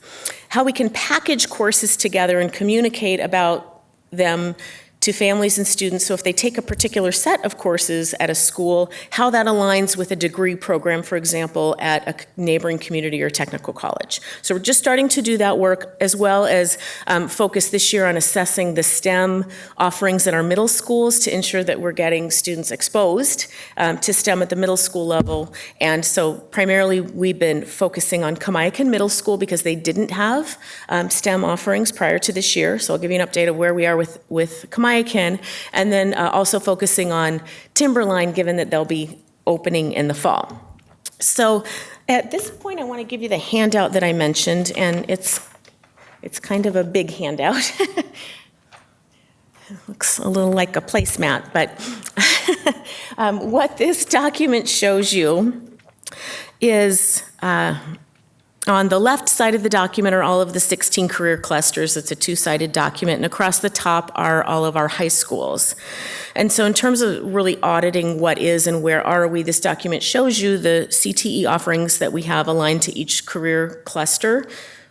how we can package courses together and communicate about them to families and students. So if they take a particular set of courses at a school, how that aligns with a degree program, for example, at a neighboring community or technical college. So we're just starting to do that work, as well as focus this year on assessing the STEM offerings at our middle schools to ensure that we're getting students exposed to STEM at the middle school level. And so primarily we've been focusing on Kamiakin Middle School because they didn't have STEM offerings prior to this year. So I'll give you an update of where we are with Kamiakin. And then also focusing on Timberline, given that they'll be opening in the fall. So at this point, I want to give you the handout that I mentioned, and it's kind of a big handout. It looks a little like a placemat, but what this document shows you is on the left side of the document are all of the 16 career clusters. It's a two-sided document, and across the top are all of our high schools. And so in terms of really auditing what is and where are we, this document shows you the CTE offerings that we have aligned to each career cluster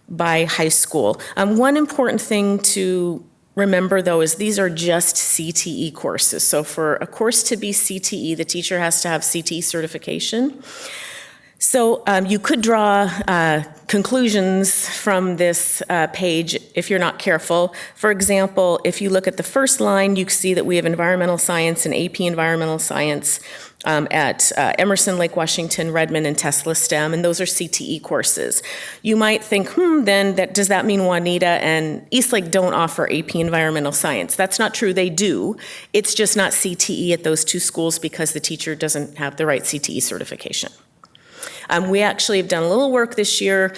by high school. One important thing to remember, though, is these are just CTE courses. So for a course to be CTE, the teacher has to have CTE certification. So you could draw conclusions from this page if you're not careful. For example, if you look at the first line, you see that we have environmental science and AP environmental science at Emerson, Lake Washington, Redmond, and Tesla STEM, and those are CTE courses. You might think, then does that mean Juanita and Eastlake don't offer AP environmental science? That's not true, they do. It's just not CTE at those two schools because the teacher doesn't have the right CTE certification. We actually have done a little work this year.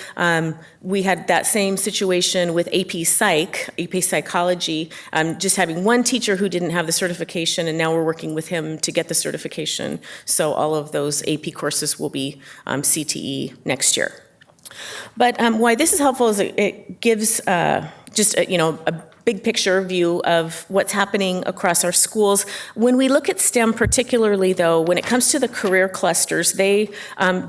We had that same situation with AP Psych, AP Psychology, just having one teacher who didn't have the certification, and now we're working with him to get the certification. So all of those AP courses will be CTE next year. But why this is helpful is it gives just a big picture view of what's happening across our schools. When we look at STEM particularly, though, when it comes to the career clusters, they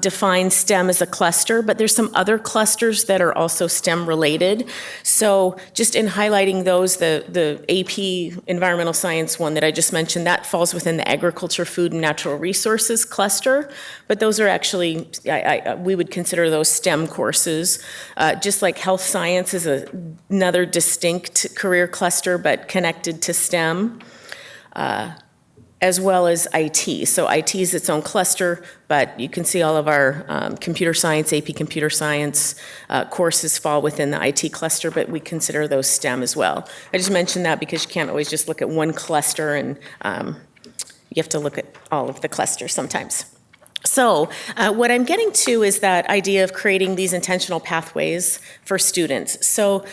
define STEM as a cluster, but there's some other clusters that are also STEM related. So just in highlighting those, the AP environmental science one that I just mentioned, that falls within the agriculture, food, and natural resources cluster, but those are actually, we would consider those STEM courses. Just like health science is another distinct career cluster, but connected to STEM, as well as IT. So IT is its own cluster, but you can see all of our computer science, AP computer science courses fall within the IT cluster, but we consider those STEM as well. I just mentioned that because you can't always just look at one cluster, and you have to look at all of the clusters sometimes. So what I'm getting to is that idea of creating these intentional pathways for students. So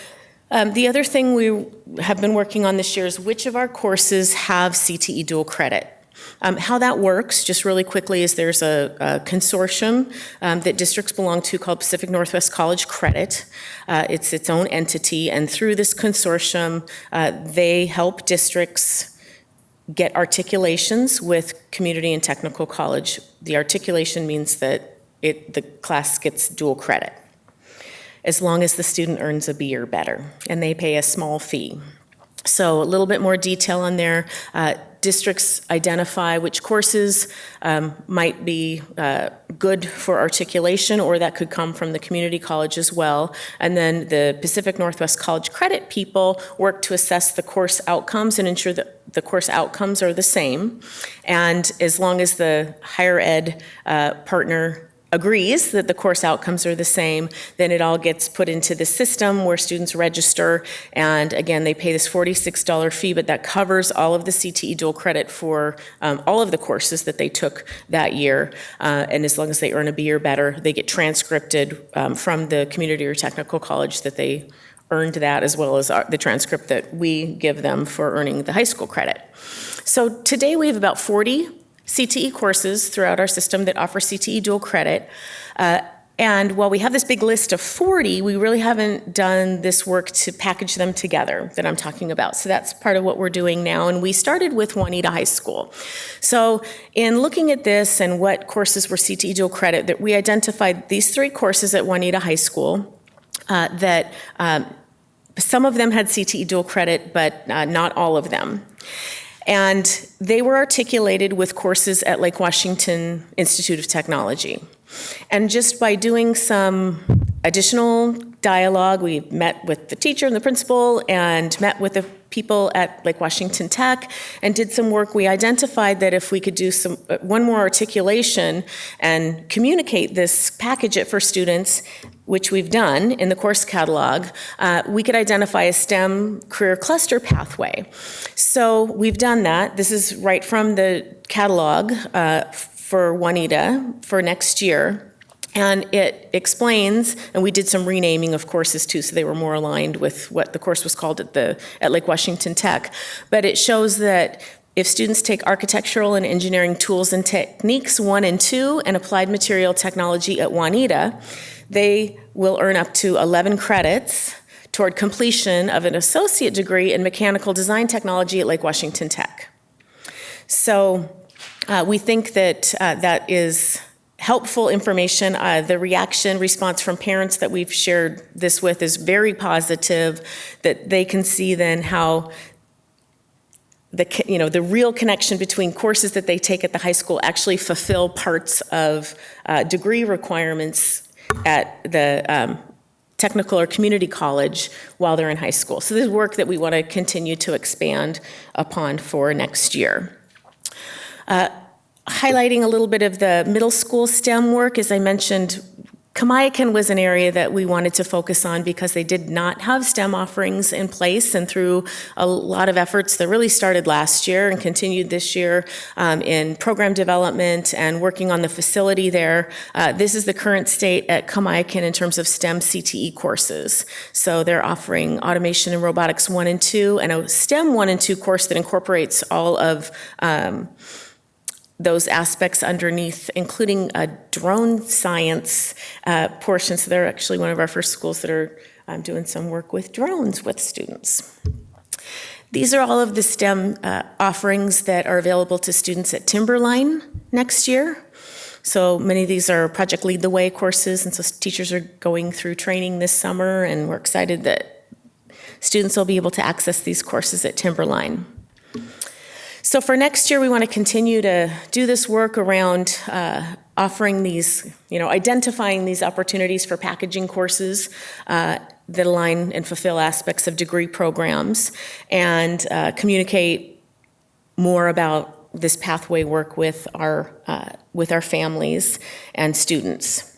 the other thing we have been working on this year is which of our courses have CTE dual credit. How that works, just really quickly, is there's a consortium that districts belong to called Pacific Northwest College Credit. It's its own entity, and through this consortium, they help districts get articulations with community and technical college. The articulation means that the class gets dual credit, as long as the student earns a B or better, and they pay a small fee. So a little bit more detail on there. Districts identify which courses might be good for articulation, or that could come from the community college as well. And then the Pacific Northwest College Credit people work to assess the course outcomes and ensure that the course outcomes are the same. And as long as the higher ed partner agrees that the course outcomes are the same, then it all gets put into the system where students register, and again, they pay this $46 fee, but that covers all of the CTE dual credit for all of the courses that they took that year, and as long as they earn a B or better, they get transcripted from the community or technical college that they earned that, as well as the transcript that we give them for earning the high school credit. So today we have about 40 CTE courses throughout our system that offer CTE dual credit. And while we have this big list of 40, we really haven't done this work to package them together that I'm talking about. So that's part of what we're doing now. And we started with Juanita High School. So in looking at this and what courses were CTE dual credit, that we identified these 3 courses at Juanita High School that some of them had CTE dual credit, but not all of them. And they were articulated with courses at Lake Washington Institute of Technology. And just by doing some additional dialogue, we met with the teacher and the principal and met with the people at Lake Washington Tech and did some work. We identified that if we could do one more articulation and communicate this, package it for students, which we've done in the course catalog, we could identify a STEM career cluster pathway. So we've done that. This is right from the catalog for Juanita for next year. And it explains, and we did some renaming of courses too, so they were more aligned with what the course was called at Lake Washington Tech. But it shows that if students take Architectural and Engineering Tools and Techniques 1 and 2 and Applied Material Technology at Juanita, they will earn up to 11 credits toward completion of an associate degree in Mechanical Design Technology at Lake Washington Tech. So we think that that is helpful information. The response from parents that we've shared this with is very positive, that they can see then how the real connection between courses that they take at the high school actually fulfill parts of degree requirements at the technical or community college while they're in high school. So this is work that we want to continue to expand upon for next year. Highlighting a little bit of the middle school STEM work, as I mentioned, Kamiakin was an area that we wanted to focus on because they did not have STEM offerings in place, and through a lot of efforts that really started last year and continued this year in program development and working on the facility there, this is the current state at Kamiakin in terms of STEM CTE courses. So they're offering Automation and Robotics 1 and 2 and a STEM 1 and 2 course that incorporates all of those aspects underneath, including a drone science portion. So they're actually one of our first schools that are doing some work with drones with students. These are all of the STEM offerings that are available to students at Timberline next year. So many of these are Project Lead the Way courses, and so teachers are going through training this summer, and we're excited that students will be able to access these courses at Timberline. So for next year, we want to continue to do this work around offering these, identifying these opportunities for packaging courses that align and fulfill aspects of degree programs, and communicate more about this pathway work with our families and students.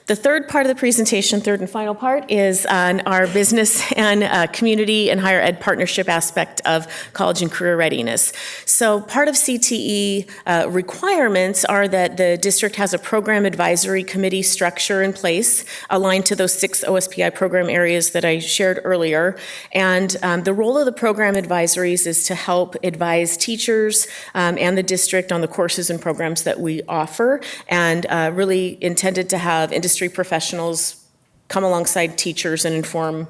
The third part of the presentation, third and final part, is on our business and community and higher ed partnership aspect of college and career readiness. So part of CTE requirements are that the district has a program advisory committee structure in place aligned to those 6 OSPI program areas that I shared earlier. And the role of the program advisories is to help advise teachers and the district on the courses and programs that we offer, and really intended to have industry professionals come alongside teachers and inform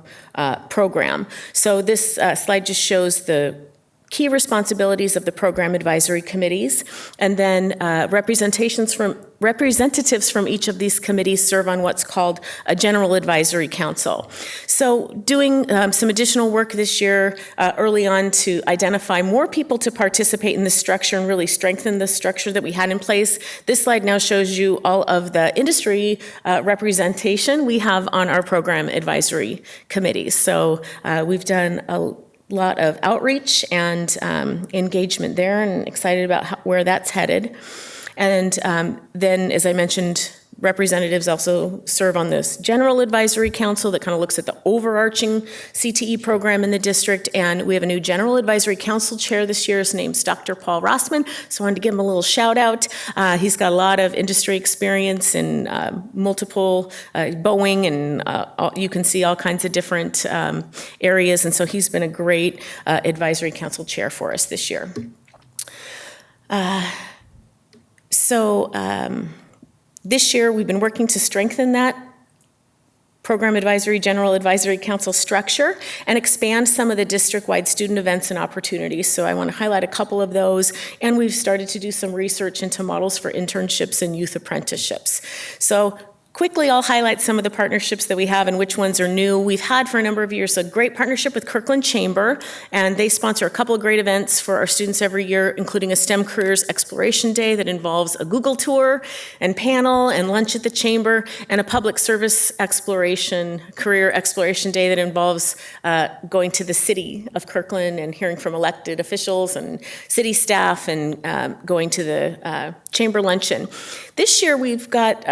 program. So this slide just shows the key responsibilities of the program advisory committees, and then representatives from each of these committees serve on what's called a general advisory council. So doing some additional work this year early on to identify more people to participate in this structure and really strengthen the structure that we had in place. This slide now shows you all of the industry representation we have on our program advisory committees. So we've done a lot of outreach and engagement there, and excited about where that's headed. And then, as I mentioned, representatives also serve on this general advisory council that kind of looks at the overarching CTE program in the district. And we have a new general advisory council chair this year. His name's Dr. Paul Rossman. So I wanted to give him a little shout out. He's got a lot of industry experience in multiple Boeing, and you can see all kinds of different areas. And so he's been a great advisory council chair for us this year. This year, we've been working to strengthen that program advisory, general advisory council structure and expand some of the district-wide student events and opportunities. So I want to highlight a couple of those. And we've started to do some research into models for internships and youth apprenticeships. So quickly, I'll highlight some of the partnerships that we have and which ones are new. We've had for a number of years a great partnership with Kirkland Chamber, and they sponsor a couple of great events for our students every year, including a STEM Careers Exploration Day that involves a Google tour and panel and lunch at the Chamber, and a public service career exploration day that involves going to the city of Kirkland and hearing from elected officials and city staff and going to the Chamber luncheon. This year, we've got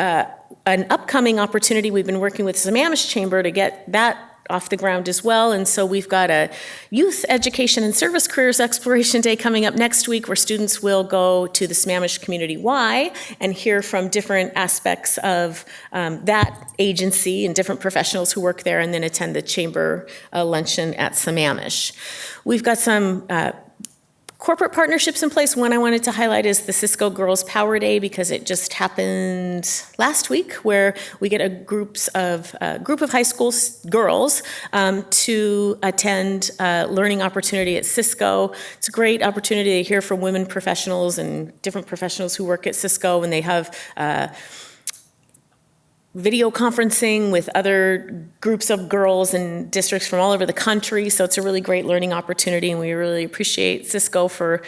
an upcoming opportunity. We've been working with Sammamish Chamber to get that off the ground as well. And so we've got a Youth Education and Service Careers Exploration Day coming up next week where students will go to the Sammamish Community Y and hear from different aspects of that agency and different professionals who work there, and then attend the Chamber luncheon at Sammamish. We've got some corporate partnerships in place. One I wanted to highlight is the Cisco Girls Power Day, because it just happened last week, where we get a group of high school girls to attend a learning opportunity at Cisco. It's a great opportunity to hear from women professionals and different professionals who work at Cisco, and they have video conferencing with other groups of girls and districts from all over the country. So it's a really great learning opportunity, and we really appreciate Cisco for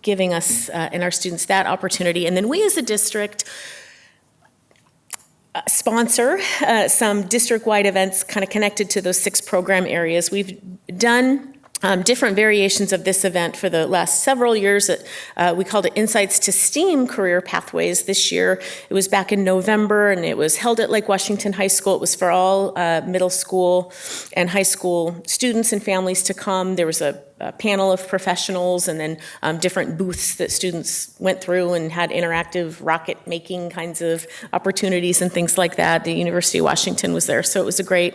giving us and our students that opportunity. And then we as a district sponsor some district-wide events kind of connected to those 6 program areas. We've done different variations of this event for the last several years. We called it Insights to STEAM Career Pathways. This year, it was back in November, and it was held at Lake Washington High School. It was for all middle school and high school students and families to come. There was a panel of professionals, and then different booths that students went through and had interactive rocket making kinds of opportunities and things like that. The University of Washington was there, so it was a great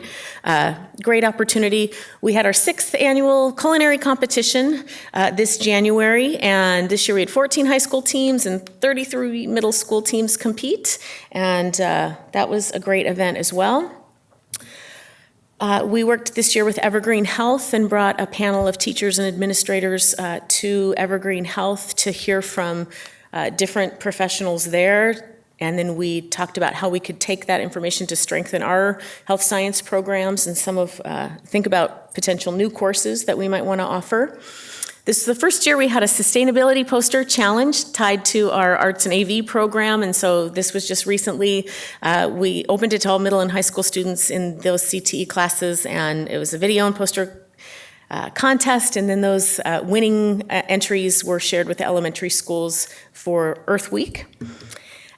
opportunity. We had our 6th annual culinary competition this January, and this year we had 14 high school teams and 33 middle school teams compete, and that was a great event as well. We worked this year with Evergreen Health and brought a panel of teachers and administrators to Evergreen Health to hear from different professionals there. And then we talked about how we could take that information to strengthen our health science programs and think about potential new courses that we might want to offer. This is the first year we had a sustainability poster challenge tied to our arts and AV program, and so this was just recently. We opened it to all middle and high school students in those CTE classes, and it was a video and poster contest, and then those winning entries were shared with the elementary schools for Earth Week.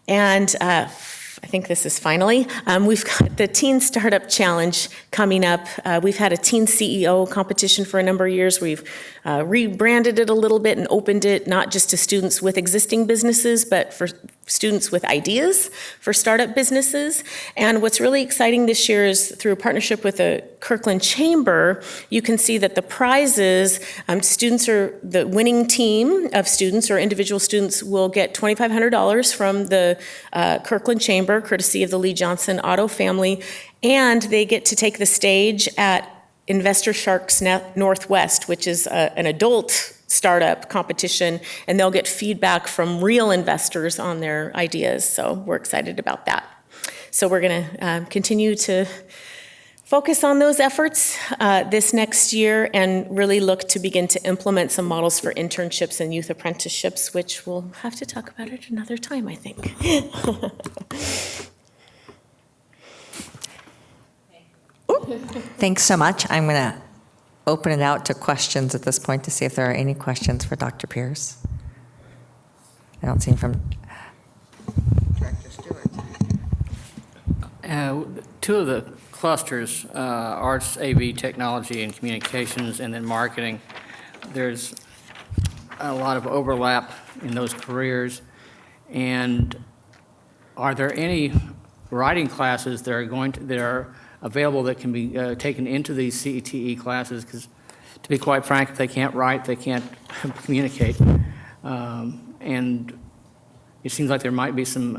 And I think this is finally, we've got the Teen Startup Challenge coming up. We've had a Teen CEO competition for a number of years. We've rebranded it a little bit and opened it not just to students with existing businesses, but for students with ideas for startup businesses. And what's really exciting this year is through a partnership with the Kirkland Chamber, you can see that the prizes, the winning team of students or individual students will get $2,500 from the Kirkland Chamber, courtesy of the Lee Johnson Auto family, and they get to take the stage at Investor Sharks Northwest, which is an adult startup competition, and they'll get feedback from real investors on their ideas. So we're excited about that. So we're going to continue to focus on those efforts this next year and really look to begin to implement some models for internships and youth apprenticeships, which we'll have to talk about at another time, I think. Thanks so much. I'm going to open it out to questions at this point to see if there are any questions for Dr. Pierce. I don't see him from Director Stewart. Two of the clusters, arts, AV, technology, and communications, and then marketing, there's a lot of overlap in those careers. And are there any writing classes that are available that can be taken into these CETE classes? Because to be quite frank, if they can't write, they can't communicate. And it seems like there might be some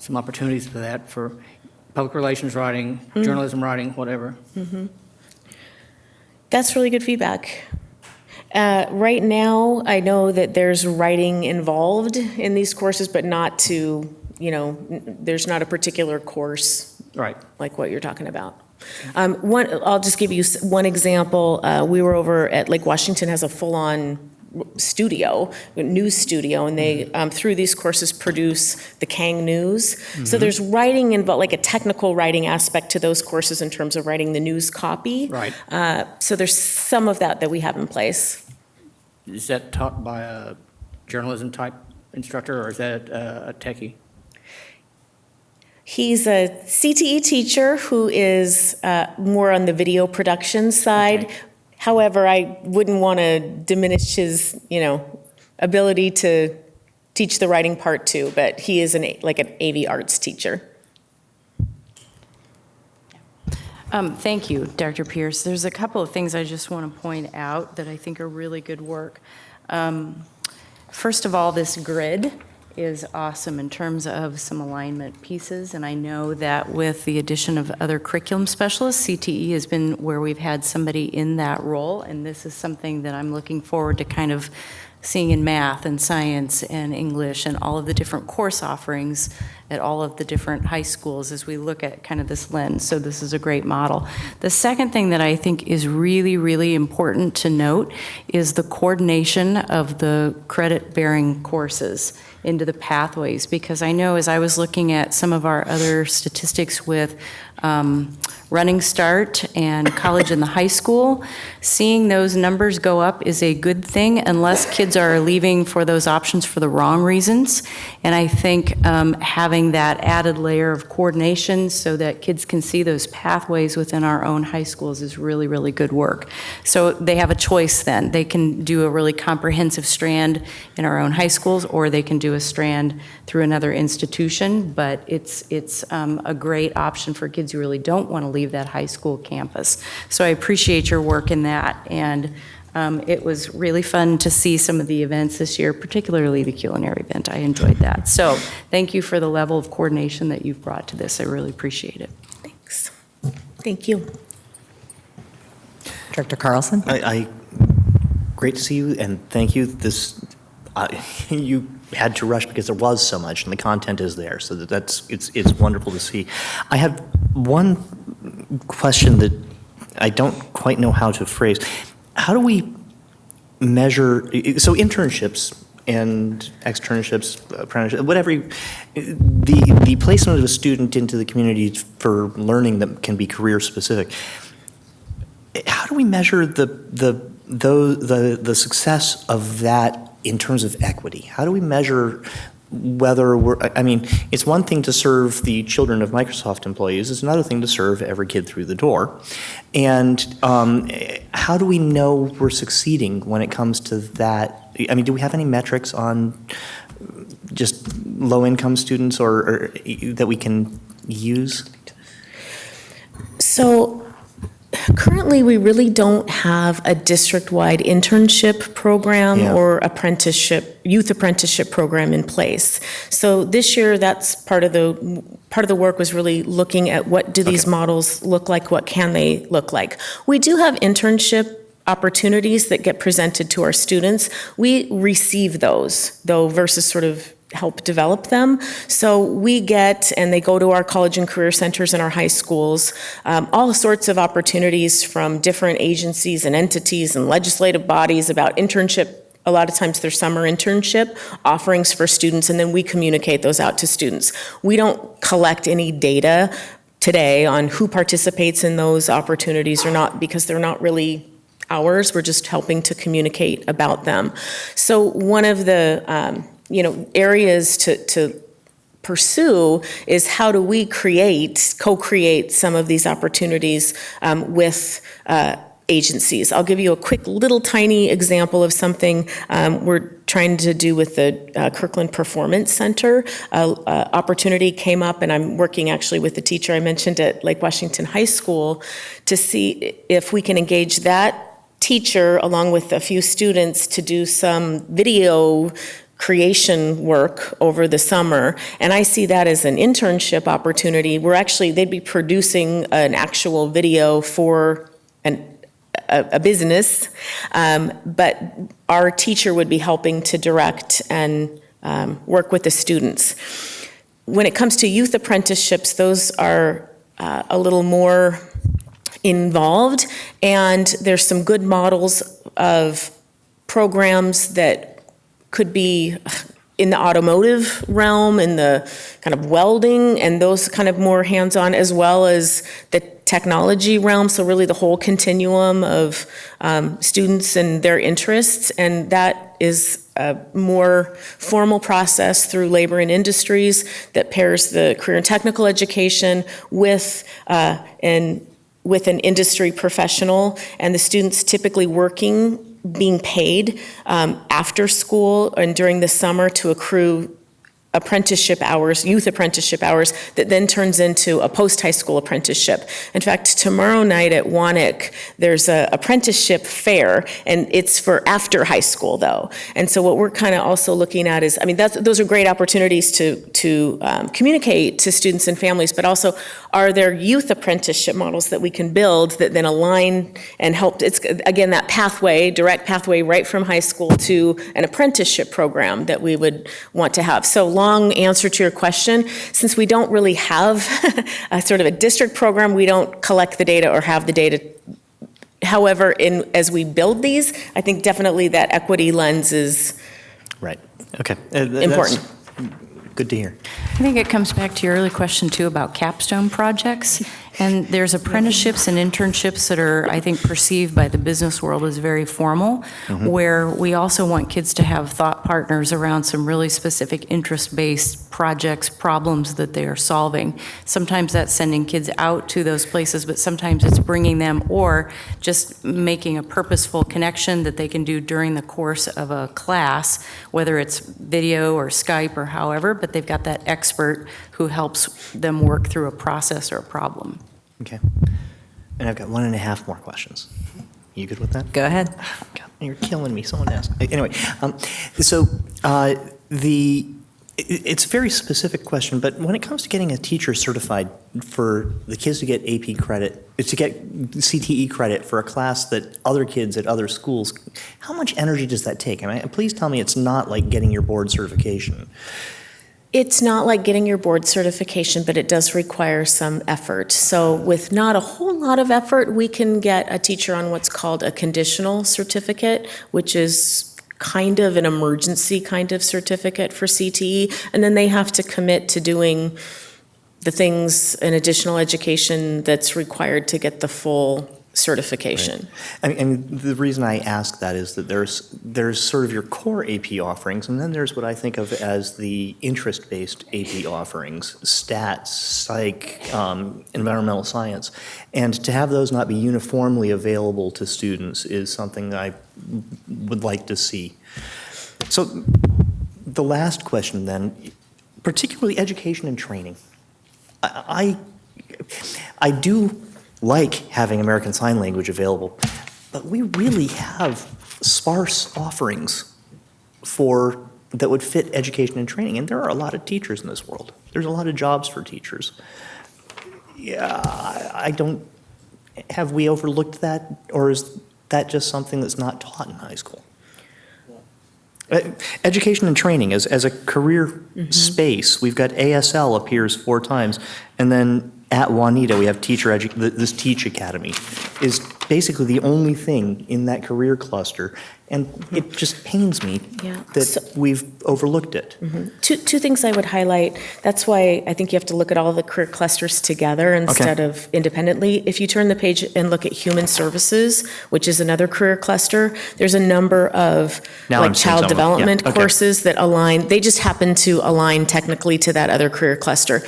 some opportunities for that, for public relations writing, journalism writing, whatever. That's really good feedback. Right now, I know that there's writing involved in these courses, but not to, there's not a particular course Right. like what you're talking about. I'll just give you one example. We were over at Lake Washington, has a full-on news studio, and they, through these courses, produce the Kang News. So there's writing involved, like a technical writing aspect to those courses in terms of writing the news copy. Right. So there's some of that we have in place. Is that taught by a journalism type instructor, or is that a techie? He's a CTE teacher who is more on the video production side. Okay. However, I wouldn't want to diminish his, ability to teach the writing part too, but he is an AV arts teacher. Thank you, Dr. Pierce. There's a couple of things I just want to point out that I think are really good work. First of all, this grid is awesome in terms of some alignment pieces, and I know that with the addition of other curriculum specialists, CTE has been where we've had somebody in that role, and this is something that I'm looking forward to kind of seeing in math and science and English and all of the different course offerings at all of the different high schools as we look at kind of this lens. So this is a great model. The second thing that I think is really, really important to note is the coordination of the credit-bearing courses into the pathways, because I know as I was looking at some of our other statistics with Running Start and college and the high school, seeing those numbers go up is a good thing unless kids are leaving for those options for the wrong reasons. And I think having that added layer of coordination so that kids can see those pathways within our own high schools is really, really good work. So they have a choice then. They can do a really comprehensive strand in our own high schools, or they can do a strand through another institution, but it's a great option for kids who really don't want to leave that high school campus. So I appreciate your work in that, and it was really fun to see some of the events this year, particularly the culinary event. I enjoyed that. So thank you for the level of coordination that you've brought to this. I really appreciate it. Thanks. Thank you. Director Carlson? Great to see you, and thank you. You had to rush because there was so much, and the content is there, so it's wonderful to see. I have one question that I don't quite know how to phrase. How do we measure, so internships and externships, apprenticeships, whatever, the placement of a student into the community for learning that can be career specific, how do we measure the success of that in terms of equity? How do we measure whether it's one thing to serve the children of Microsoft employees, it's another thing to serve every kid through the door. And how do we know we're succeeding when it comes to that? Do we have any metrics on just low-income students or that we can use? So currently, we really don't have a district-wide internship program or youth apprenticeship program in place. So this year, that's part of the work was really looking at what do these models look like, what can they look like. We do have internship opportunities that get presented to our students. We receive those, though, versus sort of help develop them. So we get, and they go to our college and career centers in our high schools, all sorts of opportunities from different agencies and entities and legislative bodies about internship. A lot of times they're summer internship offerings for students, and then we communicate those out to students. We don't collect any data today on who participates in those opportunities or not, because they're not really ours. We're just helping to communicate about them. So one of the areas to pursue is how do we co-create some of these opportunities with agencies. I'll give you a quick little tiny example of something we're trying to do with the Kirkland Performance Center. Opportunity came up, and I'm working actually with the teacher I mentioned at Lake Washington High School to see if we can engage that teacher along with a few students to do some video creation work over the summer, and I see that as an internship opportunity. They'd be producing an actual video for a business, but our teacher would be helping to direct and work with the students. When it comes to youth apprenticeships, those are a little more involved, and there's some good models of programs that could be in the automotive realm, in the kind of welding, and those kind of more hands-on, as well as the technology realm, so really the whole continuum of students and their interests, and that is a more formal process through labor and industries that pairs the career and technical education with an industry professional, and the students typically being paid after school and during the summer to accrue apprenticeship hours, youth apprenticeship hours, that then turns into a post-high school apprenticeship. In fact, tomorrow night at Wanik, there's an apprenticeship fair, and it's for after high school, though. And so what we're kind of also looking at is, those are great opportunities to communicate to students and families, but also, are there youth apprenticeship models that we can build that then align and help? It's, again, that pathway, direct pathway right from high school to an apprenticeship program that we would want to have. So long answer to your question. Since we don't really have a sort of a district program, we don't collect the data or have the data. However, as we build these, I think definitely that equity lens is right. Okay. Important. Good to hear. I think it comes back to your earlier question, too, about capstone projects. And there's apprenticeships and internships that are, I think, perceived by the business world as very formal, where we also want kids to have thought partners around some really specific interest-based projects, problems that they are solving. Sometimes that's sending kids out to those places, but sometimes it's bringing them or just making a purposeful connection that they can do during the course of a class, whether it's video or Skype or however, but they've got that expert who helps them work through a process or a problem. Okay. And I've got 1.5 more questions. You good with that? Go ahead. God, you're killing me. Someone asked. Anyway, it's a very specific question, but when it comes to getting a teacher certified for the kids to get AP credit, to get CTE credit for a class that other kids at other schools, how much energy does that take? Please tell me it's not like getting your board certification. It's not like getting your board certification, but it does require some effort. So with not a whole lot of effort, we can get a teacher on what's called a conditional certificate, which is kind of an emergency kind of certificate for CTE. And then they have to commit to doing the things in additional education that's required to get the full certification. Right. And the reason I ask that is that there's sort of your core AP offerings, and then there's what I think of as the interest-based AP offerings, stats, psych, environmental science. And to have those not be uniformly available to students is something that I would like to see. So the last question then, particularly education and training. I do like having American Sign Language available, but we really have sparse offerings that would fit education and training, and there are a lot of teachers in this world. There's a lot of jobs for teachers. Yeah, have we overlooked that, or is that just something that's not taught in high school? Education and training as a career space, we've got ASL appears 4 times, and then at Juanita, we have this Teach Academy is basically the only thing in that career cluster, and it just pains me that we've overlooked it. Two things I would highlight. That's why I think you have to look at all the career clusters together instead of independently. If you turn the page and look at human services, which is another career cluster, there's a number of child development courses that align. They just happen to align technically to that other career cluster.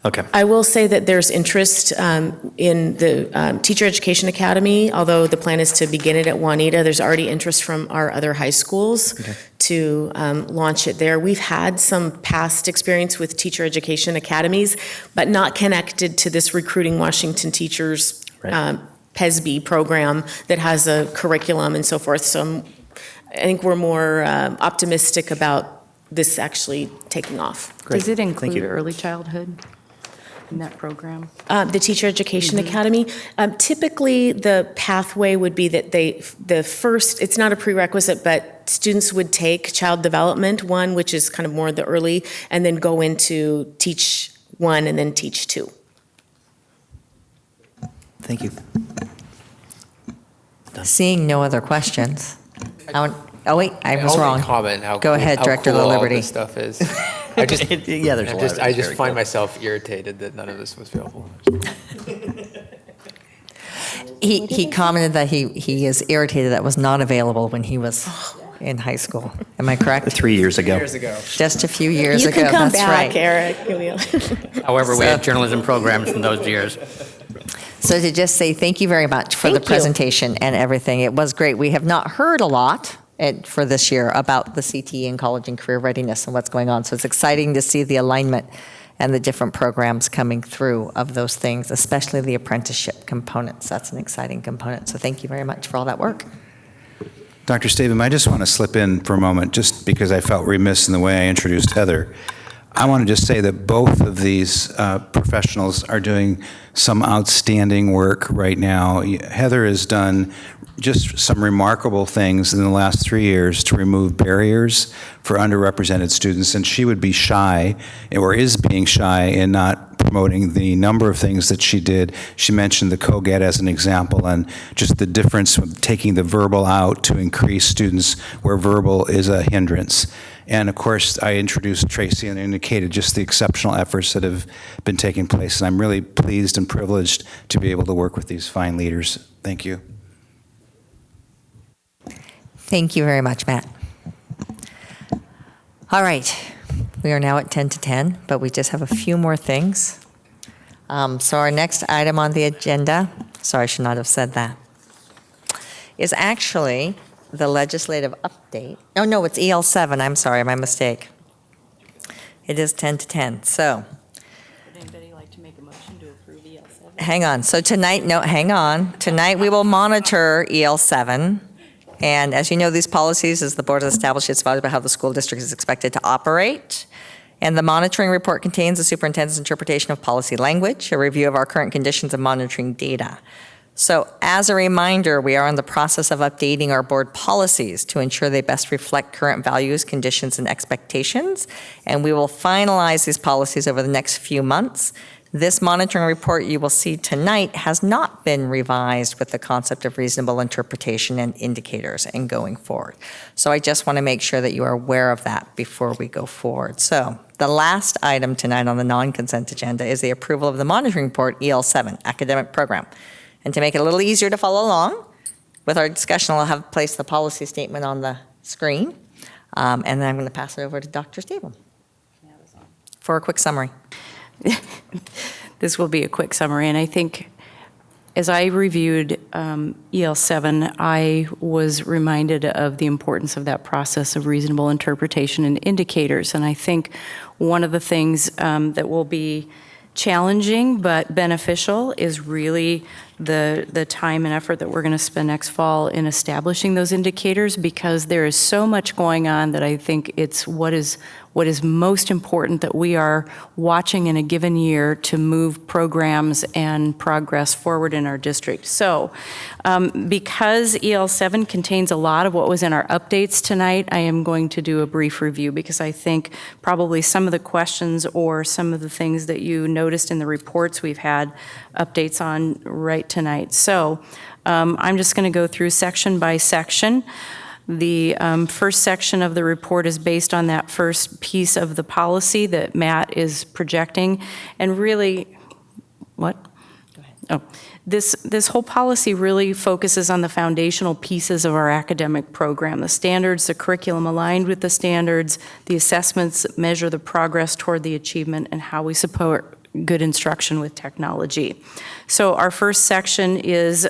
Okay. I will say that there's interest in the Teacher Education Academy, although the plan is to begin it at Juanita. There's already interest from our other high schools to launch it there. We've had some past experience with Teacher Education Academies, but not connected to this Recruiting Washington Teachers PESB program that has a curriculum and so forth. So I think we're more optimistic about this actually taking off. Does it include early childhood in that program? The Teacher Education Academy, typically the pathway would be that it's not a prerequisite, but students would take Child Development 1, which is kind of more the early, and then go into Teach 1 and then Teach 2. Thank you. Seeing no other questions. Oh, wait, I was Only wrong. comment how Go ahead, how Director cool all LaLiberty. this stuff is. I just, Yeah, there's a lot of it. I It's just very find cool. myself irritated that none of this was available. He commented that he is irritated that was not available when he was in high school. Am I correct? 3 years ago. Just a few years You ago, can come that's back, right. Eric. However, we had journalism programs from those years. So to just say thank you very much for the Thank you. presentation and everything. It was great. We have not heard a lot for this year about the CTE and college and career readiness and what's going on. So it's exciting to see the alignment and the different programs coming through of those things, especially the apprenticeship components. That's an exciting component. So thank you very much for all that work. Dr. Stavum, I just want to slip in for a moment, just because I felt remiss in the way I introduced Heather. I want to just say that both of these professionals are doing some outstanding work right now. Heather has done just some remarkable things in the last 3 years to remove barriers for underrepresented students, and she would be shy, or is being shy, in not promoting the number of things that she did. She mentioned the COGET as an example, and just the difference of taking the verbal out to increase students where verbal is a hindrance. And of course, I introduced Tracy and indicated just the exceptional efforts that have been taking place, and I'm really pleased and privileged to be able to work with these fine leaders. Thank you. Thank you very much, Matt. All right, we are now at 10 to 10, but we just have a few more things. So our next item on the agenda, sorry, I should not have said that, is actually the legislative update. Oh, no, it's EL7, I'm sorry, my mistake. It is 10 to 10, so. Would anybody like to make a motion to approve EL7? Hang on, so tonight, no, hang on. Tonight we will monitor EL7. And as you know, these policies, as the board has established, it's about how the school district is expected to operate. And the monitoring report contains the superintendent's interpretation of policy language, a review of our current conditions of monitoring data. So as a reminder, we are in the process of updating our board policies to ensure they best reflect current values, conditions, and expectations. And we will finalize these policies over the next few months. This monitoring report you will see tonight has not been revised with the concept of reasonable interpretation and indicators and going forward. So I just want to make sure that you are aware of that before we go forward. So the last item tonight on the non-consent agenda is the approval of the monitoring report, EL7, academic program. And to make it a little easier to follow along with our discussion, I'll have placed the policy statement on the screen. And then I'm going to pass it over to Dr. Stavum for a quick summary. This will be a quick summary, and I think as I reviewed EL7, I was reminded of the importance of that process of reasonable interpretation and indicators. And I think one of the things that will be challenging but beneficial is really the time and effort that we're going to spend next fall in establishing those indicators, because there is so much going on that I think it's what is most important that we are watching in a given year to move programs and progress forward in our district. So because EL7 contains a lot of what was in our updates tonight, I am going to do a brief review, because I think probably some of the questions or some of the things that you noticed in the reports we've had updates on right tonight. So I'm just going to go through section by section. The first section of the report is based on that first piece of the policy that Matt is projecting. And really, what? Go ahead. Oh, this whole policy really focuses on the foundational pieces of our academic program, the standards, the curriculum aligned with the standards, the assessments that measure the progress toward the achievement, and how we support good instruction with technology. So our first section is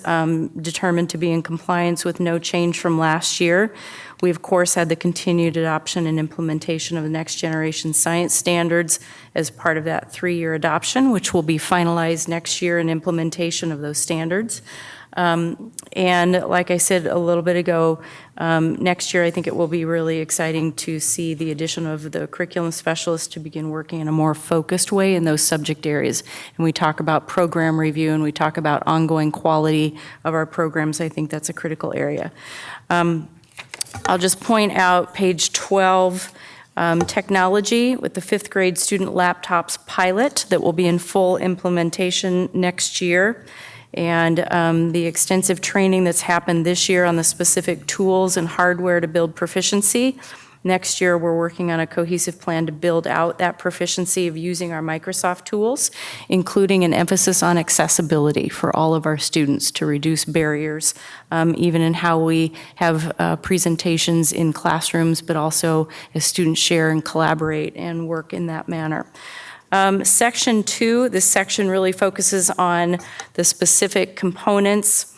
determined to be in compliance with no change from last year. We, of course, had the continued adoption and implementation of the next generation science standards as part of that 3-year adoption, which will be finalized next year in implementation of those standards. And like I said a little bit ago, next year I think it will be really exciting to see the addition of the curriculum specialist to begin working in a more focused way in those subject areas. And we talk about program review and we talk about ongoing quality of our programs. I think that's a critical area. I'll just point out page 12, technology with the 5th grade student laptops pilot that will be in full implementation next year. And the extensive training that's happened this year on the specific tools and hardware to build proficiency. Next year, we're working on a cohesive plan to build out that proficiency of using our Microsoft tools, including an emphasis on accessibility for all of our students to reduce barriers, even in how we have presentations in classrooms, but also as students share and collaborate and work in that manner. Section 2, this section really focuses on the specific components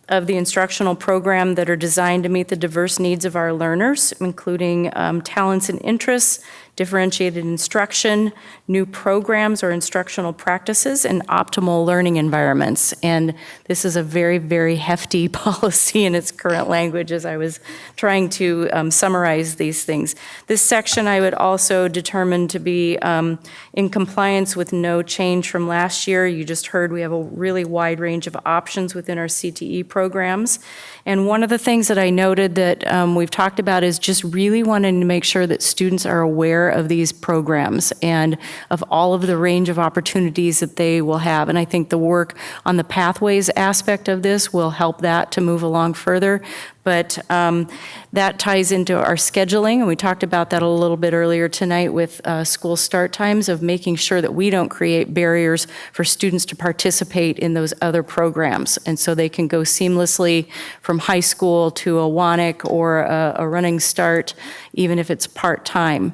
of the instructional program that are designed to meet the diverse needs of our learners, including talents and interests, differentiated instruction, new programs or instructional practices, and optimal learning environments. And this is a very, very hefty policy in its current language as I was trying to summarize these things. This section I would also determine to be in compliance with no change from last year. You just heard we have a really wide range of options within our CTE programs. And one of the things that I noted that we've talked about is just really wanting to make sure that students are aware of these programs and of all of the range of opportunities that they will have. And I think the work on the pathways aspect of this will help that to move along further. But that ties into our scheduling, and we talked about that a little bit earlier tonight with school start times, of making sure that we don't create barriers for students to participate in those other programs. And so they can go seamlessly from high school to a WANIC or a running start, even if it's part-time.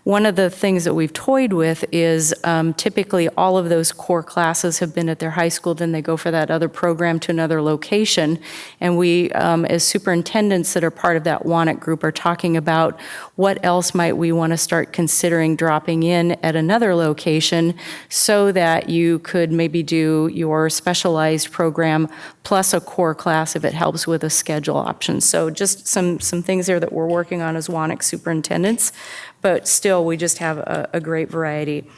One of the things that we've toyed with is typically all of those core classes have been at their high school, then they go for that other program to another location. And we, as superintendents that are part of that WANIC group, are talking about what else might we want to start considering dropping in at another location so that you could maybe do your specialized program plus a core class if it helps with a schedule option. So just some things there that we're working on as WANIC superintendents, but still we just have a great variety.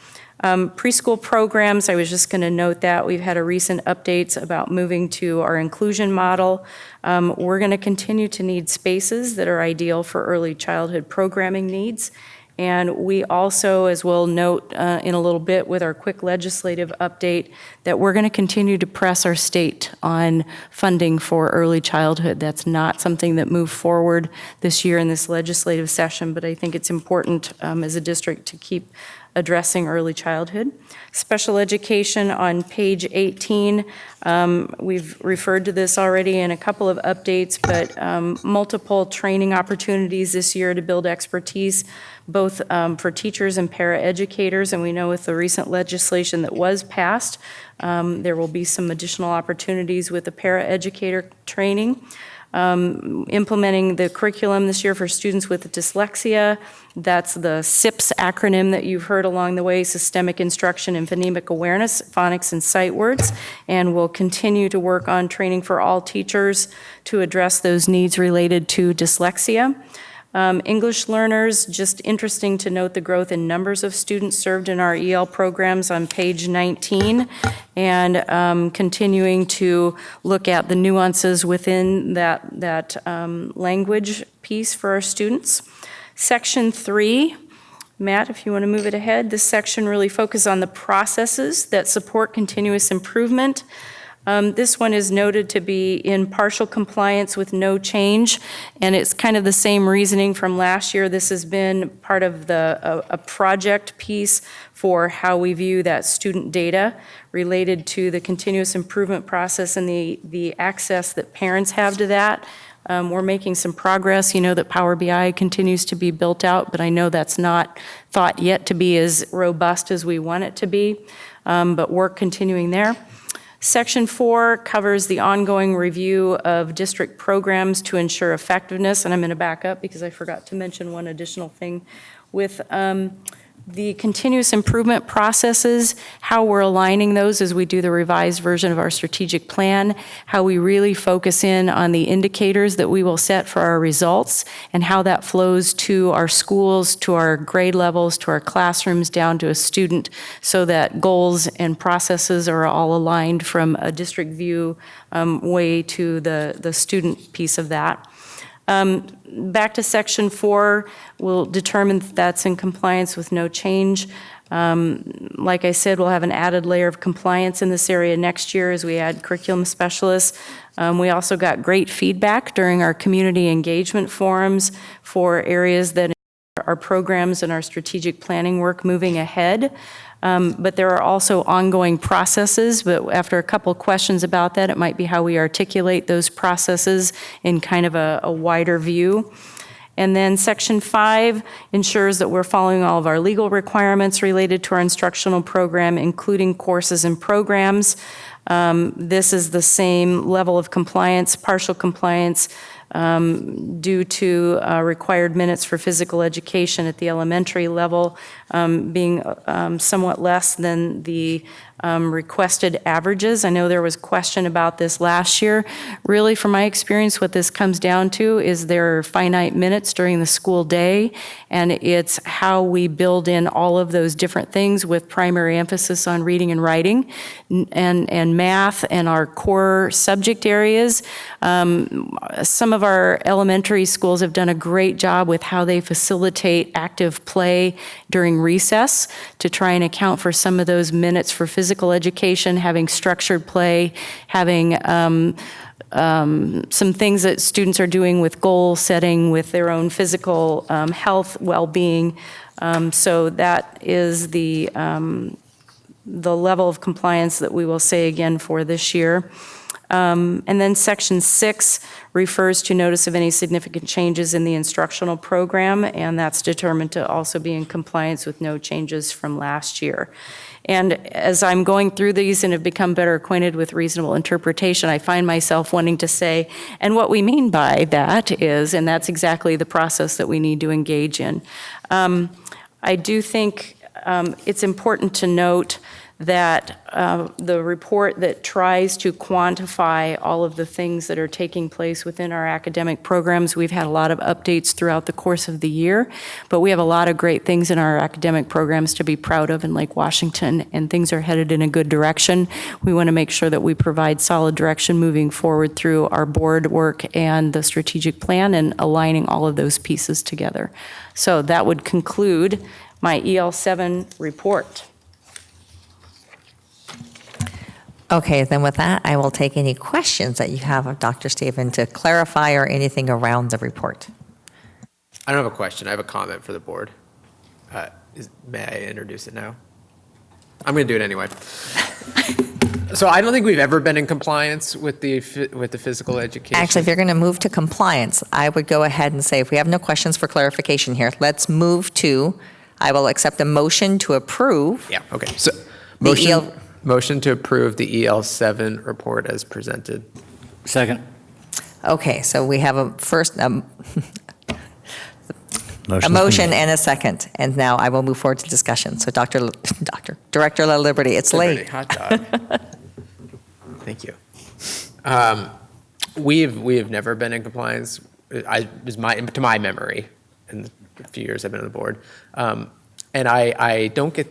Preschool programs, I was just going to note that we've had a recent updates about moving to our inclusion model. We're going to continue to need spaces that are ideal for early childhood programming needs. And we also, as we'll note in a little bit with our quick legislative update, that we're going to continue to press our state on funding for early childhood. That's not something that moved forward this year in this legislative session, but I think it's important as a district to keep addressing early childhood. Special education on page 18, we've referred to this already in a couple of updates, but multiple training opportunities this year to build expertise, both for teachers and paraeducators. And we know with the recent legislation that was passed, there will be some additional opportunities with the paraeducator training. Implementing the curriculum this year for students with dyslexia. That's the SIPS acronym that you've heard along the way, Systemic Instruction in Phonemic Awareness, Phonics and Sight Words. And we'll continue to work on training for all teachers to address those needs related to dyslexia. English learners, just interesting to note the growth in numbers of students served in our EL programs on page 19, and continuing to look at the nuances within that language piece for our students. Section 3, Matt, if you want to move it ahead, this section really focuses on the processes that support continuous improvement. This one is noted to be in partial compliance with no change, and it's kind of the same reasoning from last year. This has been part of a project piece for how we view that student data related to the continuous improvement process and the access that parents have to that. We're making some progress. You know that Power BI continues to be built out, but I know that's not thought yet to be as robust as we want it to be, but work continuing there. Section 4 covers the ongoing review of district programs to ensure effectiveness, and I'm going to back up because I forgot to mention one additional thing. With The continuous improvement processes, how we're aligning those as we do the revised version of our strategic plan, how we really focus in on the indicators that we will set for our results, and how that flows to our schools, to our grade levels, to our classrooms, down to a student, so that goals and processes are all aligned from a district view way to the student piece of that. Back to section 4, we'll determine that that's in compliance with no change. Like I said, we'll have an added layer of compliance in this area next year as we add curriculum specialists. We also got great feedback during our community engagement forums for areas that our programs and our strategic planning work moving ahead. But there are also ongoing processes, but after a couple questions about that, it might be how we articulate those processes in kind of a wider view. And then section 5 ensures that we're following all of our legal requirements related to our instructional program, including courses and programs. This is the same level of compliance, partial compliance, due to required minutes for physical education at the elementary level being somewhat less than the requested averages. I know there was a question about this last year. Really, from my experience, what this comes down to is there are finite minutes during the school day, and it's how we build in all of those different things with primary emphasis on reading and writing and math and our core subject areas. Some of our elementary schools have done a great job with how they facilitate active play during recess to try and account for some of those minutes for physical education, having structured play, having some things that students are doing with goal setting, with their own physical health, well-being. So that is the level of compliance that we will say again for this year. And then section 6 refers to notice of any significant changes in the instructional program, and that's determined to also be in compliance with no changes from last year. And as I'm going through these and have become better acquainted with reasonable interpretation, I find myself wanting to say, and what we mean by that is, and that's exactly the process that we need to engage in. I do think it's important to note that the report that tries to quantify all of the things that are taking place within our academic programs, we've had a lot of updates throughout the course of the year, but we have a lot of great things in our academic programs to be proud of in Lake Washington, and things are headed in a good direction. We want to make sure that we provide solid direction moving forward through our board work and the strategic plan and aligning all of those pieces together. So that would conclude my EL7 report. Okay, then with that, I will take any questions that you have of Dr. Staven to clarify or anything around the report. I don't have a question. I have a comment for the board. May I introduce it now? I'm going to do it anyway. So I don't think we've ever been in compliance with the physical education. Actually, if you're going to move to compliance, I would go ahead and say, if we have no questions for clarification here, let's move to, I will accept a motion to approve. Yeah, okay. So The motion to approve the EL7 report as presented. Second. Okay, so we have a first, a Motion's motion been made. and a second, and now I will move forward to discussion. So Director La Liberty, it's late. Hot dog. Thank you. We have never been in compliance. To my memory, in the few years I've been on the board, and I don't get.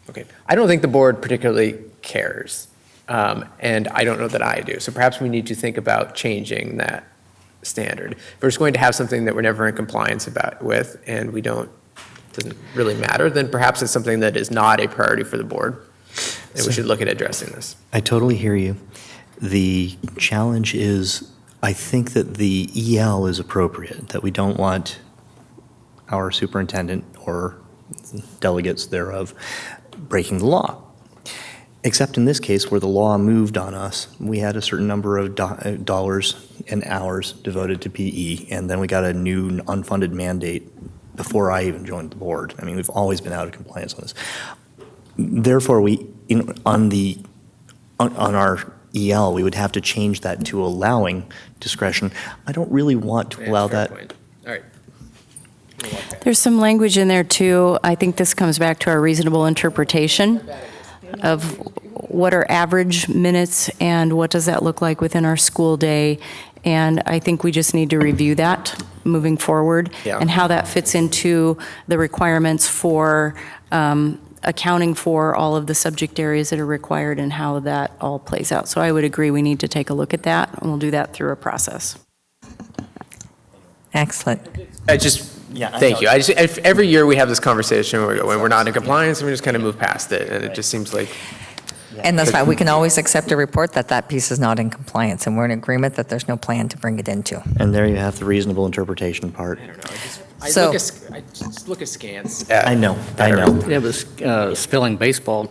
Okay, I don't think the board particularly cares, and I don't know that I do. So perhaps we need to think about changing that standard. If we're just going to have something that we're never in compliance with, and doesn't really matter, then perhaps it's something that is not a priority for the board, and we should look at addressing this. I totally hear you. The challenge is, I think that the EL is appropriate, that we don't want our superintendent or delegates thereof breaking the law. Except in this case, where the law moved on us, we had a certain number of dollars and hours devoted to PE, and then we got a new unfunded mandate before I even joined the board. I mean, we've always been out of compliance on this. Therefore, on our EL, we would have to change that to allowing discretion. I don't really want to allow that. Point. All right. There's some language in there too. I think this comes back to our reasonable interpretation of what are average minutes and what does that look like within our school day. And I think we just need to review that moving forward and how that fits into the requirements for accounting for all of the subject areas that are required and how that all plays out. So I would agree we need to take a look at that, and we'll do that through a process. Excellent. Thank you. Every year we have this conversation where we're not in compliance and we just kind of move past it. And it just seems like. And that's fine. We can always accept a report that that piece is not in compliance, and we're in agreement that there's no plan to bring it into. And there you have the reasonable interpretation part. I just look at scans. I know. It was spilling baseball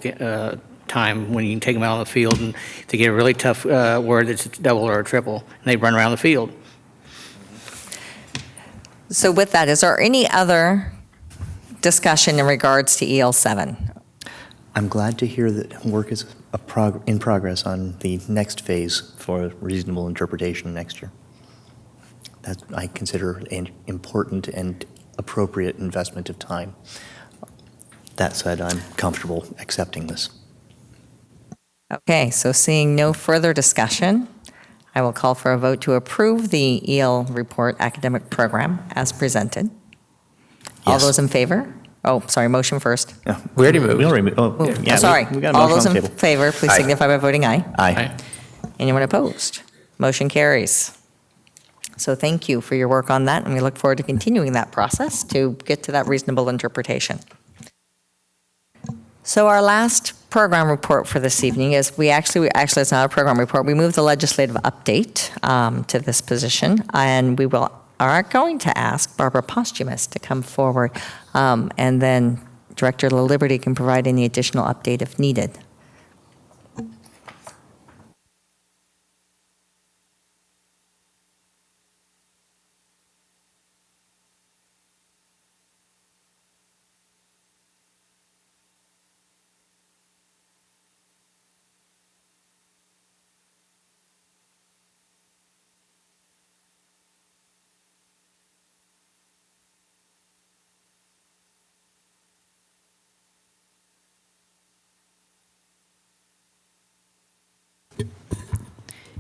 time when you can take them out on the field and to get a really tough word that's a double or a triple, and they run around the field. So with that, is there any other discussion in regards to EL7? I'm glad to hear that work is in progress on the next phase for reasonable interpretation next year. That I consider an important and appropriate investment of time. That said, I'm comfortable accepting this. Okay, so seeing no further discussion, I will call for a vote to approve the EL report academic program as presented. All those in favor? Oh, sorry, motion first. Yeah. We already moved. Sorry. We got a All motion those on the in table. favor, please signify by voting aye. Aye. Anyone opposed? Motion carries. So thank you for your work on that, and we look forward to continuing that process to get to that reasonable interpretation. So our last program report for this evening is actually it's not a program report. We moved the legislative update to this position, and we are going to ask Barbara Posthumus to come forward, and then Director LaLiberty can provide any additional update if needed.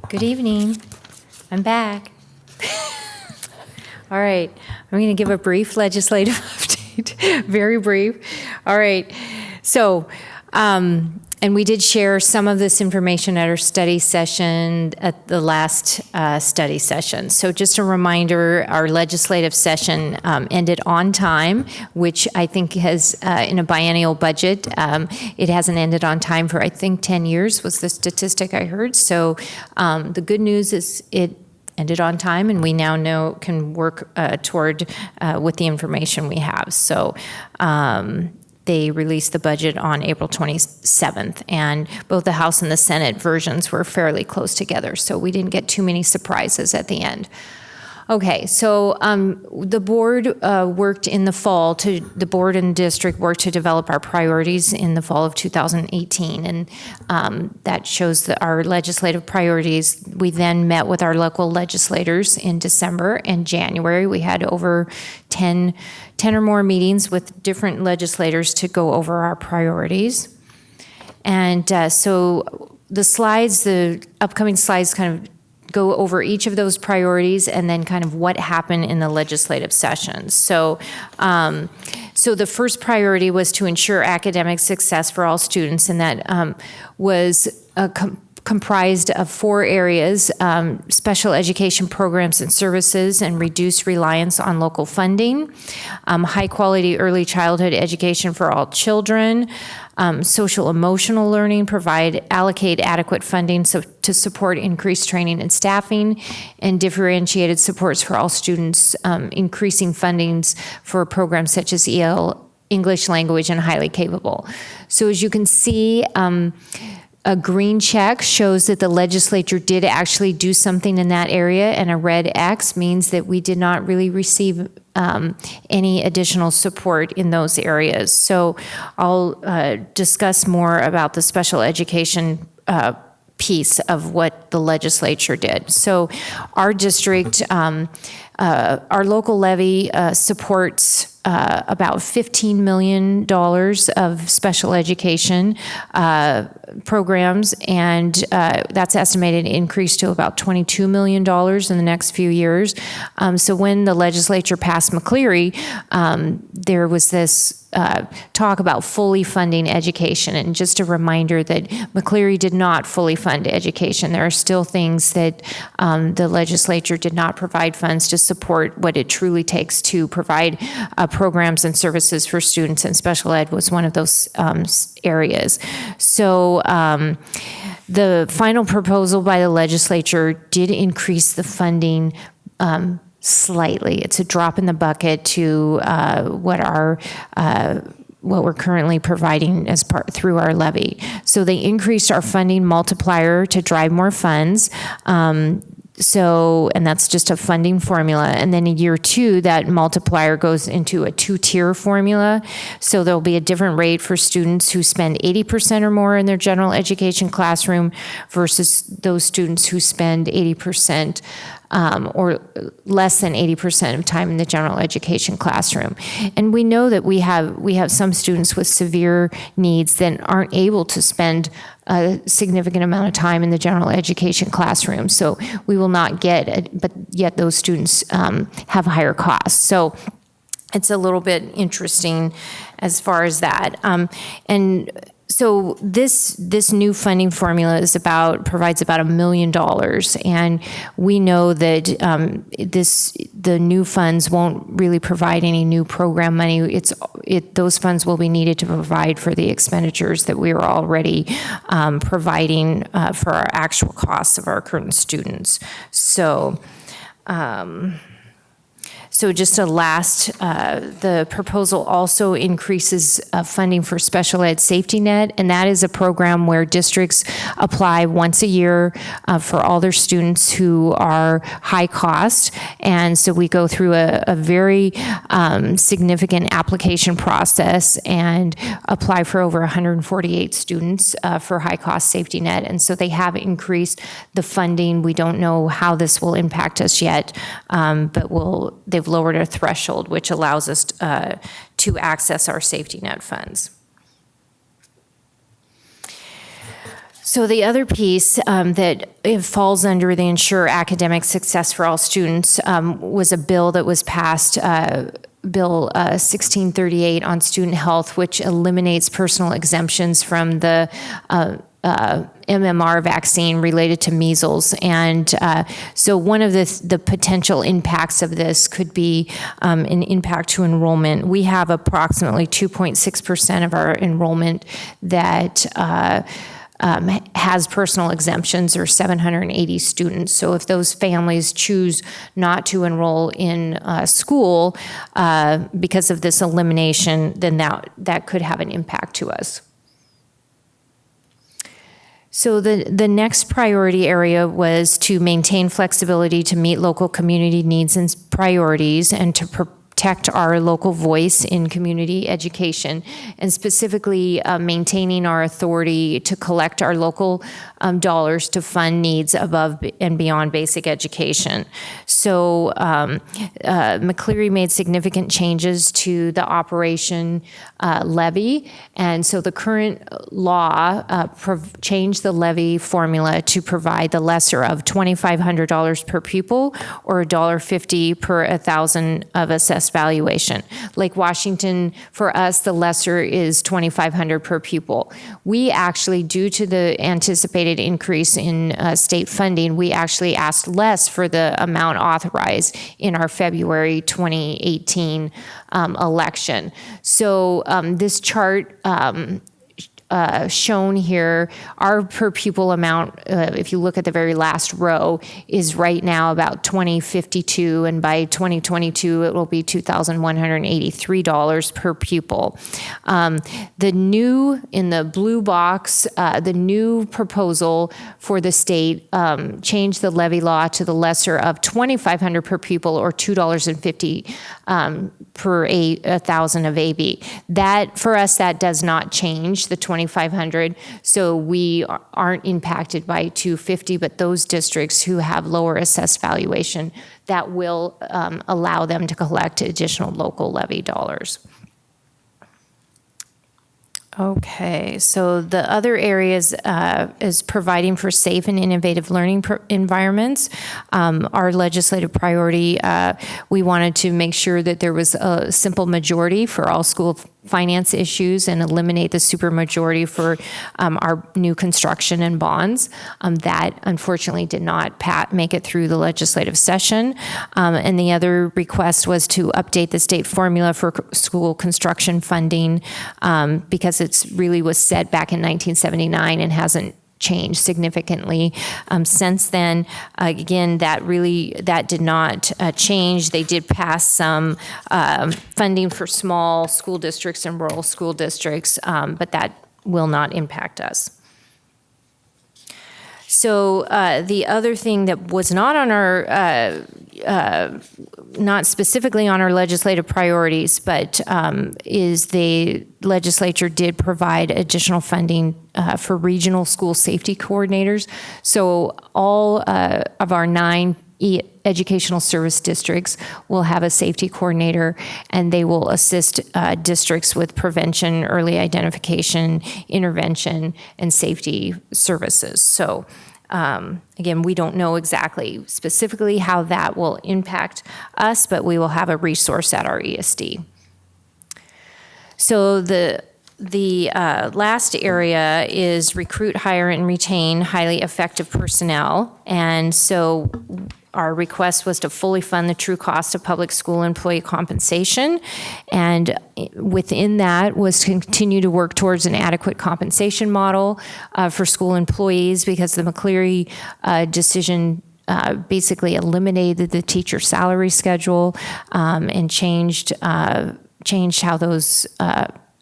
Good evening. I'm back. All right. I'm going to give a brief legislative update, very brief. All right. So, and we did share some of this information at our study session at the last study session. So just a reminder, our legislative session ended on time, which I think has, in a biennial budget, it hasn't ended on time for, I think, 10 years was the statistic I heard. So the good news is it ended on time, and we now can work toward with the information we have. So they released the budget on April 27th, and both the House and the Senate versions were fairly close together, so we didn't get too many surprises at the end. Okay, so the board worked in the fall the board and district worked to develop our priorities in the fall of 2018, and that shows our legislative priorities. We then met with our local legislators in December and January. We had over 10 or more meetings with different legislators to go over our priorities. And so the upcoming slides kind of go over each of those priorities and then kind of what happened in the legislative sessions. So, so the first priority was to ensure academic success for all students, and that was comprised of 4 areas: special education programs and services and reduced reliance on local funding, high-quality early childhood education for all children, social emotional learning, allocate adequate funding to support increased training and staffing, and differentiated supports for all students, increasing fundings for programs such as EL, English language, and highly capable. So as you can see, a green check shows that the legislature did actually do something in that area, and a red X means that we did not really receive any additional support in those areas. So I'll discuss more about the special education piece of what the legislature did. So our district our local levy supports about $15 million of special education programs, and that's estimated to increase to about $22 million in the next few years. So when the legislature passed McCleary, there was this talk about fully funding education. And just a reminder that McCleary did not fully fund education. There are still things that the legislature did not provide funds to support what it truly takes to provide programs and services for students, and special ed was one of those areas. So the final proposal by the legislature did increase the funding slightly. It's a drop in the bucket to what we're currently providing as part through our levy. So they increased our funding multiplier to drive more funds. And that's just a funding formula. And then in year 2, that multiplier goes into a 2-tier formula. So there'll be a different rate for students who spend 80% or more in their general education classroom versus those students who spend 80% or less than 80% of time in the general education classroom. And we know that we have some students with severe needs that aren't able to spend a significant amount of time in the general education classroom. So we will not get it, but yet those students have higher costs. So it's a little bit interesting as far as that. And so this new funding formula provides about $1 million, and we know that the new funds won't really provide any new program money. Those funds will be needed to provide for the expenditures that we are already providing for our actual costs of our current students. So. So just a last, the proposal also increases funding for special ed safety net, and that is a program where districts apply once a year for all their students who are high cost. And so we go through a very significant application process and apply for over 148 students for high cost safety net. And so they have increased the funding. We don't know how this will impact us yet, but they've lowered a threshold, which allows us to access our safety net funds. So the other piece that it falls under the Ensure Academic Success for All Students was a bill that was passed, Bill 1638 on student health, which eliminates personal exemptions from the MMR vaccine related to measles. And so one of the potential impacts of this could be an impact to enrollment. We have approximately 2.6% of our enrollment that has personal exemptions, or 780 students. So if those families choose not to enroll in school because of this elimination, then that could have an impact to us. So the next priority area was to maintain flexibility to meet local community needs and priorities, and to protect our local voice in community education, and specifically maintaining our authority to collect our local dollars to fund needs above and beyond basic education. So McCleary made significant changes to the operation levy, and so the current law changed the levy formula to provide the lesser of $2,500 per pupil, or $1.50 per 1,000 of assessed valuation. Lake Washington, for us, the lesser is $2,500 per pupil. We actually, due to the anticipated increase in state funding, we actually asked less for the amount authorized in our February 2018 election. So this chart shown here, our per pupil amount, if you look at the very last row, is right now about $2,052, and by 2022 it will be $2,183 per pupil. The new, in the blue box, the new proposal for the state changed the levy law to the lesser of $2,500 per pupil, or $2.50 per 1,000 of AB. That, for us, that does not change the $2,500 2,500. So we aren't impacted by 250, but those districts who have lower assessed valuation, that will allow them to collect additional local levy dollars. Okay, so the other areas is providing for safe and innovative learning environments. Our legislative priority, we wanted to make sure that there was a simple majority for all school finance issues and eliminate the supermajority for our new construction and bonds. That unfortunately did not make it through the legislative session. And the other request was to update the state formula for school construction funding because it's really was set back in 1979 and hasn't changed significantly since then. Again, that did not change. They did pass some funding for small school districts and rural school districts, but that will not impact us. So the other thing that was not on our, not specifically on our legislative priorities, but is the legislature did provide additional funding for regional school safety coordinators. So all of our 9 educational service districts will have a safety coordinator, and they will assist districts with prevention, early identification, intervention, and safety services. So again, we don't know exactly specifically how that will impact us, but we will have a resource at our ESD. So the last area is recruit, hire, and retain highly effective personnel. And so our request was to fully fund the true cost of public school employee compensation. And within that was to continue to work towards an adequate compensation model for school employees, because the McCleary decision basically eliminated the teacher salary schedule and changed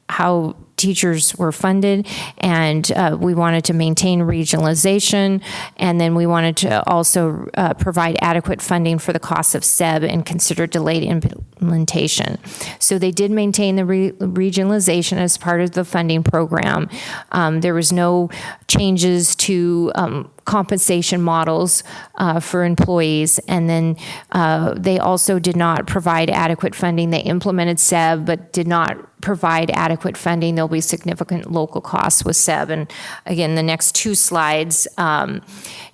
how teachers were funded, and we wanted to maintain regionalization, and then we wanted to also provide adequate funding for the costs of SEB and consider delayed implementation. So they did maintain the regionalization as part of the funding program. There was no changes to compensation models for employees, and then they also did not provide adequate funding. They implemented SEB but did not provide adequate funding. There'll be significant local costs with SEB, and again, the next 2 slides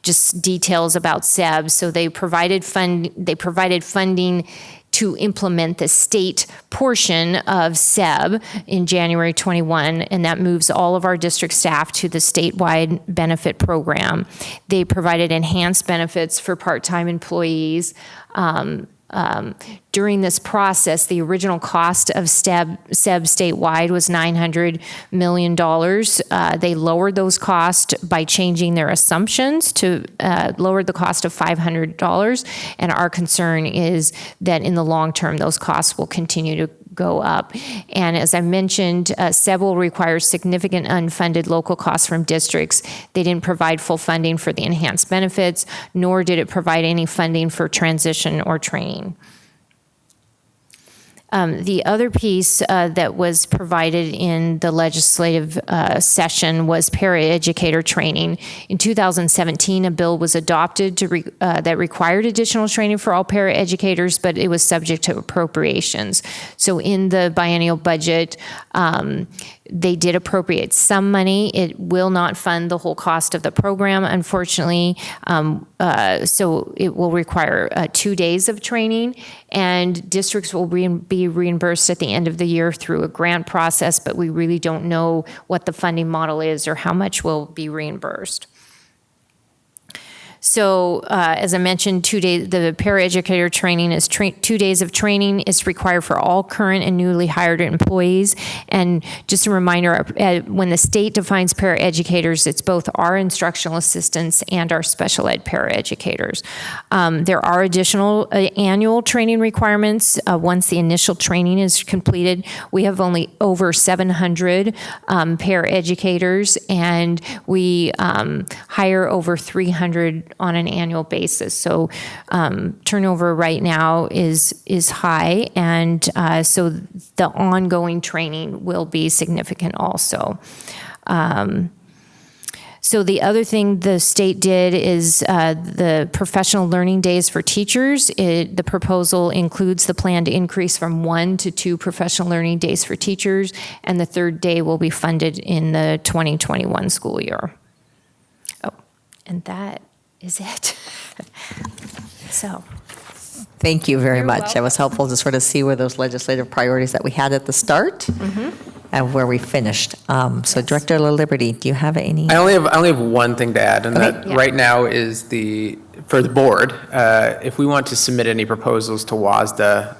just details about SEB. So they provided funding to implement the state portion of SEB in January 21, and that moves all of our district staff to the statewide benefit program. They provided enhanced benefits for part-time employees. During this process, the original cost of SEB statewide was $900 million. They lowered those costs by changing their assumptions to lowered the cost of $500. And our concern is that in the long term, those costs will continue to go up. And as I mentioned, SEB will require significant unfunded local costs from districts. They didn't provide full funding for the enhanced benefits, nor did it provide any funding for transition or training. The other piece that was provided in the legislative session was paraeducator training. In 2017, a bill was adopted that required additional training for all paraeducators, but it was subject to appropriations. So in the biennial budget, they did appropriate some money. It will not fund the whole cost of the program, unfortunately. So it will require 2 days of training, and districts will be reimbursed at the end of the year through a grant process, but we really don't know what the funding model is or how much will be reimbursed. So as I mentioned, the paraeducator training is 2 days of training is required for all current and newly hired employees. And just a reminder, when the state defines paraeducators, it's both our instructional assistants and our special ed paraeducators. There are additional annual training requirements once the initial training is completed. We have only over 700 paraeducators, and we hire over 300 on an annual basis. So turnover right now is high, and so the ongoing training will be significant also. So the other thing the state did is the professional learning days for teachers. The proposal includes the planned increase from 1 to 2 professional learning days for teachers, and the third day will be funded in the 2021 school year. Oh, and that is it. So. Thank you very much. It was helpful to sort of see where those legislative priorities that we had at the start and where we finished. So Director LaLiberty, do you have any? I only have one thing to add, and that right now is for the board, if we want to submit any proposals to WASDA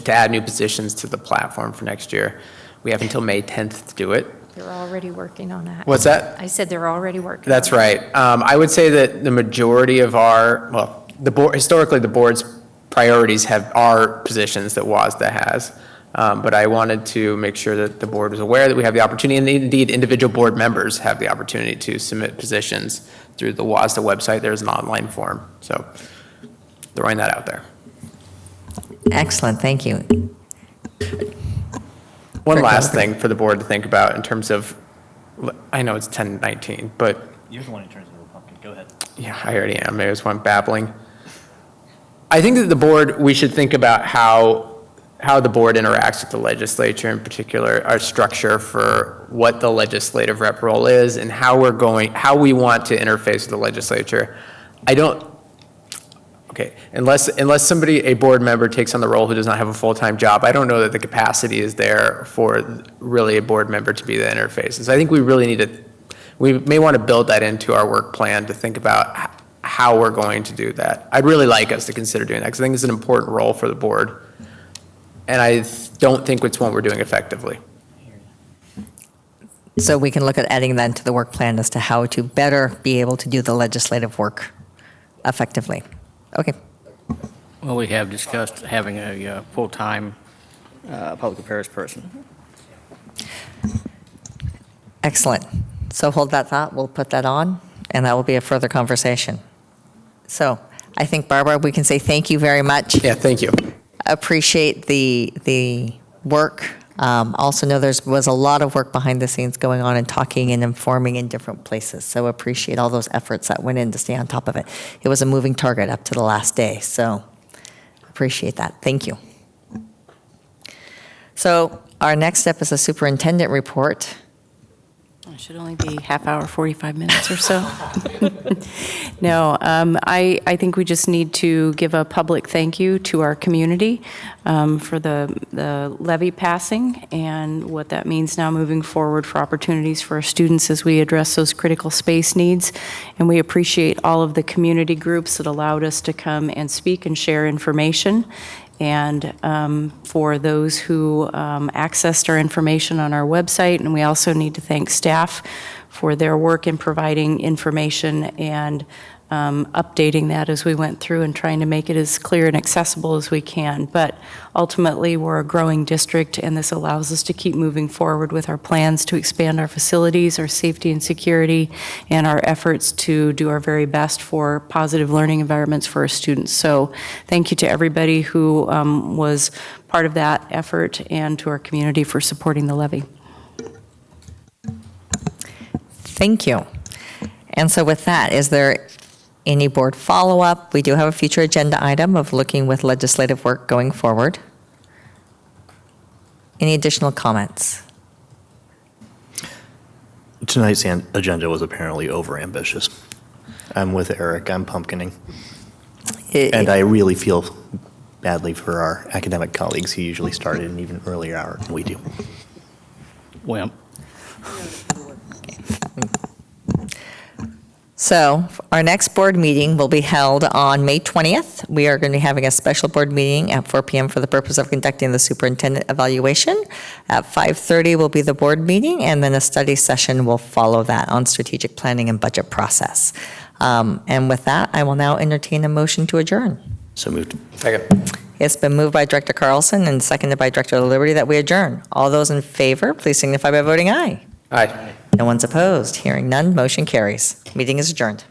to add new positions to the platform for next year, we have until May 10th to do it. They're already working on that. What's that? I said they're already working. That's right. I would say that the majority of historically the board's priorities are positions that WASDA has. But I wanted to make sure that the board was aware that we have the opportunity, and indeed individual board members have the opportunity to submit positions through the WASDA website. There's an online form. So throwing that out there. Excellent, thank you. One last thing for the board to think about in terms of, I know it's 10:19, but. You're the one who turns into a pumpkin. Go ahead. Yeah, I already am. Maybe I just went babbling. I think that the board, we should think about how the board interacts with the legislature, in particular, our structure for what the legislative rep role is and how we want to interface with the legislature. Unless a board member takes on the role who does not have a full-time job, I don't know that the capacity is there for really a board member to be the interface. And so I think we may want to build that into our work plan to think about how we're going to do that. I'd really like us to consider doing that because I think it's an important role for the board. And I don't think it's one we're doing effectively. So we can look at adding that into the work plan as to how to better be able to do the legislative work effectively. Okay. Well, we have discussed having a full-time public affairs person. Excellent. So hold that thought, we'll put that on, and that will be a further conversation. So I think, Barbara, we can say thank you very much. Yeah, thank you. Appreciate the work. Also know there was a lot of work behind the scenes going on and talking and informing in different places. So appreciate all those efforts that went in to stay on top of it. It was a moving target up to the last day. So appreciate that. Thank you. So our next step is a superintendent report. It should only be half hour, 45 minutes or so. No, I think we just need to give a public thank you to our community for the levy passing and what that means now moving forward for opportunities for our students as we address those critical space needs. And we appreciate all of the community groups that allowed us to come and speak and share information. And for those who accessed our information on our website. And we also need to thank staff for their work in providing information and updating that as we went through and trying to make it as clear and accessible as we can. But ultimately, we're a growing district, and this allows us to keep moving forward with our plans to expand our facilities, our safety and security, and our efforts to do our very best for positive learning environments for our students. So thank you to everybody who was part of that effort and to our community for supporting the levy. Thank you. And so with that, is there any board follow-up? We do have a future agenda item of looking with legislative work going forward. Any additional comments? Tonight's agenda was apparently overambitious. I'm with Eric. I'm pumpkining. And I really feel badly for our academic colleagues who usually start at an even earlier hour than we do. Well. So our next board meeting will be held on May 20th. We are going to be having a special board meeting at 4 p.m. for the purpose of conducting the superintendent evaluation. At 5:30 will be the board meeting, and then a study session will follow that on strategic planning and budget process. And with that, I will now entertain a motion to adjourn. So moved. Second. It's been moved by Director Carlson and seconded by Director LaLiberty that we adjourn. All those in favor, please signify by voting aye. Aye. No one's opposed. Hearing none, motion carries. Meeting is adjourned.